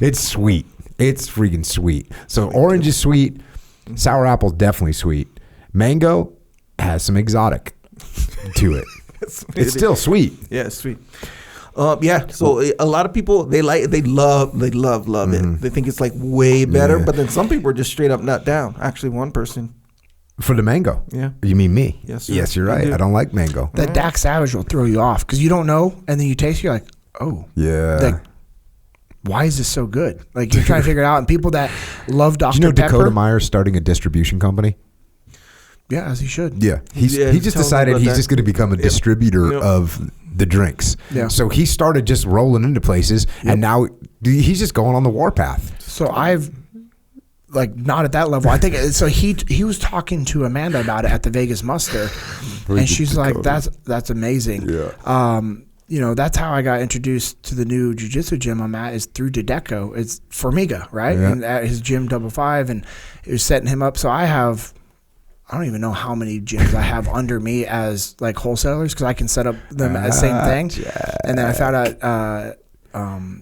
it's sweet. It's freaking sweet. So orange is sweet. Sour apple definitely sweet. Mango has some exotic to it. It's still sweet. Yeah, it's sweet. Yeah, so a lot of people they love it. They think it's like way better, but then some people are just straight up not down. Actually, one person. For the mango. Yeah. You mean me? Yes, sir. Yes, you're right. do. I don't like mango. That Dak Savage will throw you off because you don't know, and then you taste, you're like, oh, Yeah. like, why is this so good? Like you're trying to figure it out, and people that love Dr. Did you know Pepper, Dakota Meyer's starting a distribution company? yeah, as he should. Yeah. He just tell me decided about he's that. just going to become a distributor Yep. of the drinks. Yeah. So he started just rolling into places, and now he's just going on the warpath. So I've like not at that level. I think so. He was talking to Amanda about it at the Vegas Muster, and she's like, "That's amazing." Yeah. You know, that's how I got introduced to the new jiu-jitsu gym I'm at is through Dinnell. It's Formiga, right? Yeah. And at his gym 55, and it was setting him up. So I don't even know how many gyms I have under me as like wholesalers because I can set up them as the same thing. And then I found out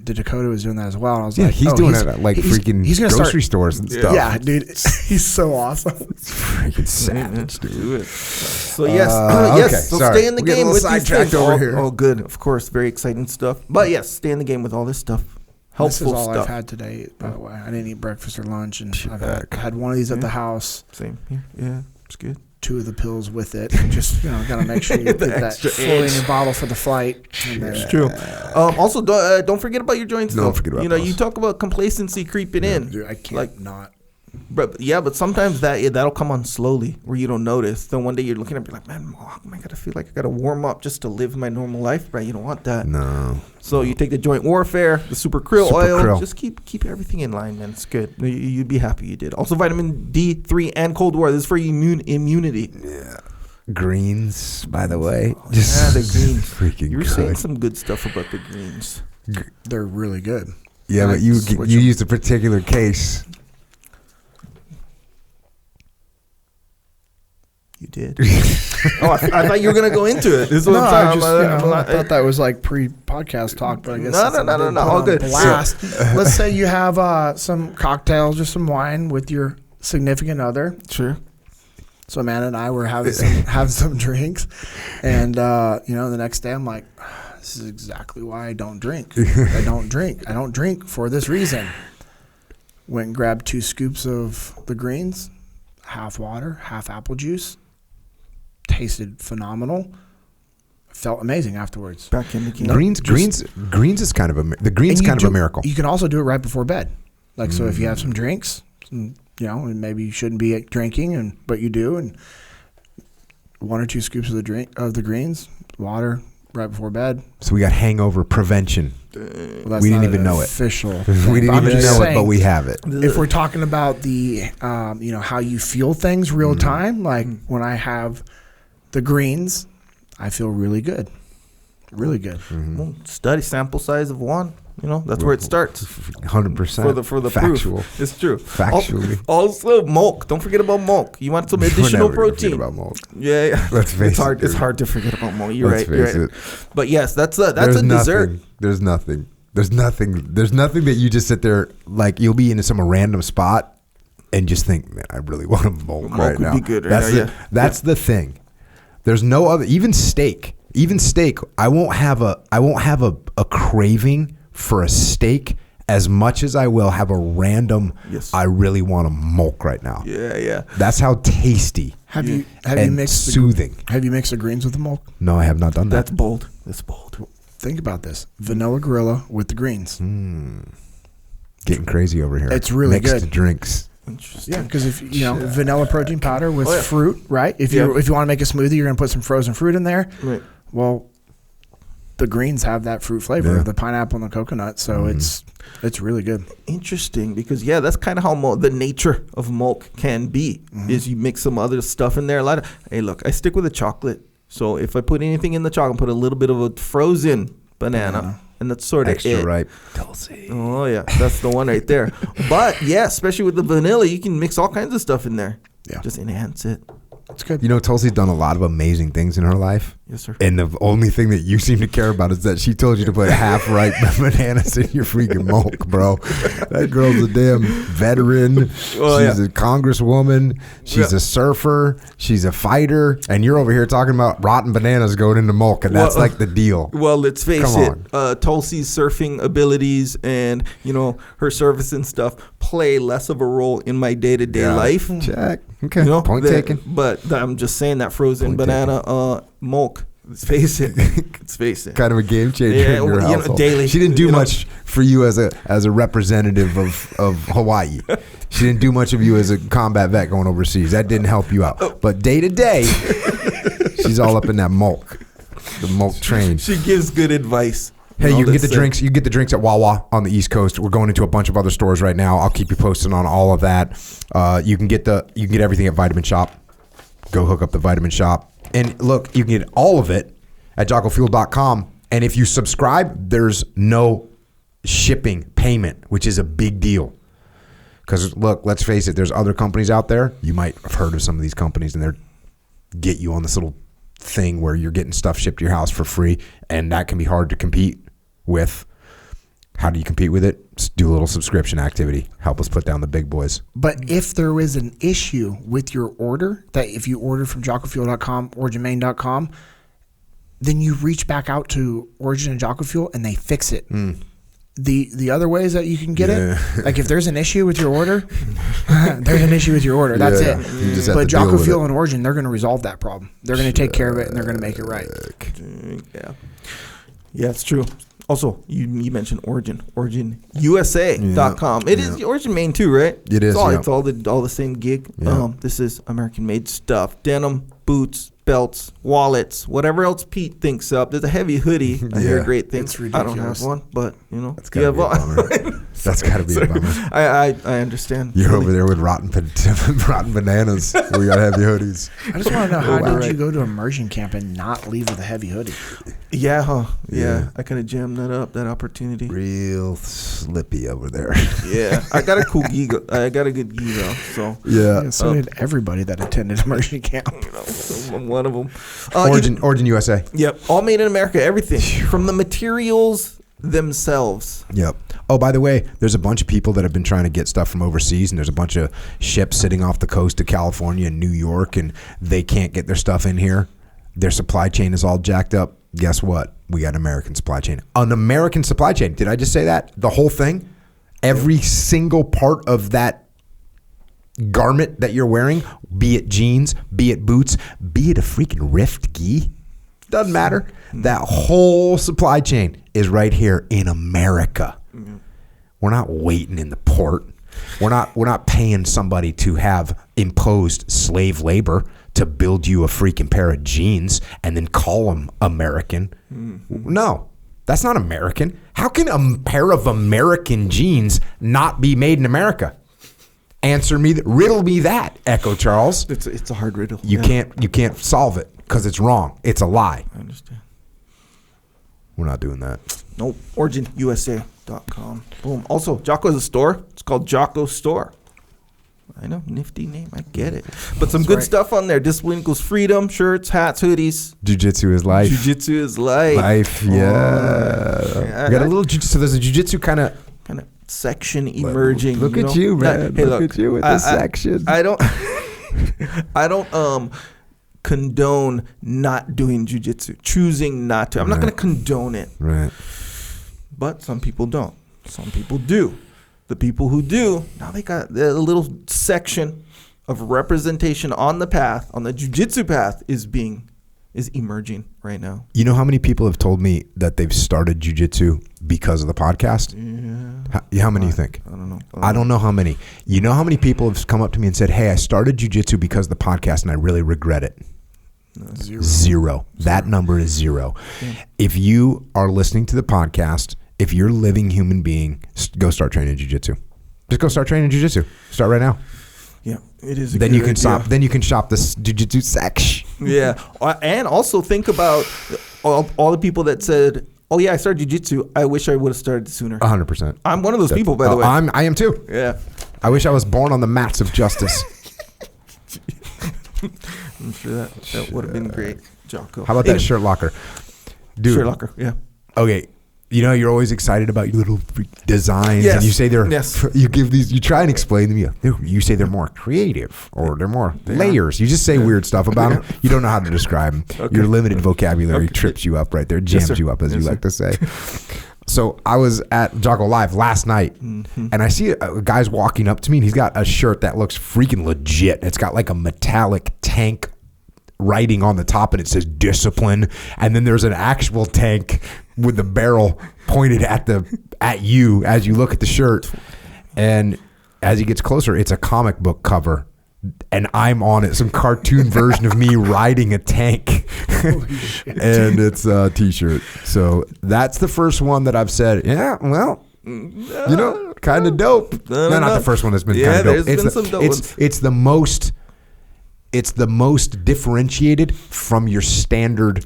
the Dakota was doing that as well. And I was like, He's doing it at like freaking he's gonna grocery start, stores and stuff. Yeah, dude, he's so awesome. It's freaking savage, dude. Do it. So yes, okay, yes. So sorry. stay in the We're getting game a with little these sidetracked things. over here. Oh, good. Of course, very exciting stuff. But yes, stay in the game with all this stuff. This Helpful is all stuff. I've had today, by the way. I didn't eat breakfast or lunch, and I've had one of these at the house. Same here. Yeah, it's good. 2 of the pills with it. Just gotta make sure you get that extra fully in your bottle for the flight. And then, It's true. Also, don't forget about your joints. Don't though. forget about you know, those. you talk about complacency creeping in. dude, I can't Like, not. but sometimes that'll come on slowly where you don't notice. Then one day you're looking at it, you're like, man, I gotta feel like I gotta warm up just to live my normal life, right? You don't want that. No. So you take the joint warfare, the super krill Super oil, krill. just keep everything in line, man. It's good. You'd be happy you did. Also, vitamin D3 and cold water. This is for immunity. Yeah. Greens, by the way. Yeah, Just the greens. freaking You were good. saying some good stuff about the greens. They're really good. Yeah, but you Switch you them. used a particular case. You did. Oh, I thought you were gonna go into it. This is what No, I'm I saying. I thought that was like pre-podcast talk, but I guess No, since no, I no, didn't no, put all on good. Blast. Let's say you have some cocktails or some wine with your significant other. Sure. So Amanda and I were having some drinks, and the next day I'm like, this is exactly why I don't drink. I don't drink for this reason. Went and grabbed 2 scoops of the greens, half water, half apple juice. Tasted phenomenal. Felt amazing afterwards. Back in the game. Greens is kind of a And miracle. You can also do it right before bed. Like so, if you have some drinks, some and maybe you shouldn't be drinking, but you do, and 1 or 2 scoops of the greens, water right before bed. So we got hangover prevention. Well, We didn't even know it. Official. We didn't even know it, but we have it. If we're talking about the, how you feel things real time, like when I have the greens, I feel really good. Really good. Well, study sample size of 1. That's where it starts. 100% For the factual. proof. It's true. Factually. Also, milk. Don't forget about milk. You want some additional protein. About milk. Yeah. Let's face it. It's hard to forget about milk. You're Let's right. face You're it. right. But yes, that's a dessert. There's nothing that you just sit there, like you'll be in some random spot and just think, man, I really want a milk right would now. be good right now, That's the thing. There's no other, even steak, I won't have a craving for a steak as much as I will have a random, I really want a milk right now. Yeah. That's how tasty Have you and mixed soothing. Have you mixed the greens with the milk? No, I have not done that. That's bold. Think about this: vanilla gorilla with the greens. Getting crazy over here. It's really Mixed good. drinks. Interesting. Yeah, because if vanilla protein powder with fruit, right? If you want to make a smoothie, you're gonna put some frozen fruit in there. Right. Well, the greens have that fruit flavor, Yeah. the pineapple and the coconut, so it's really good. Interesting, because that's kind of how the nature of milk can be. Is you mix some other stuff in there. Hey, look, I stick with the chocolate. So if I put anything in the chocolate, put a little bit of a frozen banana. And that's sort of Extra it. ripe. Dulce. Oh, yeah. That's the one right there. But, yeah, especially with the vanilla, you can mix all kinds of stuff in there. Yeah. Just enhance it. It's good. Tulsi's done a lot of amazing things in her life. Yes, sir. And the only thing that you seem to care about is that she told you to put half ripe bananas in your freaking milk, bro. That girl's a damn veteran. She's a congresswoman. She's a surfer. She's a fighter. And you're over here talking about rotten bananas going into milk, and that's like the deal. Well, let's face it. Tulsi's surfing abilities and, her service and stuff play less of a role in my day-to-day life. Check. Okay. Point taken. But I'm just saying that frozen banana milk. Let's face it. Kind of a game changer in your household. Daily. She didn't do much for you as a representative of Hawaii. She didn't do much of you as a combat vet going overseas. That didn't help you out. But day to day, she's all up in that milk, the milk train. She gives good advice. Hey, you can get the drinks. You can get the drinks at Wawa on the East Coast. We're going into a bunch of other stores right now. I'll keep you posted on all of that. You can get everything at Vitamin Shop. Go hook up the Vitamin Shop. And look, you can get all of it at jockofuel.com. And if you subscribe, there's no shipping payment, which is a big deal. Because look, let's face it, there's other companies out there. You might have heard of some of these companies, and they're get you on this little thing where you're getting stuff shipped to your house for free, and that can be hard to compete with. How do you compete with it? Just do a little subscription activity. Help us put down the big boys. But if there is an issue with your order, that if you order from jockofuel.com, originmaine.com, then you reach back out to Origin and Jocko Fuel and they fix it. The other ways that you can get it, like if there's an issue with your order, there's an issue with your order. That's it. You just have but to deal Jocko with Fuel it. and Origin, they're going to resolve that problem. They're going to take care of it and they're going to make it right. Yeah, it's true. Also, you mentioned Origin, OriginUSA.com. It is Origin Maine too, right? It is. It's all the same gig. Yeah. This is American made stuff: denim, boots, belts, wallets, whatever else Pete thinks up. There's a heavy hoodie. I hear great things. It's I don't ridiculous. have one, but That's gotta be a bummer. That's gotta be a bummer. I understand. You're over there with rotten bananas. We got heavy hoodies. I just want to know, how did you go to immersion camp and not leave with a heavy hoodie? Yeah, huh? Yeah. I kind of jammed that up, that opportunity. Real slippy over there. Yeah, I got a cool gig. I got a good gig though. So Yeah. So did everybody that attended immersion camp. I'm one of them. Origin USA. Yep, all made in America. Everything from the materials themselves. Yep. Oh, by the way, there's a bunch of people that have been trying to get stuff from overseas, and there's a bunch of ships sitting off the coast of California and New York, and they can't get their stuff in here. Their supply chain is all jacked up. Guess what? We got an American supply chain. An American supply chain. Did I just say that? The whole thing? Every single part of that garment that you're wearing, be it jeans, be it boots, be it a freaking rift gi, doesn't matter. That whole supply chain is right here in America. We're not waiting in the port. We're not paying somebody to have imposed slave labor to build you a freaking pair of jeans and then call them American. No, that's not American. How can a pair of American jeans not be made in America? Answer me, riddle me that, Echo Charles. It's a hard riddle. You can't solve it because it's wrong. It's a lie. I understand. We're not doing that. Nope. OriginUSA.com. Boom. Also, Jocko has a store. It's called Jocko Store. I know, nifty name. I get it. But some good stuff on there. Discipline equals freedom. Shirts, hats, hoodies. Jiu-jitsu is life. Jiu-jitsu is life. Life, yeah. We got a little jiu-jitsu. So there's a jiu-jitsu kind of section emerging. Look at you, man. Hey, look at you with the section. I don't condone not doing jiu-jitsu. Choosing not to. I'm not going to condone it. Right. But some people don't. Some people do. The people who do, now they got a little section of representation on the path, on the jiu-jitsu path is emerging right now. You know how many people have told me that they've started jiu-jitsu because of the podcast? Yeah. How many do you think? I don't know. I don't know how many. You know how many people have come up to me and said, hey, I started jiu-jitsu because of the podcast and I really regret it? Zero. That number is zero. Yeah. If you are listening to the podcast, if you're a living human being, go start training jiu-jitsu. Just go start training jiu-jitsu. Start right now. Yeah, it is. Then you can shop. Then you can shop this jiu-jitsu section. Yeah, and also think about all the people that said, "Oh yeah, I started jiu-jitsu. I wish I would have started sooner." 100%. I'm one of those people, by the way. I am too. Yeah. I wish I was born on the mats of justice. I'm sure that would have been great, Jocko. How about that shirt locker, dude? Shirt locker. Yeah. Okay. You know, you're always excited about your little designs, yes. and you say they're. Yes. You give these. You try and explain them. You say they're more creative, or they're more layers. You just say weird stuff about them. You don't know how to describe them. Okay. Your limited vocabulary trips you up right there, jams you up, as you like to say. So I was at Jocko Live last night, and I see a guy's walking up to me, and he's got a shirt that looks freaking legit. It's got like a metallic tank writing on the top, and it says discipline, and then there's an actual tank with the barrel pointed at you as you look at the shirt. And as he gets closer, it's a comic book cover, and I'm on it, some cartoon version of me riding a tank. And it's a t-shirt. So that's the first one that I've said, yeah, well, you know, kind of dope. No, not the first one that's been kind of dope. There's been some dope ones. It's the most differentiated from your standard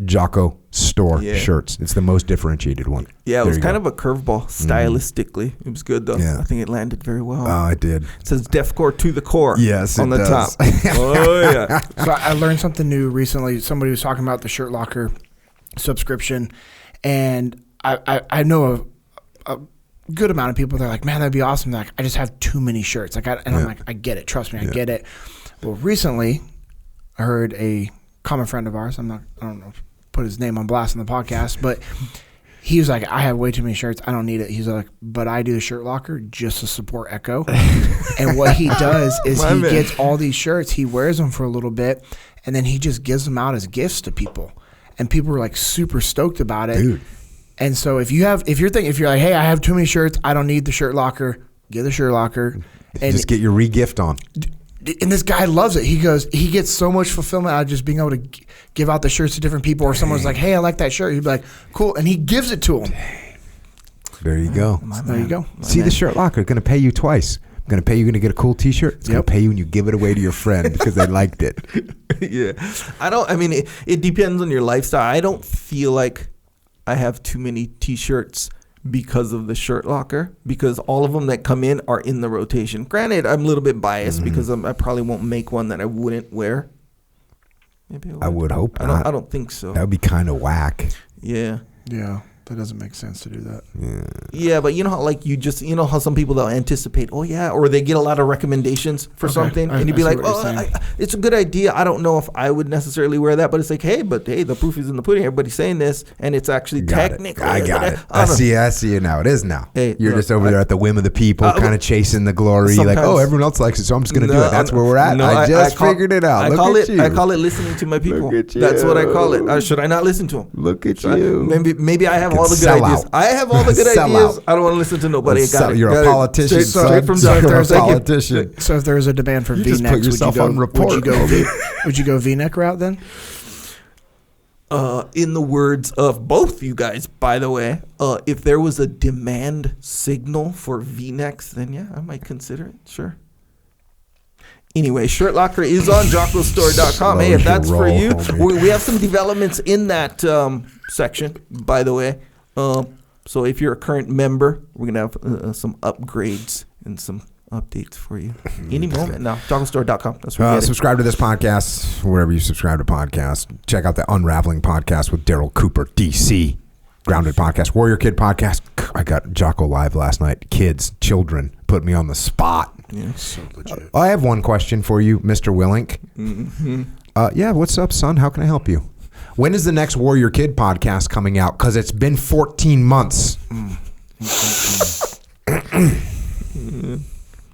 Jocko store shirts. It's the most differentiated one. Yeah, it was kind of a curveball stylistically. It was good though. Yeah. I think it landed very well. Oh, it did. It says deathcore to the core. Yes, on the does. top. Oh yeah. So I learned something new recently. Somebody was talking about the Shirt Locker subscription, and I know a good amount of people. They're like, man, that'd be awesome. They're like, I just have too many shirts. I'm like, I get it. Trust me, I get it. Well, recently I heard a common friend of ours. I don't know. Put his name on blast on the podcast, but he was like, I have way too many shirts. I don't need it. He's like, but I do the Shirt Locker just to support Echo. And what he does is he gets all these shirts, he wears them for a little bit, and then he just gives them out as gifts to people. And people are like super stoked about it. Dude. And so if you're like, hey, I have too many shirts, I don't need the Shirt Locker, get the Shirt Locker. And just get your re-gift on. And this guy loves it. He goes, he gets so much fulfillment out of just being able to give out the shirts to different people. Or someone's like, hey, I like that shirt. He'd be like, cool. And he gives it to them. There you go. There you go. See, the Shirt Locker, going to pay you twice. I'm going to pay you, going to get a cool t-shirt. It's going to pay you when you give it away to your friend because they liked it. Yeah. It depends on your lifestyle. I don't feel like I have too many t-shirts because of the Shirt Locker, because all of them that come in are in the rotation. Granted, I'm a little bit biased because I probably won't make one that I wouldn't wear. Maybe I would hope not. I don't think so. That would be kind of whack. Yeah. Yeah. That doesn't make sense to do that. Yeah, but you know how how some people they'll anticipate, or they get a lot of recommendations for something, and you'd be like, it's a good idea. I don't know if I would necessarily wear that, but it's like, hey, the proof is in the pudding. Everybody's saying this, and it's actually technically. I got it. I see it now. It is now. Hey, you're just over there at the whim of the people, kind of chasing the glory. Like, everyone else likes it, so I'm just going to do it. That's where we're at. I just figured it out. I call it listening to my people. That's what I call it. Should I not listen to them? Look at you. Maybe I have all the good ideas. I have all the good ideas. I don't want to listen to nobody. You're a politician. Straight from You're a Jocko. politician. So if there was a demand for V-necks, would you go V-neck route then? In the words of both you guys, by the way, if there was a demand signal for V-necks, then yeah, I might consider it. Sure. Anyway, Shirt Locker is on JockoStore.com. Hey, if that's for you, we have some developments in that section, by the way. So if you're a current member, we're going to have some upgrades and some updates for you any moment now. JockoStore.com. That's where you subscribe to this podcast wherever you subscribe to podcasts. Check out the Unraveling podcast with Daryl Cooper, DC. Grounded podcast, Warrior Kid podcast. I got Jocko live last night. Kids, children, put me on the spot. Yeah, so legit. I have one question for you, Mr. Willink. Mm-hmm. Yeah, what's up, son? How can I help you? When is the next Warrior Kid podcast coming out? Because it's been 14 months.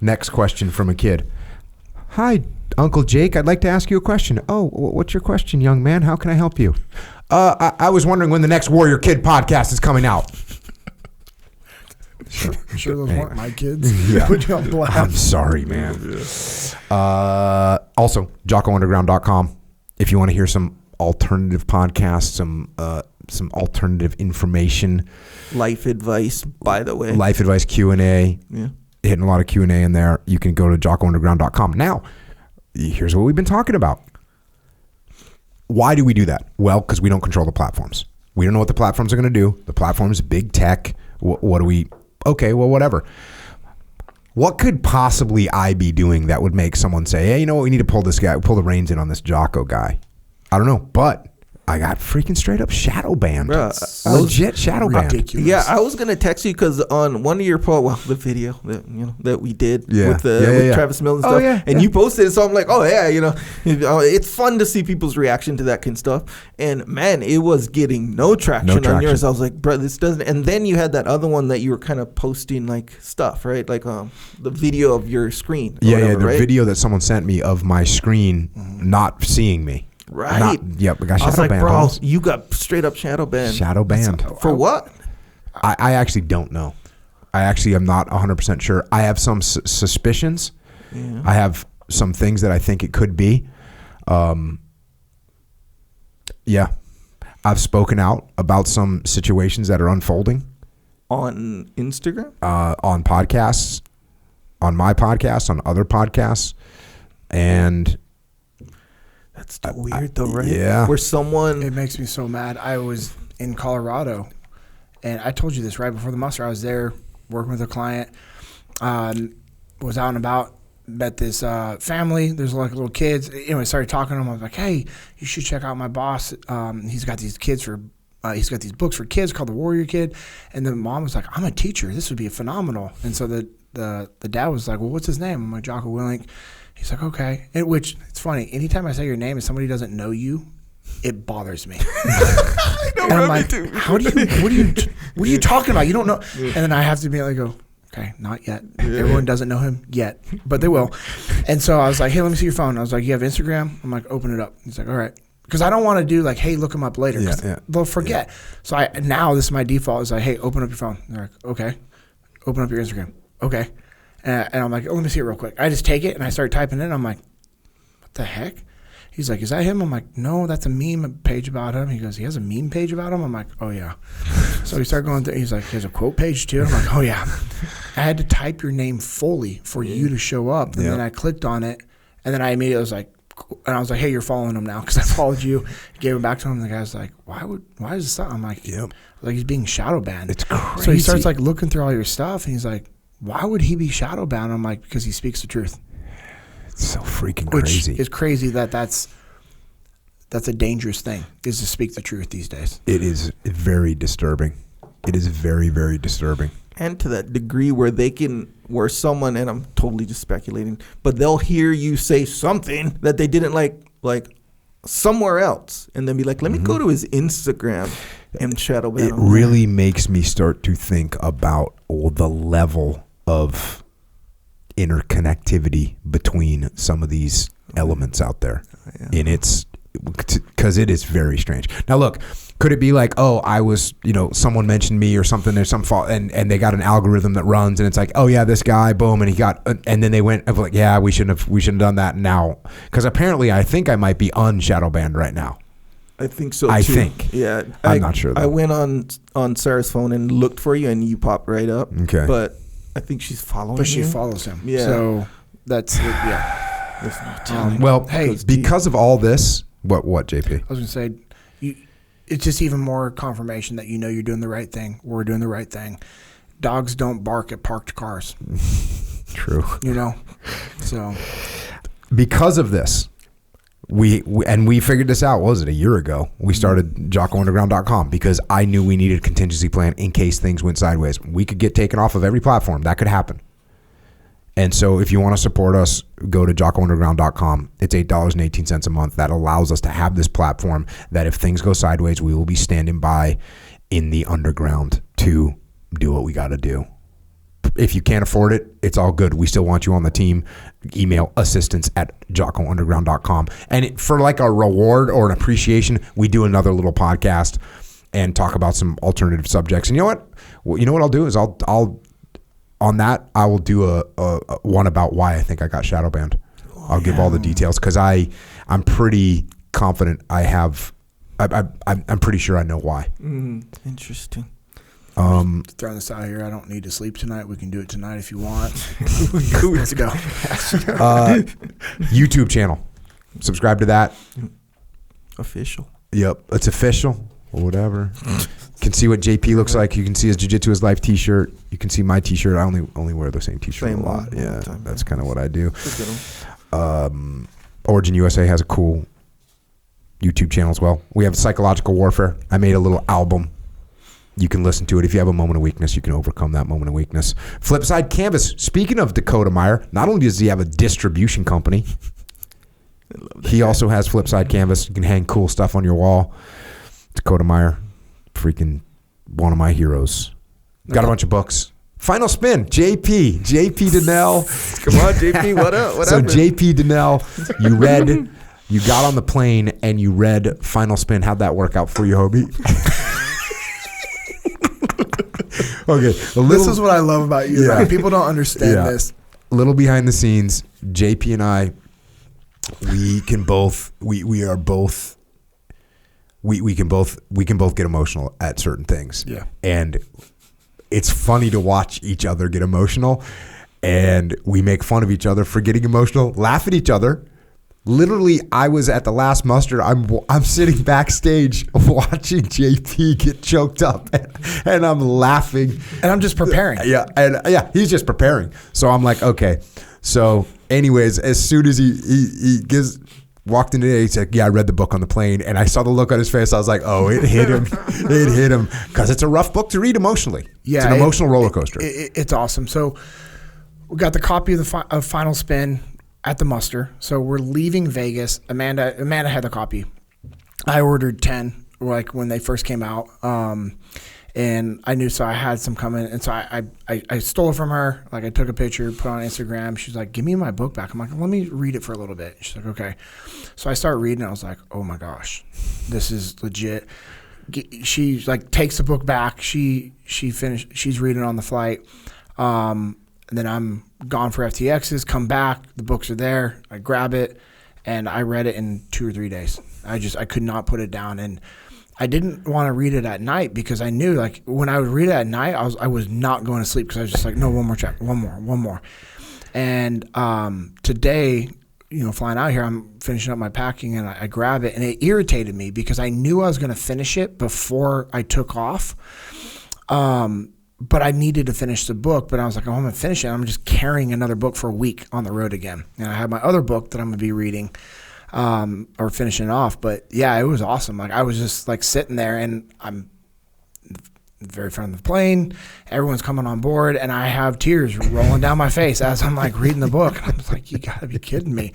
Next question from a kid. Hi, Uncle Jake. I'd like to ask you a question. Oh, what's your question, young man? How can I help you? I was wondering when the next Warrior Kid podcast is coming out. Sure those weren't my kids. Yeah. Put you on blast. I'm sorry, man. Also, JockoUnderground.com. If you want to hear some alternative podcasts, some alternative information. Life advice, by the way. Life advice Q&A. Yeah. Hitting a lot of Q&A in there. You can go to JockoUnderground.com. Now, here's what we've been talking about. Why do we do that? Well, because we don't control the platforms. We don't know what the platforms are going to do. The platform's big tech. What do we... Okay, well, whatever. What could possibly I be doing that would make someone say, hey, you know what? We need to pull the reins in on this Jocko guy. I don't know, but I got freaking straight up shadow banned. Legit shadow banned. Yeah, I was gonna text you because on one of your the video that we did with Travis Mills and stuff, and you posted it, so I'm like, oh yeah, it's fun to see people's reaction to that kind of stuff. And man, it was getting no traction on yours. I was like, bro, this doesn't. And then you had that other one that you were kind of posting like stuff, right? Like the video of your screen. The video that someone sent me of my screen not seeing me. Right. Yep. We got shadow banned. Bro, you got straight up shadow banned. Shadow banned. For what? I actually don't know. I actually am not 100% sure. I have some suspicions. Yeah. I have some things that I think it could be. Yeah. I've spoken out about some situations that are unfolding. On Instagram? On podcasts. On my podcast. On other podcasts. And... That's still weird though, right? Yeah. Where someone... It makes me so mad. I was in Colorado, and I told you this right before the muster. I was there working with a client, was out and about, met this family. There's like little kids. Anyway, started talking to them. I was like, hey, you should check out my boss. He's got these he's got these books for kids called The Warrior Kid. And the mom was like, I'm a teacher. This would be phenomenal. And so the dad was like, well, what's his name? I'm like, Jocko Willink. He's like, okay. Which, it's funny. Anytime I say your name and somebody doesn't know you, it bothers me. And I'm like, what are you talking about? You don't know. Yeah. And then I have to be like, okay, not yet. Yeah. Everyone doesn't know him yet, but they will. And so I was like, hey, let me see your phone. I was like, you have Instagram? I'm like, open it up. He's like, all right. Because I don't want to do like, hey, look him up later. Yeah. They'll forget. Yeah. So now this is my default. Is like, hey, open up your phone. They're like, okay. Open up your Instagram. Okay. And I'm like, let me see it real quick. I just take it and I start typing in. I'm like, what the heck? He's like, is that him? I'm like, no, that's a meme page about him. He goes, he has a meme page about him? I'm like, oh, yeah. So we start going through. He's like, there's a quote page too. I'm like, oh, yeah. I had to type your name fully for you to show up. And then I clicked on it. And then I immediately was like, and I was like, hey, you're following him now because I followed you. Gave him back to him. And the guy's like, why is this up? I'm like, like he's being shadow banned. It's crazy. So he starts like looking through all your stuff. And he's like, why would he be shadow banned? I'm like, because he speaks the truth. It's so freaking crazy. Which is crazy that's a dangerous thing, is to speak the truth these days. It is very disturbing. It is very, very disturbing. And to that degree where someone, and I'm totally just speculating, but they'll hear you say something that they didn't like somewhere else, and then be like, let me go to his Instagram and shadow ban him. It really makes me start to think about the level of interconnectivity between some of these elements out there. Yeah. And it's because it is very strange. Now look, could it be like, oh, I was, someone mentioned me or something, there's some fault, and they got an algorithm that runs, and it's like, oh yeah, this guy, boom, and he got, and then they went like, yeah, we shouldn't have done that now, because apparently I think I might be unshadow banned right now. I think so too. I think. Yeah. I'm not sure though. I went on Sarah's phone and looked for you, and you popped right up. Okay. But I think she's following But she you. follows him. Yeah. So that's it, yeah. There's no telling. Well, Hey, because of all this, what JP? I was gonna say, it's just even more confirmation that you're doing the right thing. We're doing the right thing. Dogs don't bark at parked cars. True. So because of this, we figured this out. What was it, a year ago? We started JockoUnderground.com because I knew we needed a contingency plan in case things went sideways. We could get taken off of every platform. That could happen. And so if you want to support us, go to JockoUnderground.com. It's $8.18 a month. That allows us to have this platform that if things go sideways, we will be standing by in the underground to do what we got to do. If you can't afford it, it's all good. We still want you on the team. Email assistance@JockoUnderground.com. And for like a reward or an appreciation, we do another little podcast and talk about some alternative subjects. And you know what? Well, you know what I'll do is I'll on that I will do a one about why I think I got shadow banned. I'll give all the details because I'm pretty confident I'm pretty sure I know why. Interesting. throwing this out here, I don't need to sleep tonight. We can do it tonight if you want. Let's go. YouTube channel. Subscribe to that. Official. Yep, it's official or whatever. You can see what JP looks like. You can see his Jiu-Jitsu His Life t-shirt. You can see my t-shirt. I only wear the same t-shirt a lot. Yeah, that's kind of what I do. Origin USA has a cool YouTube channel as well. We have Psychological Warfare. I made a little album. You can listen to it. If you have a moment of weakness, you can overcome that moment of weakness. Flipside Canvas. Speaking of Dakota Meyer, not only does he have a distribution company, he also has Flipside Canvas. You can hang cool stuff on your wall. Dakota Meyer, freaking one of my heroes. Got a bunch of books. Final Spin, JP Dinnell. Come on, JP, what up? What so happened? JP Dinnell, you got on the plane and you read Final Spin. How'd that work out for you, Hobie? Okay. This is what I love about you. Yeah. Right? People don't understand this. A little behind the scenes, JP and I, we can both get emotional at certain things. Yeah. And it's funny to watch each other get emotional, and we make fun of each other for getting emotional, laugh at each other. Literally, I was at the last muster. I'm sitting backstage watching JP get choked up, and I'm laughing. And I'm just preparing. Yeah, he's just preparing. So I'm like, okay. So, anyways, as soon as he walked in today, he said, "Yeah, I read the book on the plane," and I saw the look on his face. I was like, "Oh, it hit him! It hit him!" Because it's a rough book to read emotionally. Yeah, it's an emotional roller coaster. It's awesome. So we got the copy of Final Spin at the muster. So we're leaving Vegas. Amanda had the copy. I ordered 10 like when they first came out. And I knew, so I had some coming. And so I stole it from her. Like, I took a picture, put it on Instagram. She's like, "Give me my book back." I'm like, "Let me read it for a little bit." She's like, "Okay." So I start reading. I was like, "Oh my gosh, this is legit." She like takes the book back. She finished. She's reading on the flight. And then I'm gone for FTXs, come back, the books are there, I grab it, and I read it in 2 or 3 days. I could not put it down, and I didn't want to read it at night because I knew, like, when I would read it at night, I was not going to sleep because I was just like, no, one more chapter, one more. And today, flying out here, I'm finishing up my packing, and I grab it, and it irritated me because I knew I was going to finish it before I took off. But I needed to finish the book, but I was like, I'm going to finish it. I'm just carrying another book for a week on the road again. And I have my other book that I'm going to be reading or finishing off. But, yeah, it was awesome. Like, I was just, like, sitting there, and I'm very front of the plane. Everyone's coming on board, and I have tears rolling down my face as I'm, like, reading the book. And I'm just like, you got to be kidding me.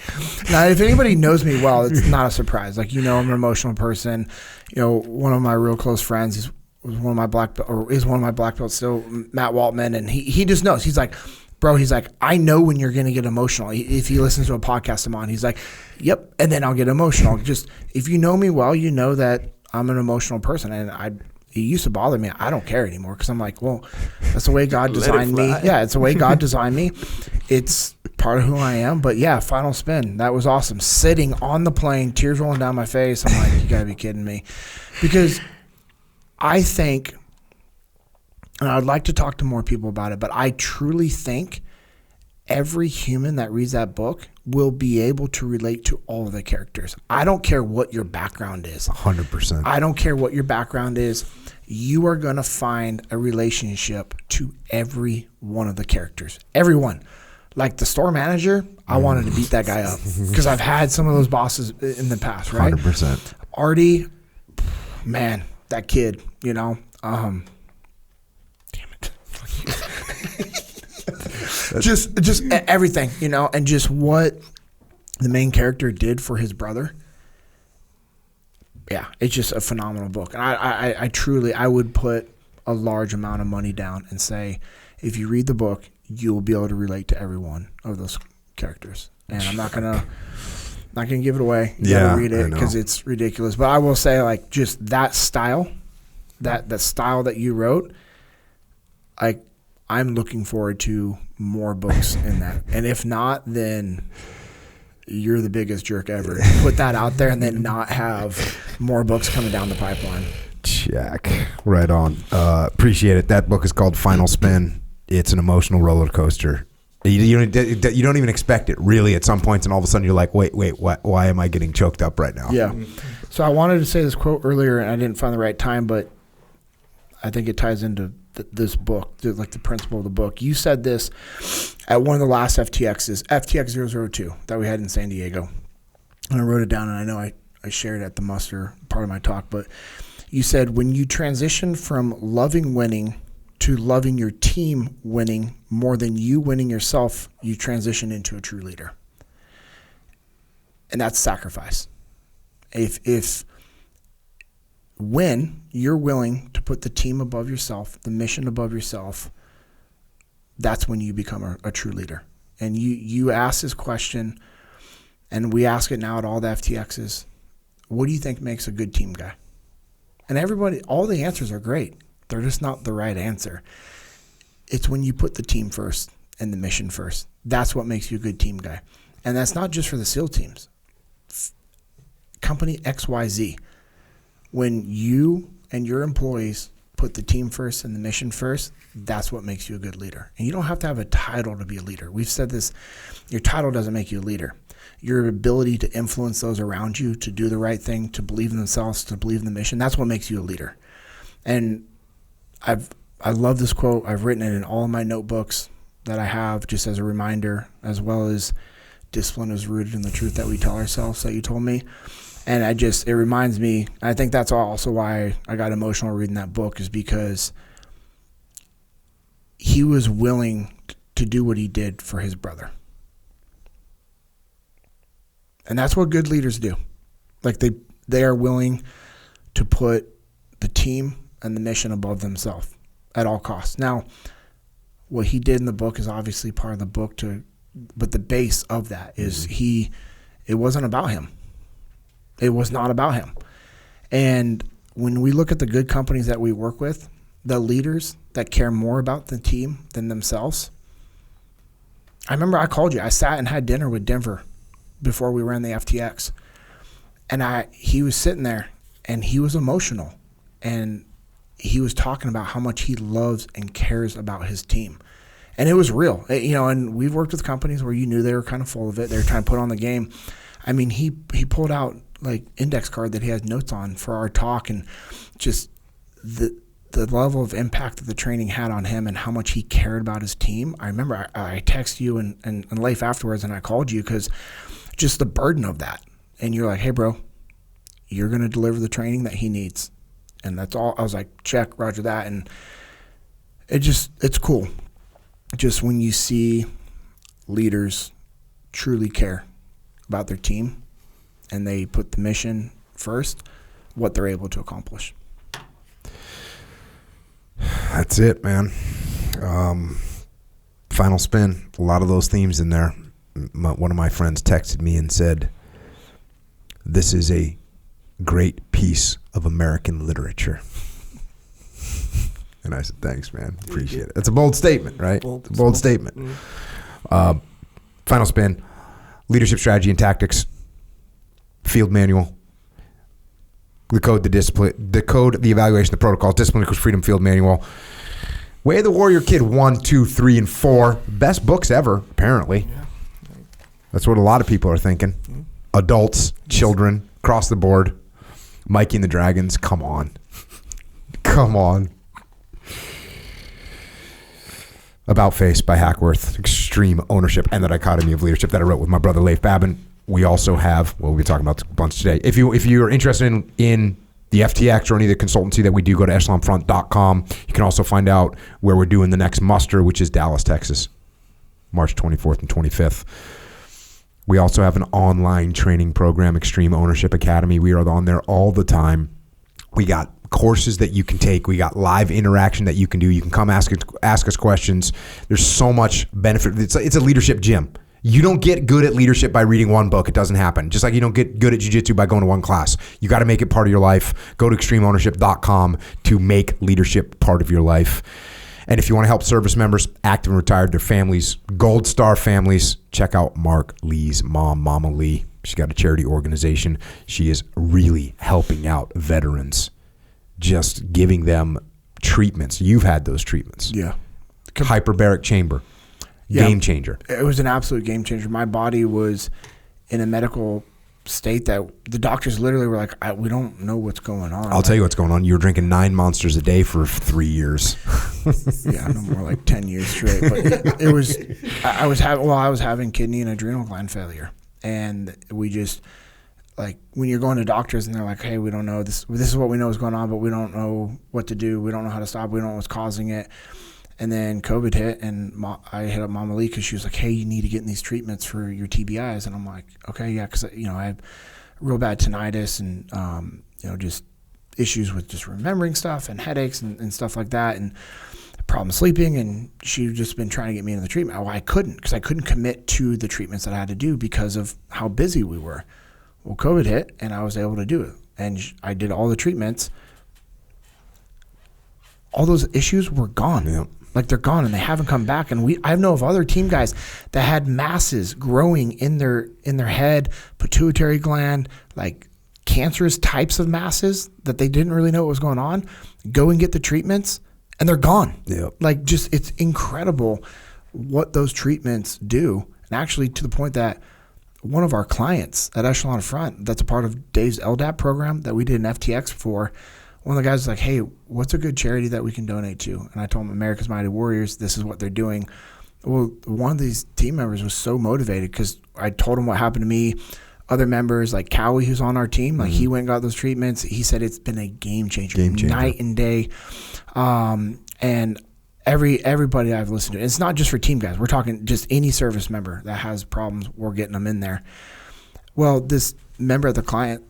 Now, if anybody knows me well, it's not a surprise. Like, I'm an emotional person. One of my real close friends is one of my black belts still, Matt Waltman, and he just knows. He's like, bro, he's like, I know when you're going to get emotional. If he listens to a podcast I'm on, he's like, yep. And then I'll get emotional. Just, if you know me well, you know that I'm an emotional person. And it used to bother me. I don't care anymore because I'm like, well, that's the way God designed me. Yeah, it's the way God designed me. It's part of who I am. But yeah, final spin. That was awesome. Sitting on the plane, tears rolling down my face. I'm like, you got to be kidding me. Because I think, and I'd like to talk to more people about it, but I truly think every human that reads that book will be able to relate to all of the characters. I don't care what your background is. 100%. I don't care what your background is. You are going to find a relationship to every one of the characters. Everyone. Like the store manager, I wanted to beat that guy up because I've had some of those bosses in the past, right? 100%. Artie, man, that kid, you know. Damn it. just everything, you know, and just what the main character did for his brother. Yeah, it's just a phenomenal book. And I truly, I would put a large amount of money down and say, if you read the book, you will be able to relate to every one of those characters. And I'm not gonna give it away. You gotta read it because it's ridiculous. But I will say, like, just that style, that style that you wrote, I'm looking forward to more books in that. And if not, then you're the biggest jerk ever. Put that out there and then not have more books coming down the pipeline. Check. Right on. Appreciate it. That book is called Final Spin. It's an emotional roller coaster. You don't even expect it, really, at some points, and all of a sudden you're like, wait, why am I getting choked up right now? Yeah. So I wanted to say this quote earlier, and I didn't find the right time, but I think it ties into this book, like the principle of the book. You said this at one of the last FTXs, FTX 002, that we had in San Diego. And I wrote it down, and I know I shared it at the muster part of my talk, but you said, when you transition from loving winning to loving your team winning more than you winning yourself, you transition into a true leader. And that's sacrifice. If when you're willing to put the team above yourself, the mission above yourself, that's when you become a true leader. And you ask this question, and we ask it now at all the FTXs, what do you think makes a good team guy? And everybody, all the answers are great. They're just not the right answer. It's when you put the team first and the mission first. That's what makes you a good team guy. And that's not just for the SEAL teams. Company XYZ. When you and your employees put the team first and the mission first, that's what makes you a good leader. And you don't have to have a title to be a leader. We've said this, your title doesn't make you a leader. Your ability to influence those around you, to do the right thing, to believe in themselves, to believe in the mission, that's what makes you a leader. And I love this quote. I've written it in all of my notebooks that I have, just as a reminder, as well as discipline is rooted in the truth that we tell ourselves, that you told me. And it reminds me, I think that's also why I got emotional reading that book, is because he was willing to do what he did for his brother. And that's what good leaders do. Like they are willing to put the team and the mission above themselves at all costs. Now, what he did in the book is obviously part of the book, but the base of that is it wasn't about him. It was not about him. And when we look at the good companies that we work with, the leaders that care more about the team than themselves. I remember I called you. I sat and had dinner with Denver before we ran the FTX. And he was sitting there and he was emotional. And he was talking about how much he loves and cares about his team. And it was real. And we've worked with companies where you knew they were kind of full of it. They were trying to put on the game. I mean, he pulled out like index card that he had notes on for our talk, and just the level of impact that the training had on him and how much he cared about his team. I remember I texted you and Leif afterwards, and I called you because just the burden of that. And you're like, hey, bro, you're going to deliver the training that he needs. And that's all. I was like, check, roger that. And it's cool. Just when you see leaders truly care about their team and they put the mission first, what they're able to accomplish. That's it, man. Final spin. A lot of those themes in there. One of my friends texted me and said, "This is a great piece of American literature." And I said, "Thanks, man. Appreciate it." It's a bold statement, right? It's a bold statement. Final spin. Leadership strategy and tactics. Field manual. The code, the evaluation, the protocols, discipline equals freedom, field manual. Way of the Warrior Kid 1, 2, 3, and 4. Best books ever, apparently. Yeah. That's what a lot of people are thinking. Adults, children, across the board. Mikey and the Dragons, come on. Come on. About Face by Hackworth, Extreme Ownership and the Dichotomy of Leadership that I wrote with my brother Leif Babin. We also have, we'll be talking about a bunch today. If you're interested in the FTX or any of the consultancy that we do, go to echelonfront.com. You can also find out where we're doing the next muster, which is Dallas, Texas, March 24th and 25th. We also have an online training program, Extreme Ownership Academy. We are on there all the time. We got courses that you can take. We got live interaction that you can do. You can come ask us questions. There's so much benefit. It's a leadership gym. You don't get good at leadership by reading one book. It doesn't happen. Just like you don't get good at jiu-jitsu by going to one class. You got to make it part of your life. Go to extremeownership.com to make leadership part of your life. And if you want to help service members, active and retired, their families, Gold Star families, check out Mark Lee's mom, Mama Lee. She's got a charity organization. She is really helping out veterans, just giving them treatments. You've had those treatments. Yeah. Hyperbaric chamber. Yeah. Game changer. It was an absolute game changer. My body was in a medical state that the doctors literally were like, we don't know what's going on. I'll tell you what's going on. You were drinking 9 Monsters a day for 3 years. Yeah, no more like 10 years straight. But it was, I was having kidney and adrenal gland failure. And we just, like, when you're going to doctors and they're like, hey, we don't know, this is what we know is going on, but we don't know what to do. We don't know how to stop. We don't know what's causing it. And then COVID hit, and I hit up Mama Lee because she was like, hey, you need to get in these treatments for your TBIs. And I'm like, okay, yeah, because, I have real bad tinnitus and, just issues with just remembering stuff and headaches and stuff like that and problem sleeping. And she'd just been trying to get me into the treatment. Well, I couldn't because I couldn't commit to the treatments that I had to do because of how busy we were. Well, COVID hit, and I was able to do it. And I did all the treatments. All those issues were gone. Yeah. Like, they're gone, and they haven't come back. And I know of other team guys that had masses growing in their head, pituitary gland, like cancerous types of masses that they didn't really know what was going on. Go and get the treatments, and they're gone. Yep. Like, just, it's incredible what those treatments do. And actually, to the point that one of our clients at Echelon Front, that's a part of Dave's LDAP program that we did an FTX for, one of the guys was like, hey, what's a good charity that we can donate to? And I told him, America's Mighty Warriors, this is what they're doing. Well, one of these team members was so motivated because I told him what happened to me. Other members, like Cowie, who's on our team, like he went and got those treatments. He said it's been a game changer. Night and day. And everybody I've listened to, it's not just for team guys. We're talking just any service member that has problems, we're getting them in there. Well, this member of the client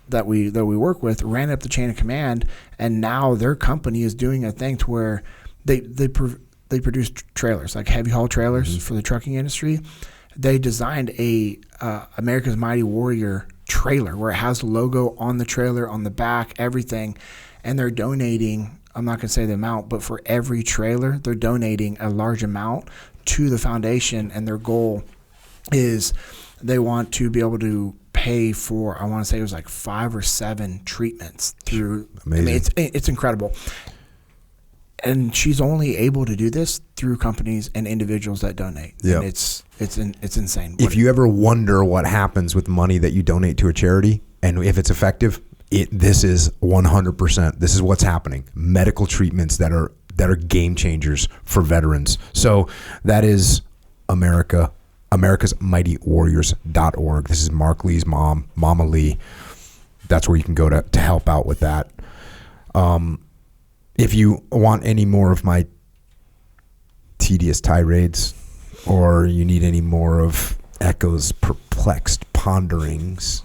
that we work with ran up the chain of command, and now their company is doing a thing to where they produce trailers, like heavy haul trailers for the trucking industry. They designed a America's Mighty Warrior trailer where it has the logo on the trailer, on the back, everything, and they're donating, I'm not going to say the amount, but for every trailer, they're donating a large amount to the foundation, and their goal is they want to be able to pay for, I want to say it was like 5 or 7 treatments through. Amazing. I mean, it's incredible. And she's only able to do this through companies and individuals that donate. Yeah, and it's insane. If you ever wonder what happens with money that you donate to a charity and if it's effective, this is 100%. This is what's happening. Medical treatments that are game changers for veterans. So that is AmericasMightyWarriors.org. This is Mark Lee's mom, Mama Lee. That's where you can go to help out with that. If you want any more of my tedious tirades, or you need any more of Echo's perplexed ponderings,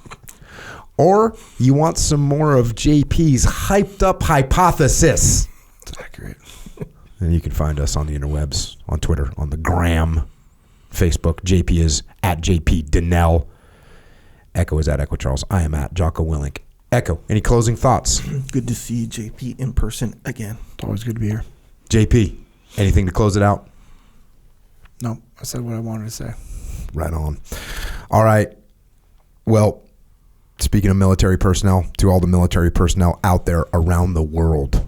or you want some more of JP's hyped up hypothesis, it's accurate. And you can find us on the interwebs, on Twitter, on the gram, Facebook. JP is at JP Dinnell. Echo is at Echo Charles. I am at Jocko Willink. Echo, any closing thoughts? Good to see you, JP, in person again. It's always good to be here. JP, anything to close it out? No, I said what I wanted to say. Right on. All right. Well, speaking of military personnel, to all the military personnel out there around the world,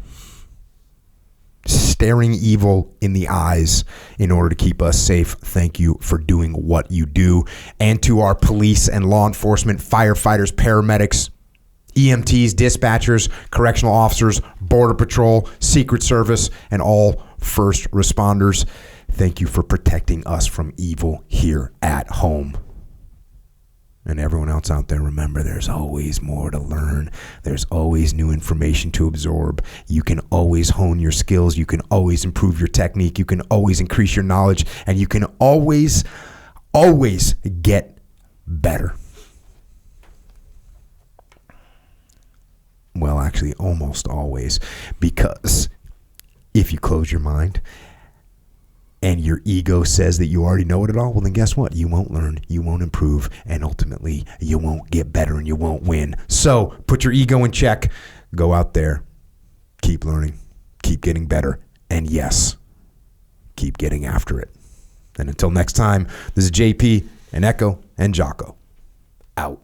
staring evil in the eyes in order to keep us safe, thank you for doing what you do. And to our police and law enforcement, firefighters, paramedics, EMTs, dispatchers, correctional officers, Border Patrol, Secret Service, and all first responders, thank you for protecting us from evil here at home. And everyone else out there, remember, there's always more to learn. There's always new information to absorb. You can always hone your skills. You can always improve your technique. You can always increase your knowledge. And you can always get better. Well, actually, almost always. Because if you close your mind and your ego says that you already know it all, well, then guess what? You won't learn, you won't improve, and ultimately you won't get better and you won't win. So put your ego in check. Go out there. Keep learning. Keep getting better. And yes, keep getting after it. And until next time, this is JP and Echo and Jocko. Out.